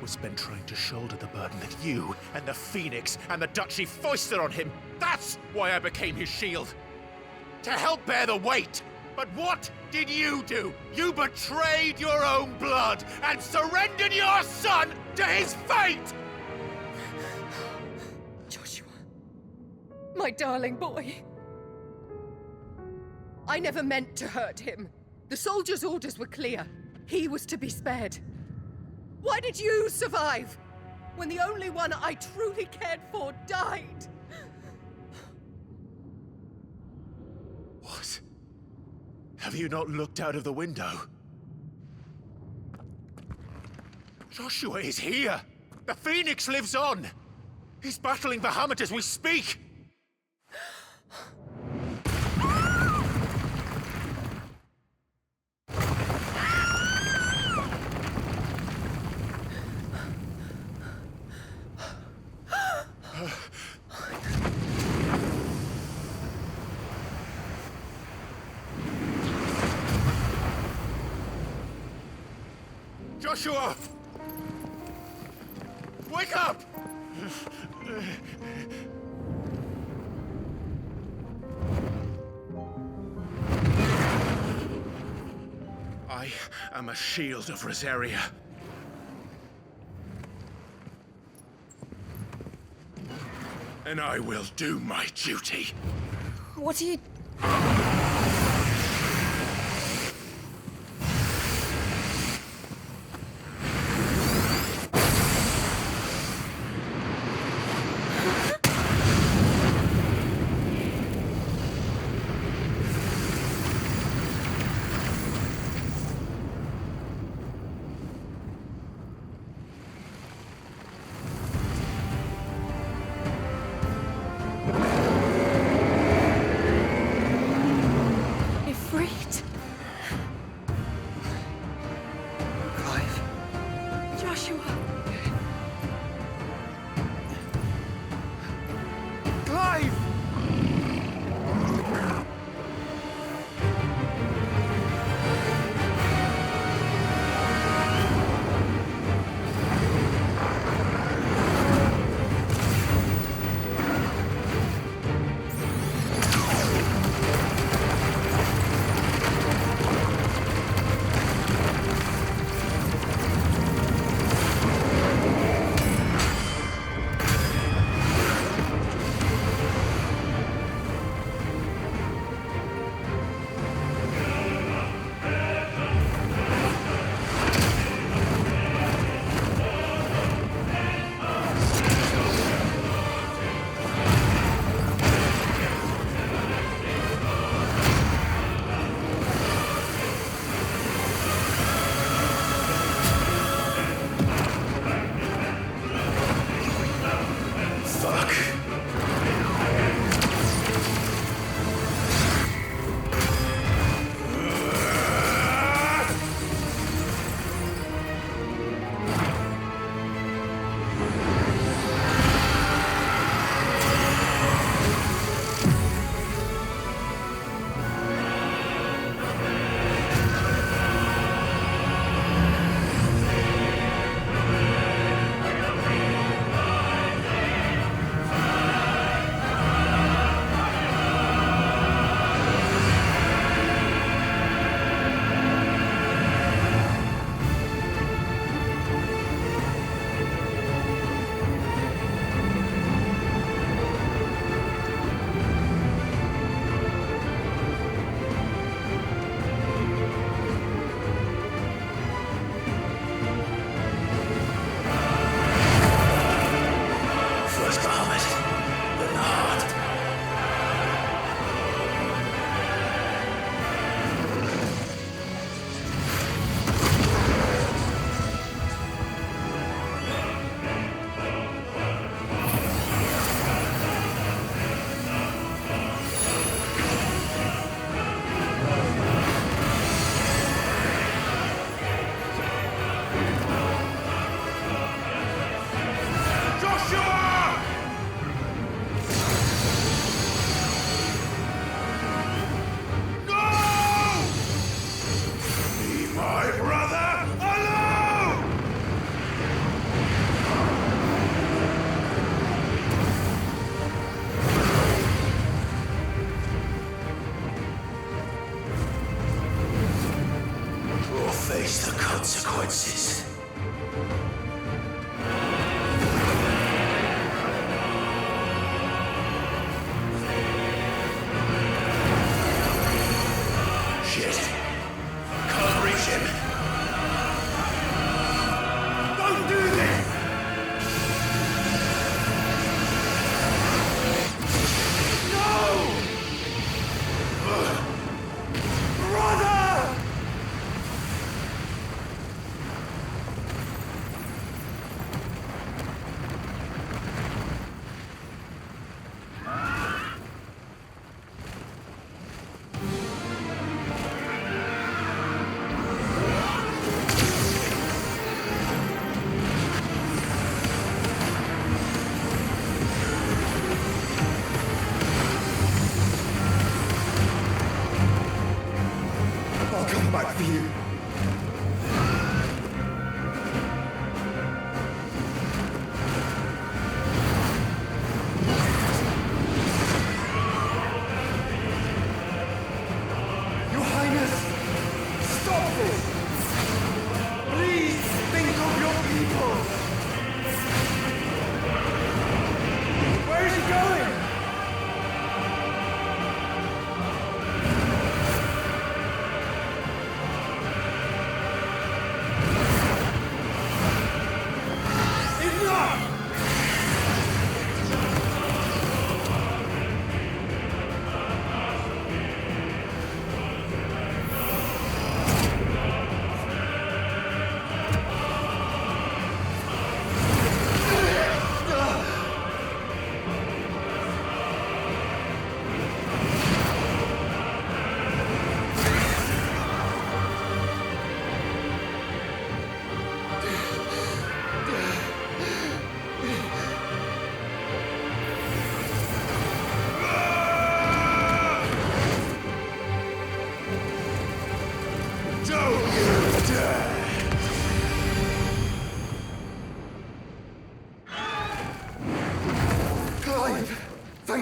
was spent trying to shoulder the burden that you and the Phoenix and the Duchy foisted on him. That's why I became his shield. To help bear the weight. But what did you do? You betrayed your own blood and surrendered your son to his fate! Joshua, my darling boy. I never meant to hurt him. The soldiers' orders were clear. He was to be spared. Why did you survive when the only one I truly cared for died? What? Have you not looked out of the window? Joshua is here! The Phoenix lives on! He's battling Bahamut as we speak! Joshua! Wake up! I am a shield of Rosaria. And I will do my duty. What are you...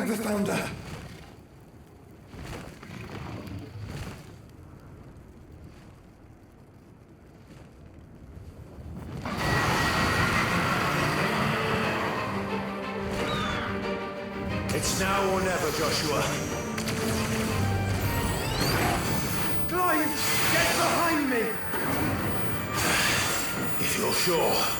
like the founder. It's now or never, Joshua. Clive, get behind me! If you're sure.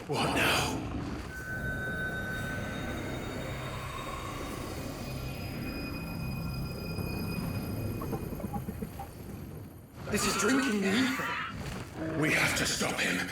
What now? This is drinking the ether. We have to stop him.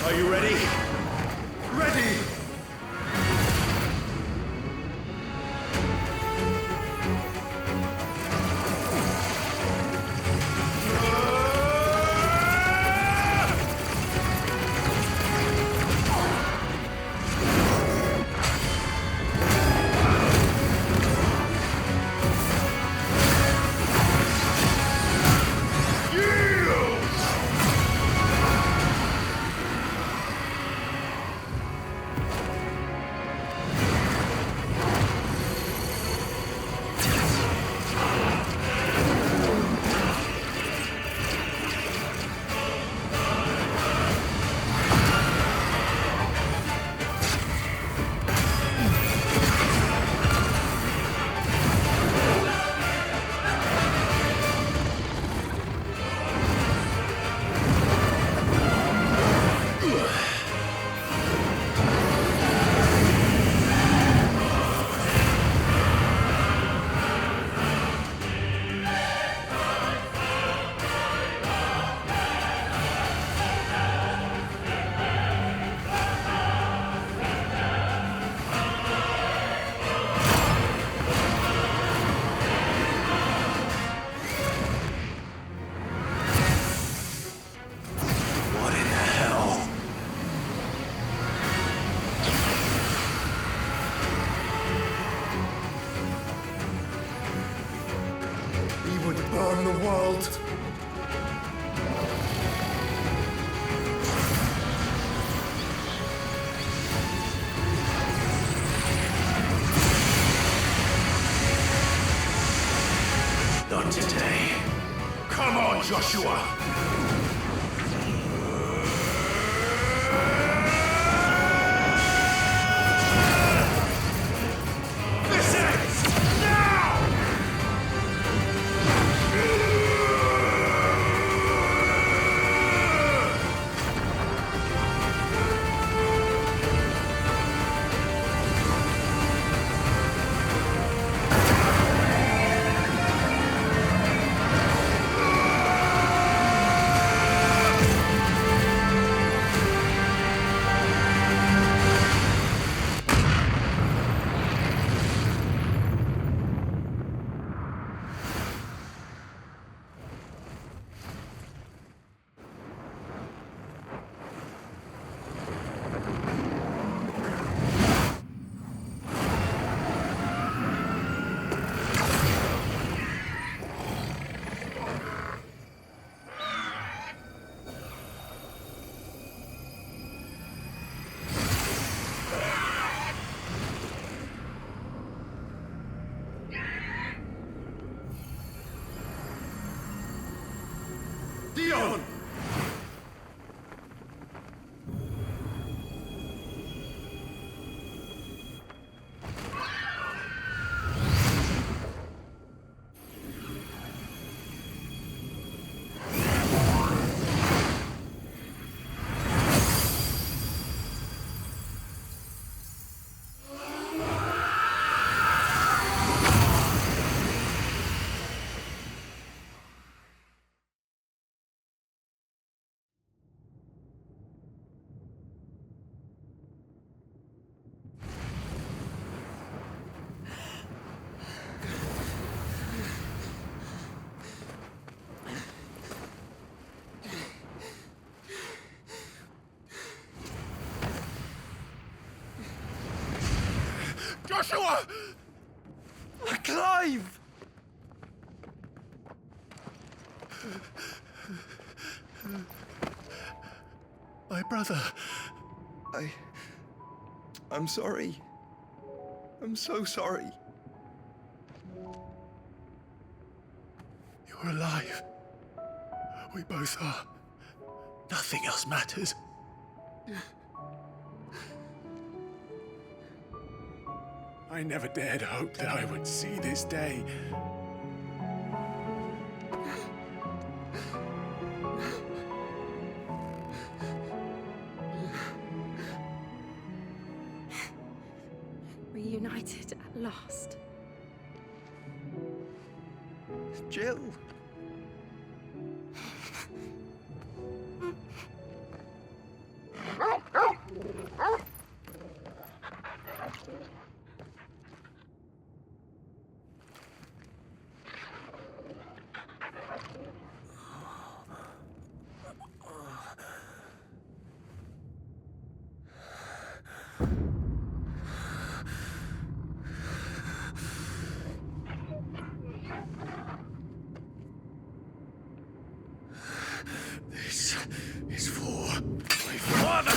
Are you ready? Ready! Joshua! Dion! Joshua! Clive! My brother. I'm sorry. I'm so sorry. You're alive. We both are. Nothing else matters. I never dared hope that I would see this day. Reunited at last. Jill. This is for my father!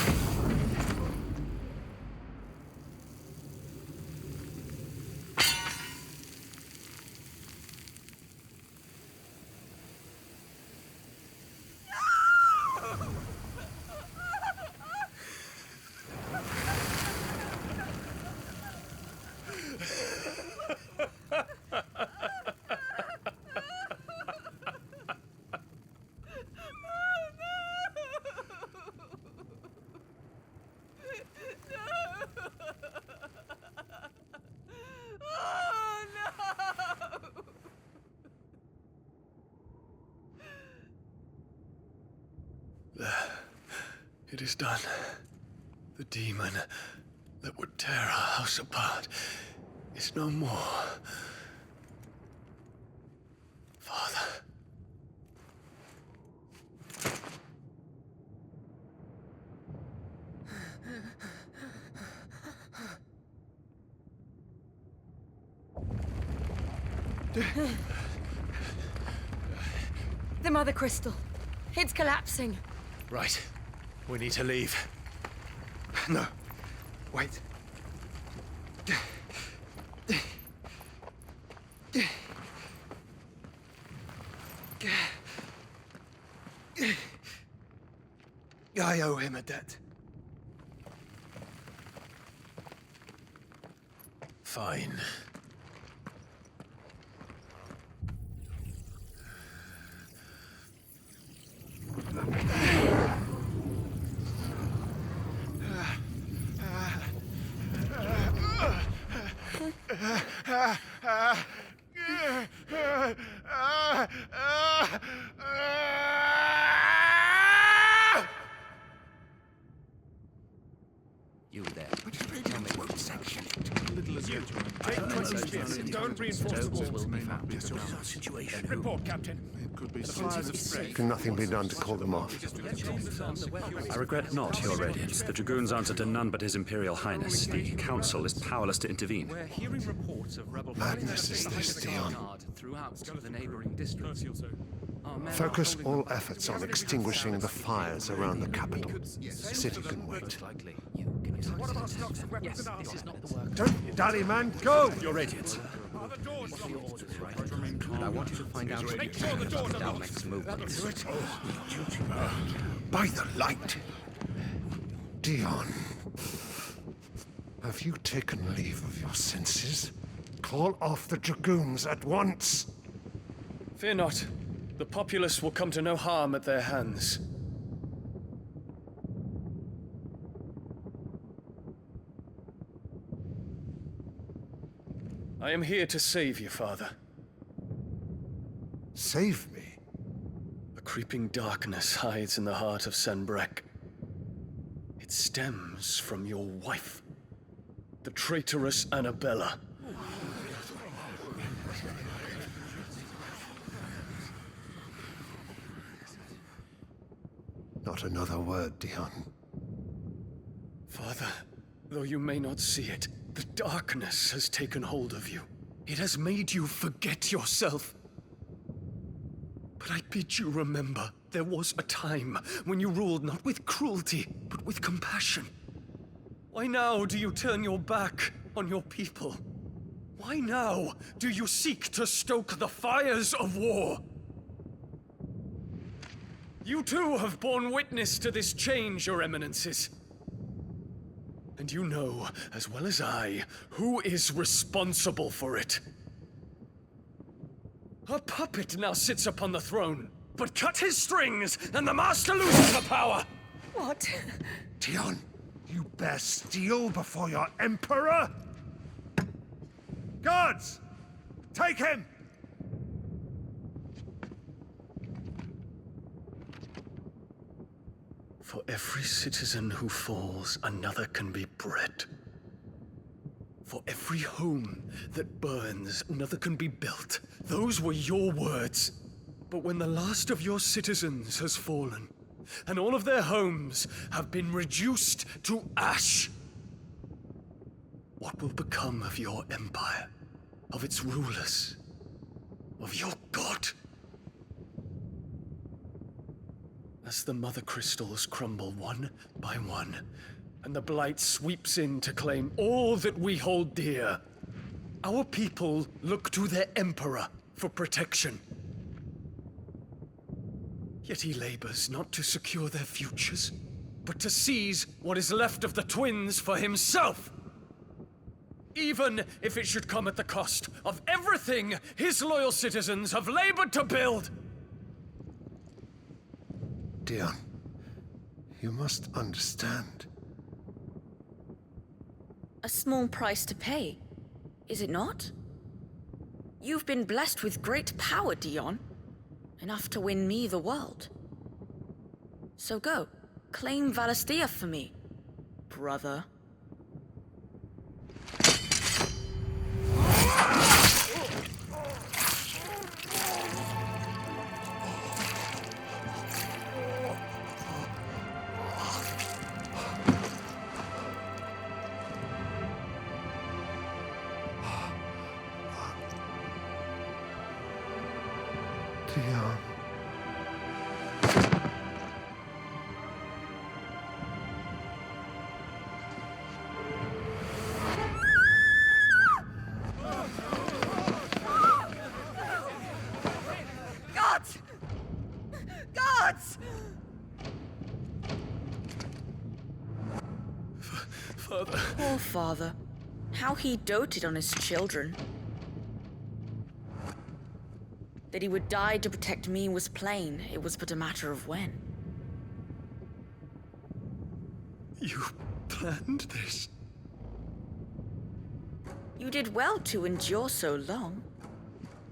It is done. The demon that would tear our house apart is no more. Father. The Mother Crystal. It's collapsing. Right. We need to leave. No. Wait. I owe him a debt. Fine. You there. Tell me what section it. Don't reinforce the walls. Situation. Report, Captain. Can nothing be done to call them off? I regret not, Your Radiance. The Dragoons answer to none but His Imperial Highness. The Council is powerless to intervene. We're hearing reports of rebel Madness is this, Dion. throughout the neighboring districts. Focus all efforts on extinguishing the fires around the capital. The city can wait. Don't dally, man, go! Your Radiance. And I want you to find out Make sure the doors are locked. next movements. By the light! Dion, have you taken leave of your senses? Call off the Dragoons at once! Fear not. The populace will come to no harm at their hands. I am here to save you, Father. Save me? A creeping darkness hides in the heart of Sanbreque. It stems from your wife, the traitorous Annabella. Not another word, Dion. Father, though you may not see it, the darkness has taken hold of you. It has made you forget yourself. But I bid you remember, there was a time when you ruled not with cruelty, but with compassion. Why now do you turn your back on your people? Why now do you seek to stoke the fires of war? You too have borne witness to this change, Your Eminences. And you know, as well as I, who is responsible for it. A puppet now sits upon the throne, but cut his strings, and the master loses the power! What? Dion, you bear steel before your emperor? Guards! Take him! For every citizen who falls, another can be bred. For every home that burns, another can be built. Those were your words. But when the last of your citizens has fallen, and all of their homes have been reduced to ash, what will become of your empire, of its rulers, of your god? As the mother crystals crumble one by one, and the blight sweeps in to claim all that we hold dear, our people look to their emperor for protection. Yet he labors not to secure their futures, but to seize what is left of the twins for himself. Even if it should come at the cost of everything his loyal citizens have labored to build. Dion, you must understand. A small price to pay, is it not? You've been blessed with great power, Dion. Enough to win me the world. So go, claim Valisthea for me, brother. Dion. Guards! Guards! Father. Poor father. How he doted on his children. That he would die to protect me was plain. It was but a matter of when. You planned this? You did well to endure so long.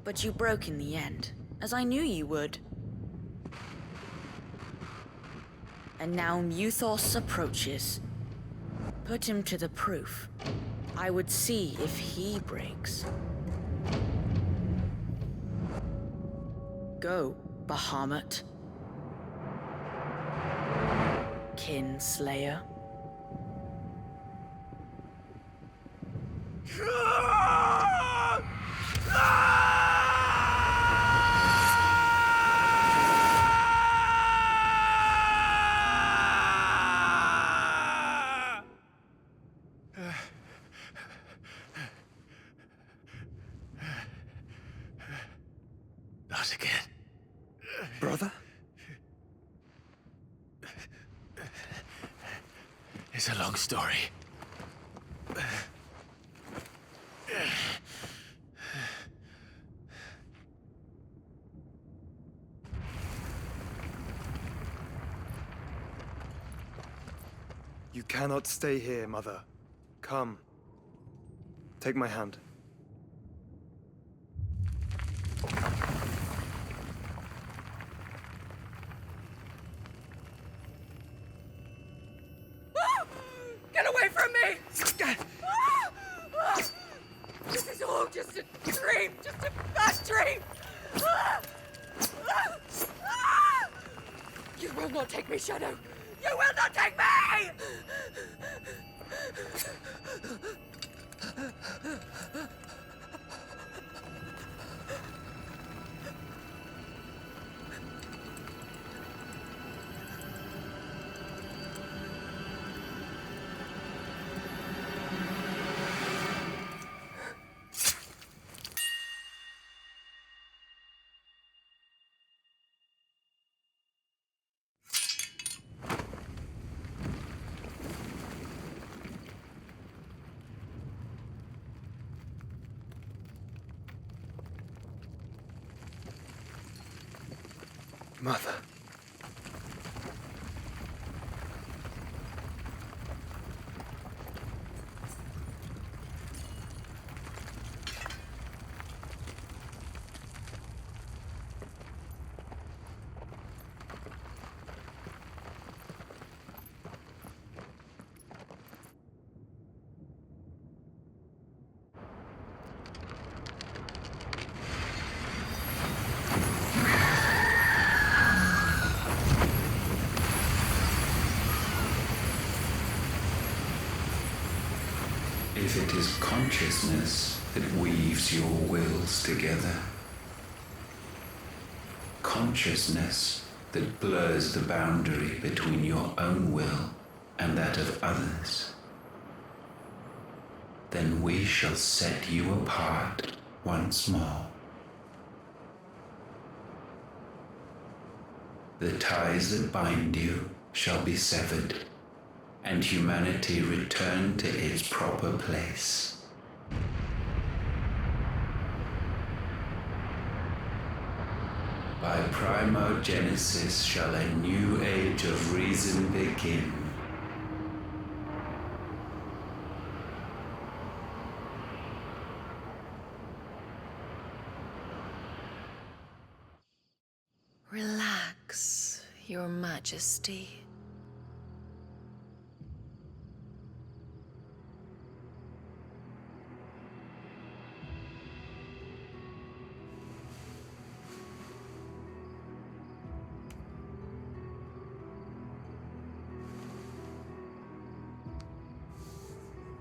But you broke in the end, as I knew you would. And now Muthos approaches. Put him to the proof. I would see if he breaks. Go, Bahamut. Kinslayer. Not again. Brother? It's a long story. You cannot stay here, Mother. Come. Take my hand. Get away from me! This is all just a dream, just a bad dream! You will not take me, Shadow! You will not take me! Mother. If it is consciousness that weaves your wills together, consciousness that blurs the boundary between your own will and that of others, then we shall set you apart once more. The ties that bind you shall be severed, and humanity return to its proper place. By primogenesis shall a new age of reason begin. Relax, Your Majesty.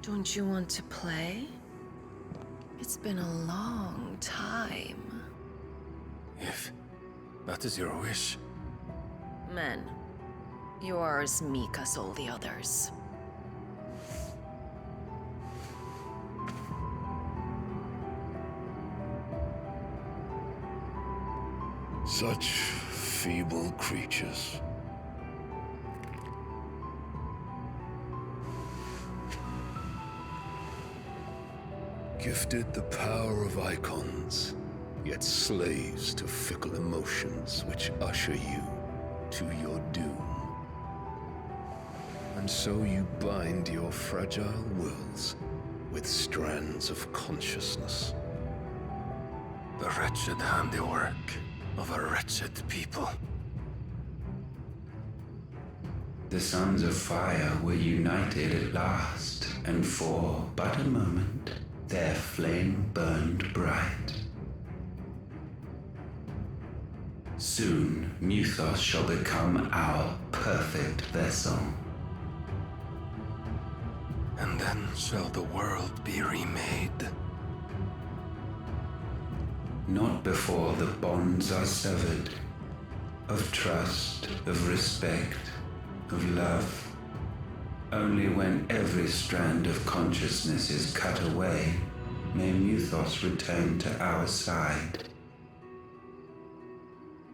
Don't you want to play? It's been a long time. If that is your wish. Men, you are as meek as all the others. Such feeble creatures. Gifted the power of icons, yet slaves to fickle emotions which usher you to your doom. And so you bind your fragile wills with strands of consciousness. The wretched handiwork of a wretched people. The sons of fire were united at last, and for but a moment their flame burned bright. Soon Mythos shall become our perfect vessel. And then shall the world be remade. Not before the bonds are severed, of trust, of respect, of love. Only when every strand of consciousness is cut away, may Mythos return to our side.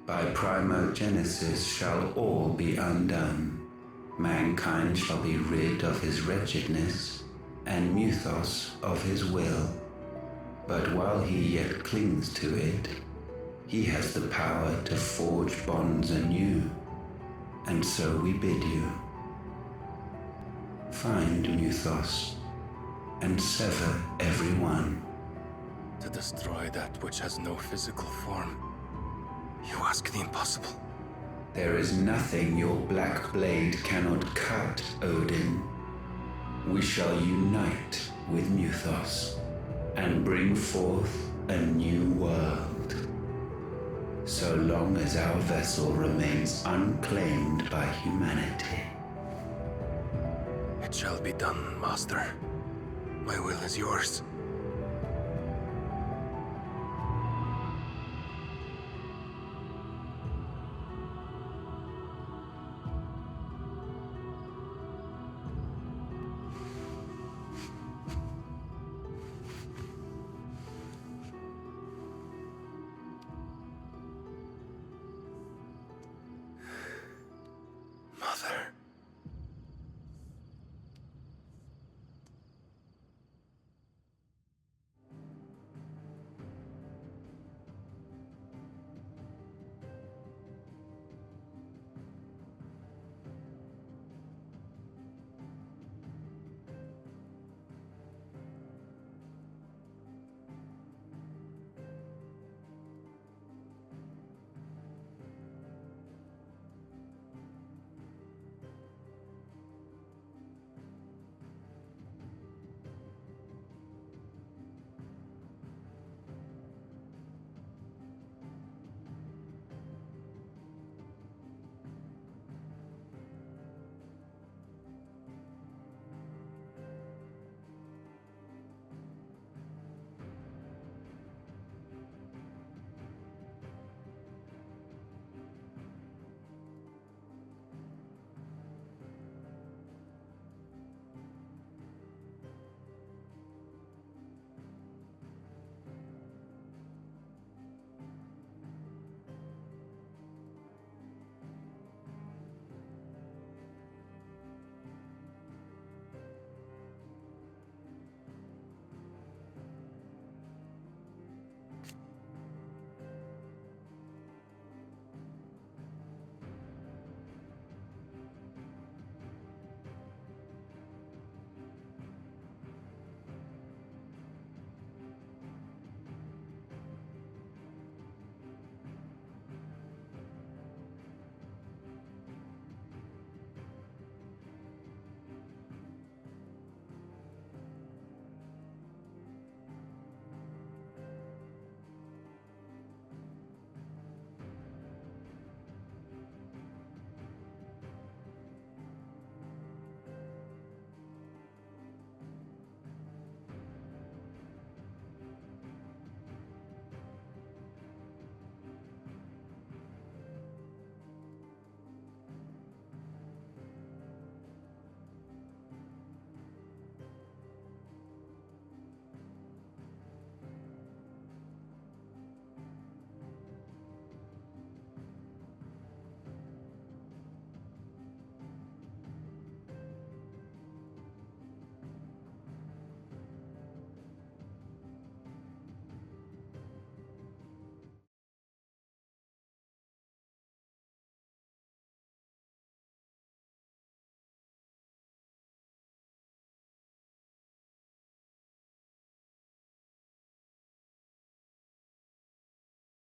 By primogenesis shall all be undone. Mankind shall be rid of his wretchedness, and Mythos of his will. But while he yet clings to it, he has the power to forge bonds anew. And so we bid you, find Mythos, and sever every one. To destroy that which has no physical form, you ask the impossible. There is nothing your black blade cannot cut, Odin. We shall unite with Mythos, and bring forth a new world. So long as our vessel remains unclaimed by humanity. It shall be done, Master. My will is yours.